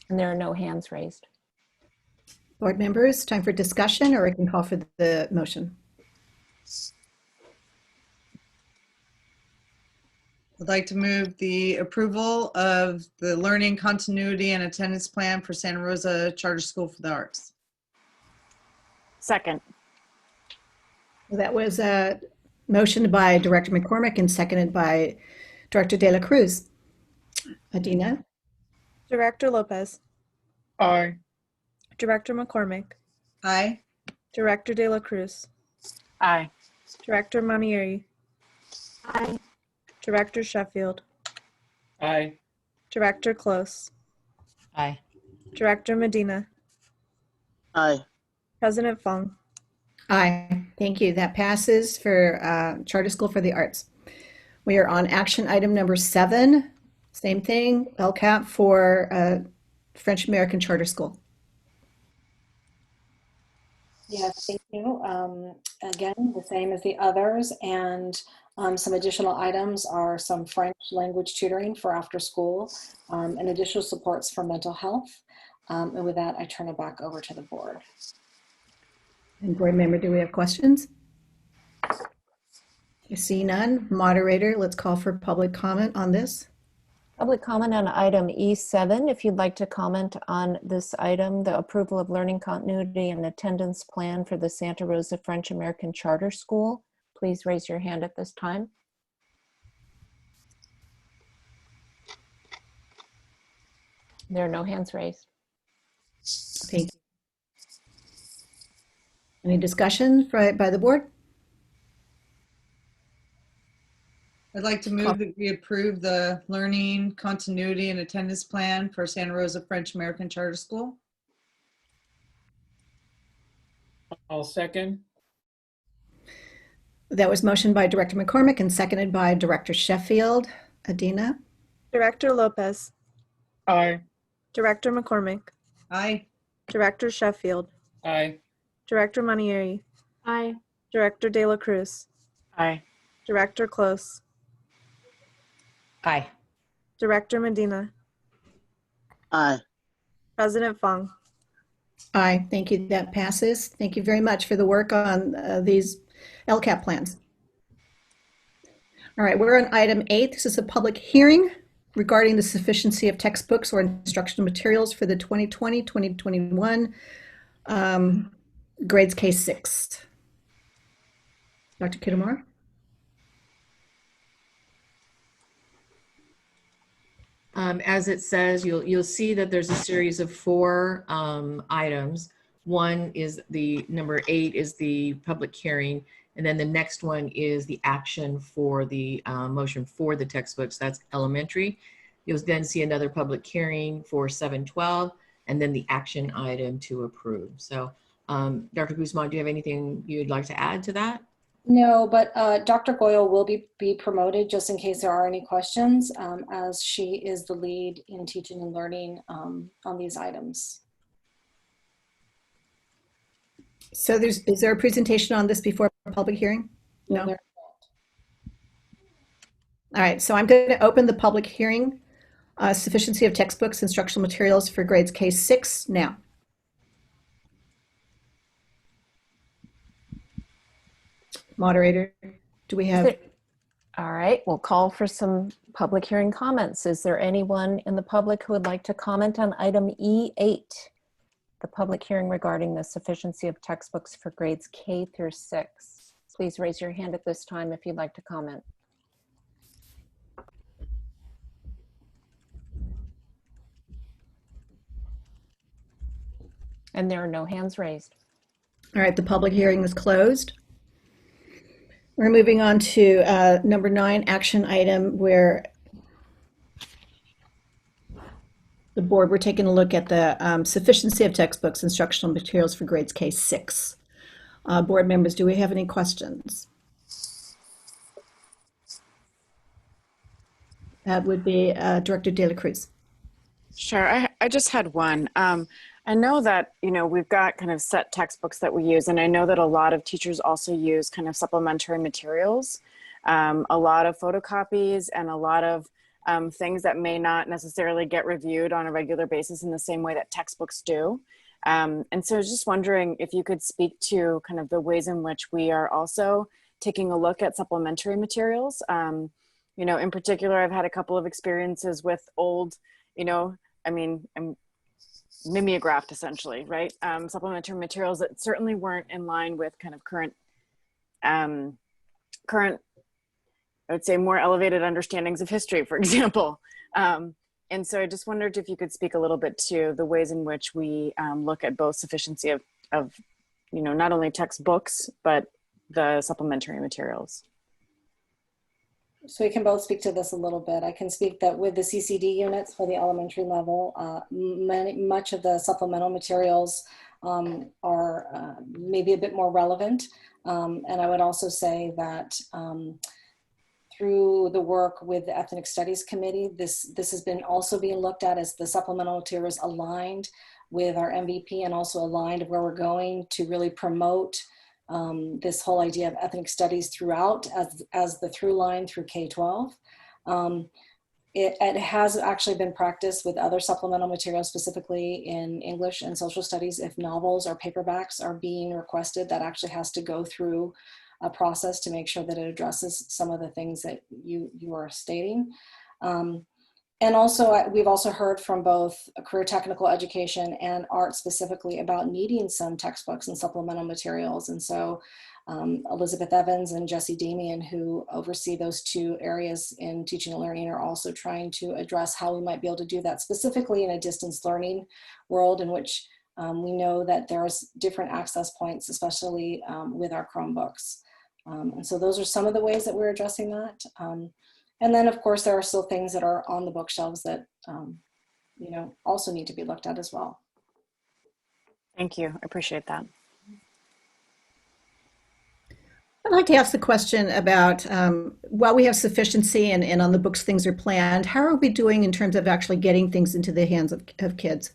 And there are no hands raised. Board members, time for discussion, or I can call for the motion. I'd like to move the approval of the learning continuity and attendance plan for Santa Rosa Charter School for the Arts. Second. That was a motion by Director McCormick and seconded by Director De La Cruz. Adina? Director Lopez, Aye. Director McCormick, Aye. Director De La Cruz, Aye. Director Manieri, Aye. Director Sheffield, Aye. Director Close, Aye. Director Medina, Aye. President Fong. Aye, thank you. That passes for Charter School for the Arts. We are on action item number 7. Same thing, LCAP for French American Charter School. Yes, thank you. Again, the same as the others, and some additional items are some French language tutoring for after school and additional supports for mental health. And with that, I turn it back over to the board. And board member, do we have questions? I see none. Moderator, let's call for public comment on this. Public comment on item E7. If you'd like to comment on this item, the approval of learning continuity and attendance plan for the Santa Rosa French American Charter School, please raise your hand at this time. There are no hands raised. Thank you. Any discussion by the board? I'd like to move that we approve the learning continuity and attendance plan for Santa Rosa French American Charter School. I'll second. That was motioned by Director McCormick and seconded by Director Sheffield. Adina? Director Lopez, Aye. Director McCormick, Aye. Director Sheffield, Aye. Director Manieri, Aye. Director De La Cruz, Aye. Director Close, Aye. Director Medina, Aye. President Fong. Aye, thank you. That passes. Thank you very much for the work on these LCAP plans. All right, we're on item 8. This is a public hearing regarding the sufficiency of textbooks or instructional materials for the 2020-2021 grades K-6. Dr. Kitamura? As it says, you'll see that there's a series of 4 items. One is the number 8 is the public hearing, and then the next one is the action for the motion for the textbooks. That's elementary. You'll then see another public hearing for 712, and then the action item to approve. So, Dr. Guzman, do you have anything you'd like to add to that? No, but Dr. Goyle will be promoted just in case there are any questions, as she is the lead in teaching and learning on these items. So is there a presentation on this before a public hearing? No. there- All right, so I'm going to open the public hearing, sufficiency of textbooks, instructional materials for grades K-6 now. Moderator, do we have? All right, we'll call for some public hearing comments. Is there anyone in the public who would like to comment on item E8, the public hearing regarding the sufficiency of textbooks for grades K through 6? Please raise your hand at this time if you'd like to comment. And there are no hands raised. All right, the public hearing is closed. We're moving on to number 9, action item, where the board, we're taking a look at the sufficiency of textbooks, instructional materials for grades K-6. Board members, do we have any questions? That would be Director De La Cruz. Sure, I just had one. I know that, we've got kind of set textbooks that we use, and I know that a lot of teachers also use kind of supplementary materials, a lot of photocopies, and a lot of things that may not necessarily get reviewed on a regular basis in the same way that textbooks do. And so I was just wondering if you could speak to kind of the ways in which we are also taking a look at supplementary materials. In particular, I've had a couple of experiences with old, mimeographed essentially, right? Supplementary materials that certainly weren't in line with kind of current, I would say, more elevated understandings of history, for example. And so I just wondered if you could speak a little bit to the ways in which we look at both sufficiency of not only textbooks, but the supplementary materials. So we can both speak to this a little bit. I can speak that with the CCD units for the elementary level, much of the supplemental materials are maybe a bit more relevant. And I would also say that through the work with the Ethnic Studies Committee, this has been also being looked at as the supplemental materials aligned with our MVP and also aligned of where we're going to really promote this whole idea of ethnic studies throughout as the through line through K-12. It has actually been practiced with other supplemental materials, specifically in English and social studies. If novels or paperbacks are being requested, that actually has to go through a process to make sure that it addresses some of the things that you are stating. And also, we've also heard from both career technical education and art specifically about needing some textbooks and supplemental materials. And so Elizabeth Evans and Jesse Damian, who oversee those two areas in teaching and learning, are also trying to address how we might be able to do that, specifically in a distance learning world in which we know that there's different access points, especially with our Chromebooks. And so those are some of the ways that we're addressing that. And then, of course, there are still things that are on the bookshelves that, also need to be looked at as well. Thank you. I appreciate that. I'd like to ask the question about, while we have sufficiency and on the books things are planned, how are we doing in terms of actually getting things into the hands of kids?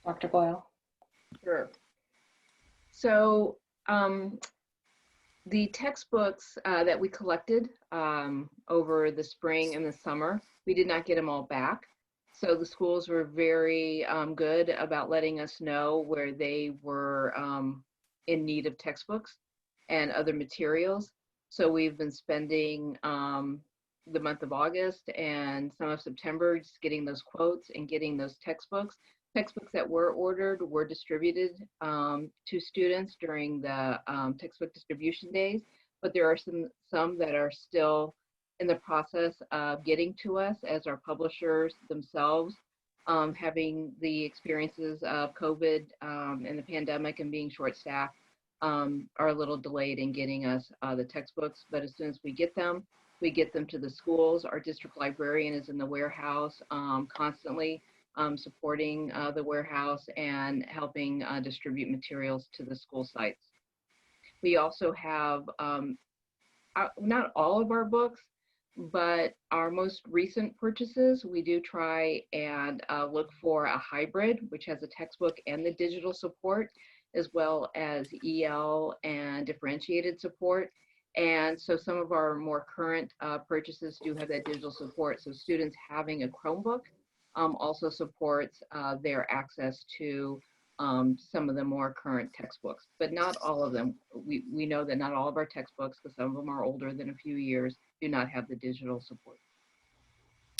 Dr. Boyle. Sure. So, the textbooks that we collected over the spring and the summer, we did not get them all back. So the schools were very good about letting us know where they were in need of textbooks and other materials. So we've been spending the month of August and some of September just getting those quotes and getting those textbooks. Textbooks that were ordered were distributed to students during the textbook distribution days, but there are some that are still in the process of getting to us as our publishers themselves, having the experiences of COVID and the pandemic and being short-staffed, are a little delayed in getting us the textbooks. But as soon as we get them to the schools. Our district librarian is in the warehouse constantly supporting the warehouse and helping distribute materials to the school sites. We also have not all of our books, but our most recent purchases, we do try and look for a hybrid, which has a textbook and the digital support, as well as EL and differentiated support. And so some of our more current purchases do have that digital support. So students having a Chromebook also supports their access to some of the more current textbooks, but not all of them. We know that not all of our textbooks, because some of them are older than a few years, do not have the digital support.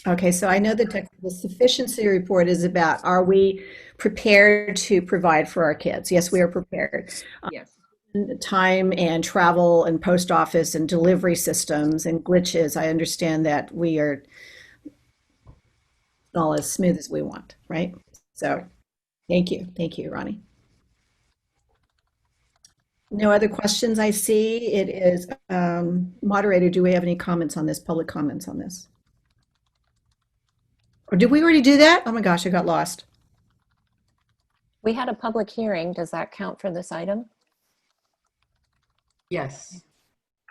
Okay, so I know the sufficiency report is about, are we prepared to provide for our kids? Yes, we are prepared. Yes. Time and travel and post office and delivery systems and glitches, I understand that we are all as smooth as we want, right? So thank you. Thank you, Ronnie. No other questions I see. It is, moderator, do we have any comments on this, public comments on this? Or did we already do that? Oh my gosh, I got lost. We had a public hearing. Does that count for this item? Yes.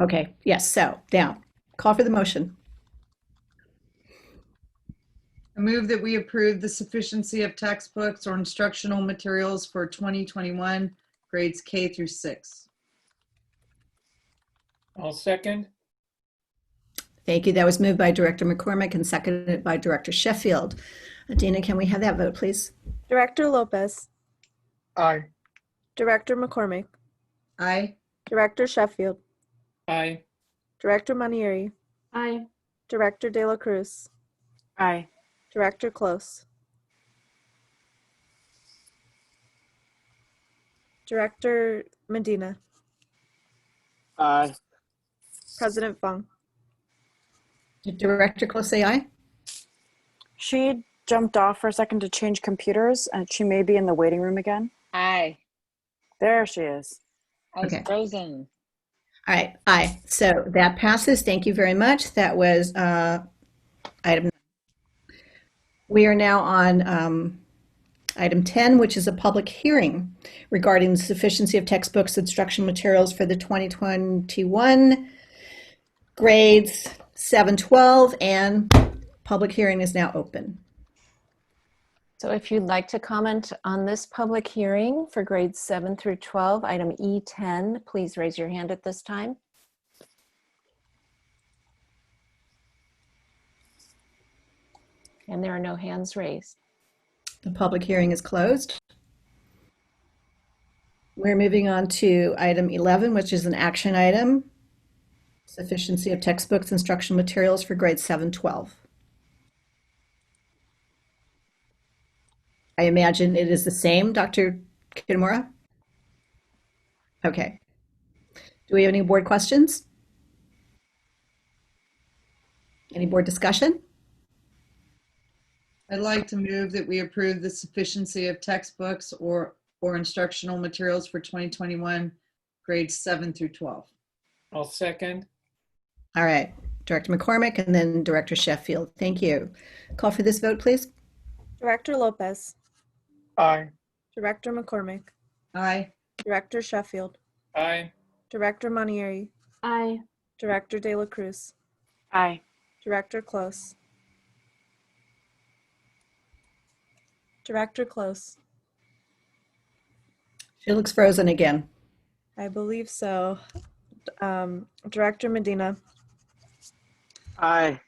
Okay, yes, so down. Call for the motion. I move that we approve the sufficiency of textbooks or instructional materials for 2021 grades K through 6. I'll second. Thank you. That was moved by Director McCormick and seconded by Director Sheffield. Dina, can we have that vote, please? Director Lopez. Aye. Director McCormick. Aye. Director Sheffield. Aye. Director Manieri. Aye. Director De La Cruz. Aye. Director Close. Director Medina. Aye. President Fung. Did Director Close say aye? She jumped off for a second to change computers, and she may be in the waiting room again. Aye. There she is. I was Okay. frozen. All right, aye. So that passes. Thank you very much. That was item 9. We are now on item 10, which is a public hearing regarding the sufficiency of textbooks, instruction materials for the 2021 grades 7-12, and public hearing is now open. So if you'd like to comment on this public hearing for grades 7 through 12, item E10, please raise your hand at this time. And there are no hands raised. The public hearing is closed. We're moving on to item 11, which is an action item, sufficiency of textbooks, instructional materials for grades 7-12. I imagine it is the same, Dr. Kitamura? Okay. Do we have any board questions? Any board discussion? I'd like to move that we approve the sufficiency of textbooks or instructional materials for 2021 grades 7 through 12. I'll second. All right, Director McCormick and then Director Sheffield. Thank you. Call for this vote, please. Director Lopez. Aye. Director McCormick. Aye. Director Sheffield. Aye. Director Manieri. Aye. Director De La Cruz. Aye. Director Close. Director Close. She looks frozen again. I believe so. Director Medina. Aye.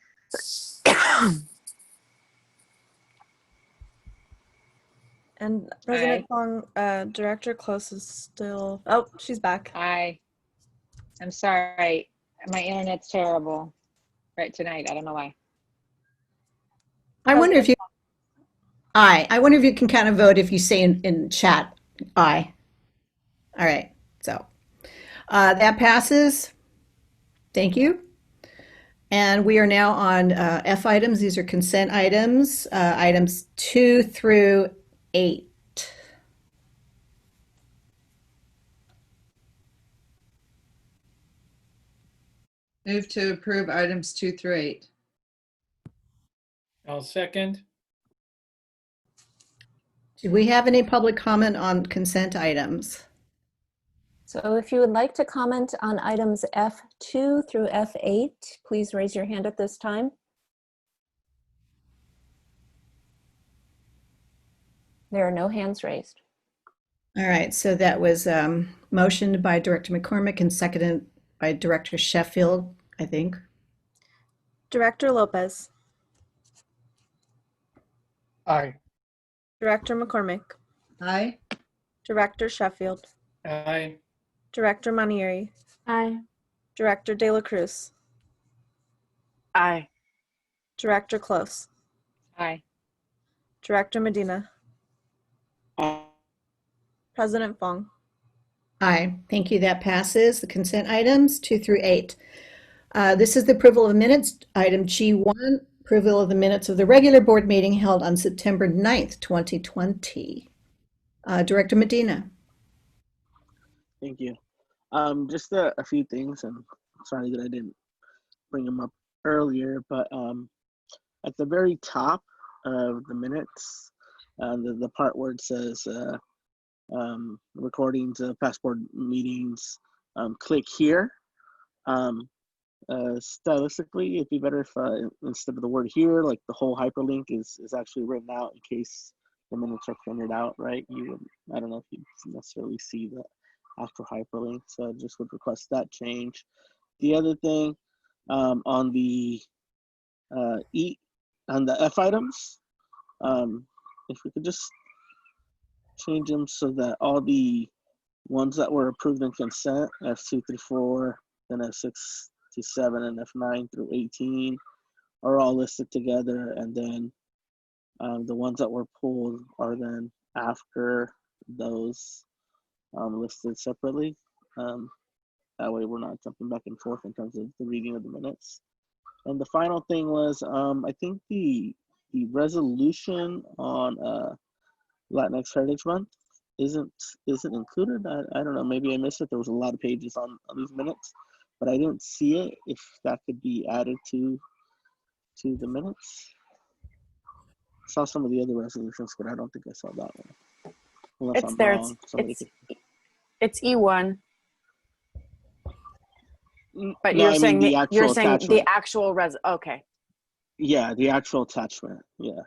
And President Fong, Director Close is still, oh, she's back. Aye. I'm sorry. My internet's terrible right tonight. I don't know why. I wonder if you, aye. I wonder if you can kind of vote if you say in chat, aye. All right, so that passes. Thank you. And we are now on F items. These are consent items, items 2 through 8. Move to approve items 2 through 8. I'll second. Do we have any public comment on consent items? So if you would like to comment on items F2 through F8, please raise your hand at this time. There are no hands raised. All right, so that was motioned by Director McCormick and seconded by Director Sheffield, I think. Director Lopez. Aye. Director McCormick. Aye. Director Sheffield. Aye. Director Manieri. Aye. Director De La Cruz. Aye. Director Close. Aye. Director Medina. President Fong. Aye. Thank you. That passes. The consent items 2 through 8. This is the approval of the minutes. Item G1, approval of the minutes of the regular board meeting held on September 9th, 2020. Director Medina. Thank you. Just a few things, and sorry that I didn't bring them up earlier, but at the very top of the minutes, the part where it says recordings of past board meetings, click here. Stylistically, it'd be better if instead of the word here, like the whole hyperlink is actually written out in case the minutes are printed out, right? I don't know if you necessarily see the actual hyperlink, so I just would request that change. The other thing, on the F items, if we could just change them so that all the ones that were approved in consent, F2 through 4, then F6 to 7, and F9 through 18, are all listed together, and then the ones that were pulled are then after those listed separately. That way we're not jumping back and forth in terms of the reading of the minutes. And the final thing was, I think the resolution on Latinx Heritage Month isn't included. I don't know, maybe I missed it. There was a lot of pages on these minutes, but I didn't see it. If that could be added to the minutes. I saw some of the other resolutions, but I don't think I saw that one. Unless It's I'm there. wrong. It's E1. But No, you're I mean saying the the, actual you're saying the attachment. actual okay. Yeah, the actual attachment. Yeah.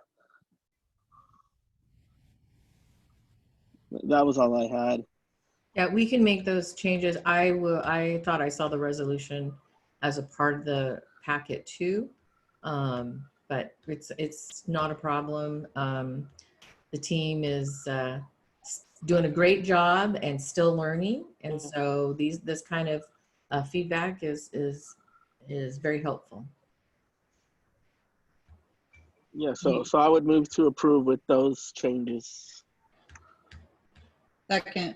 That was all I had. Yeah, we can make those changes. I thought I saw the resolution as a part of the packet too, but it's not a problem. The team is doing a great job and still learning, and so this kind of feedback is very helpful. Yeah, so I would move to approve with those changes. Second.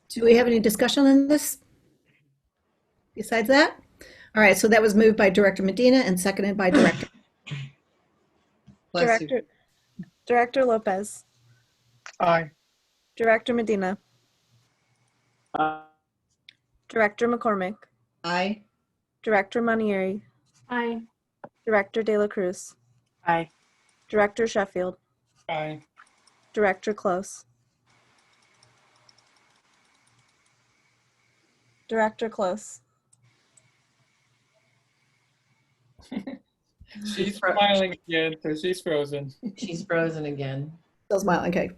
Do we have any discussion on this besides that? All right, so that was moved by Director Medina and seconded by Director. Director Lopez. Aye. Director Medina. Director McCormick. Aye. Director Manieri. Aye. Director De La Cruz. Aye. Director Sheffield. Aye. Director Close. Director Close. She's smiling again, so she's frozen. She's frozen again. Still smiling, okay.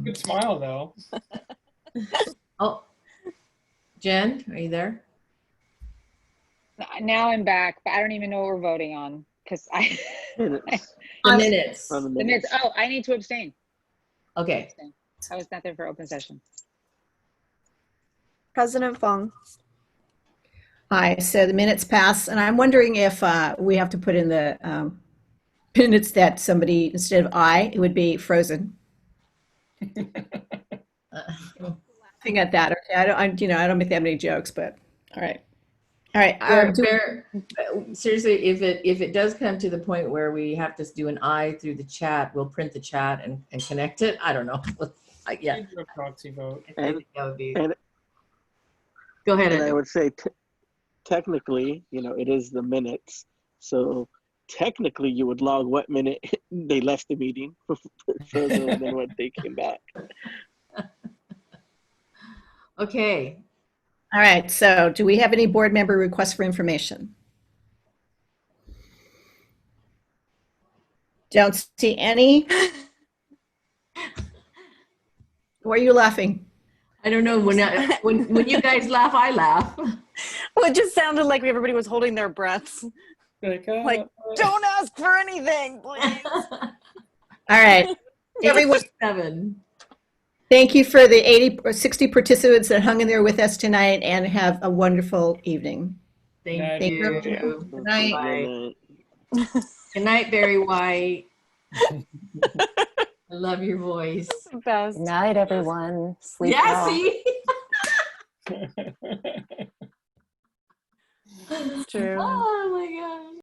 Good smile though. Oh, Jen, are you there? Now I'm back, but I don't even know what we're voting on because I. The minutes. The minutes. Oh, I need to abstain. Okay. I was not there for open session. President Fong. Aye, so the minutes pass, and I'm wondering if we have to put in the minutes that somebody, instead of I, it would be frozen. Laughing at that. Okay, I don't make that many jokes, but all right. All right. Seriously, if it does come to the point where we have to do an I through the chat, we'll print the chat and connect it. I don't know. Yeah. Do a proxy vote. I think that would be. And, go ahead. And I would say, technically, it is the minutes. So technically, you would log what minute they left the meeting further than when they came back. Okay. All right, so do we have any board member requests for information? Don't see any. Why are you laughing? I don't know. When you guys laugh, I laugh. Well, it just sounded like everybody was holding their breaths. Like, don't ask for anything, please. All right, everyone. 7. Thank you for the 80 or 60 participants that hung in there with us tonight, and have a wonderful evening. Thank you. Good night. Good night. Good night, Barry White. I love your voice. Good night, everyone. Sleep Yeah, well. see? It's true. Oh my God.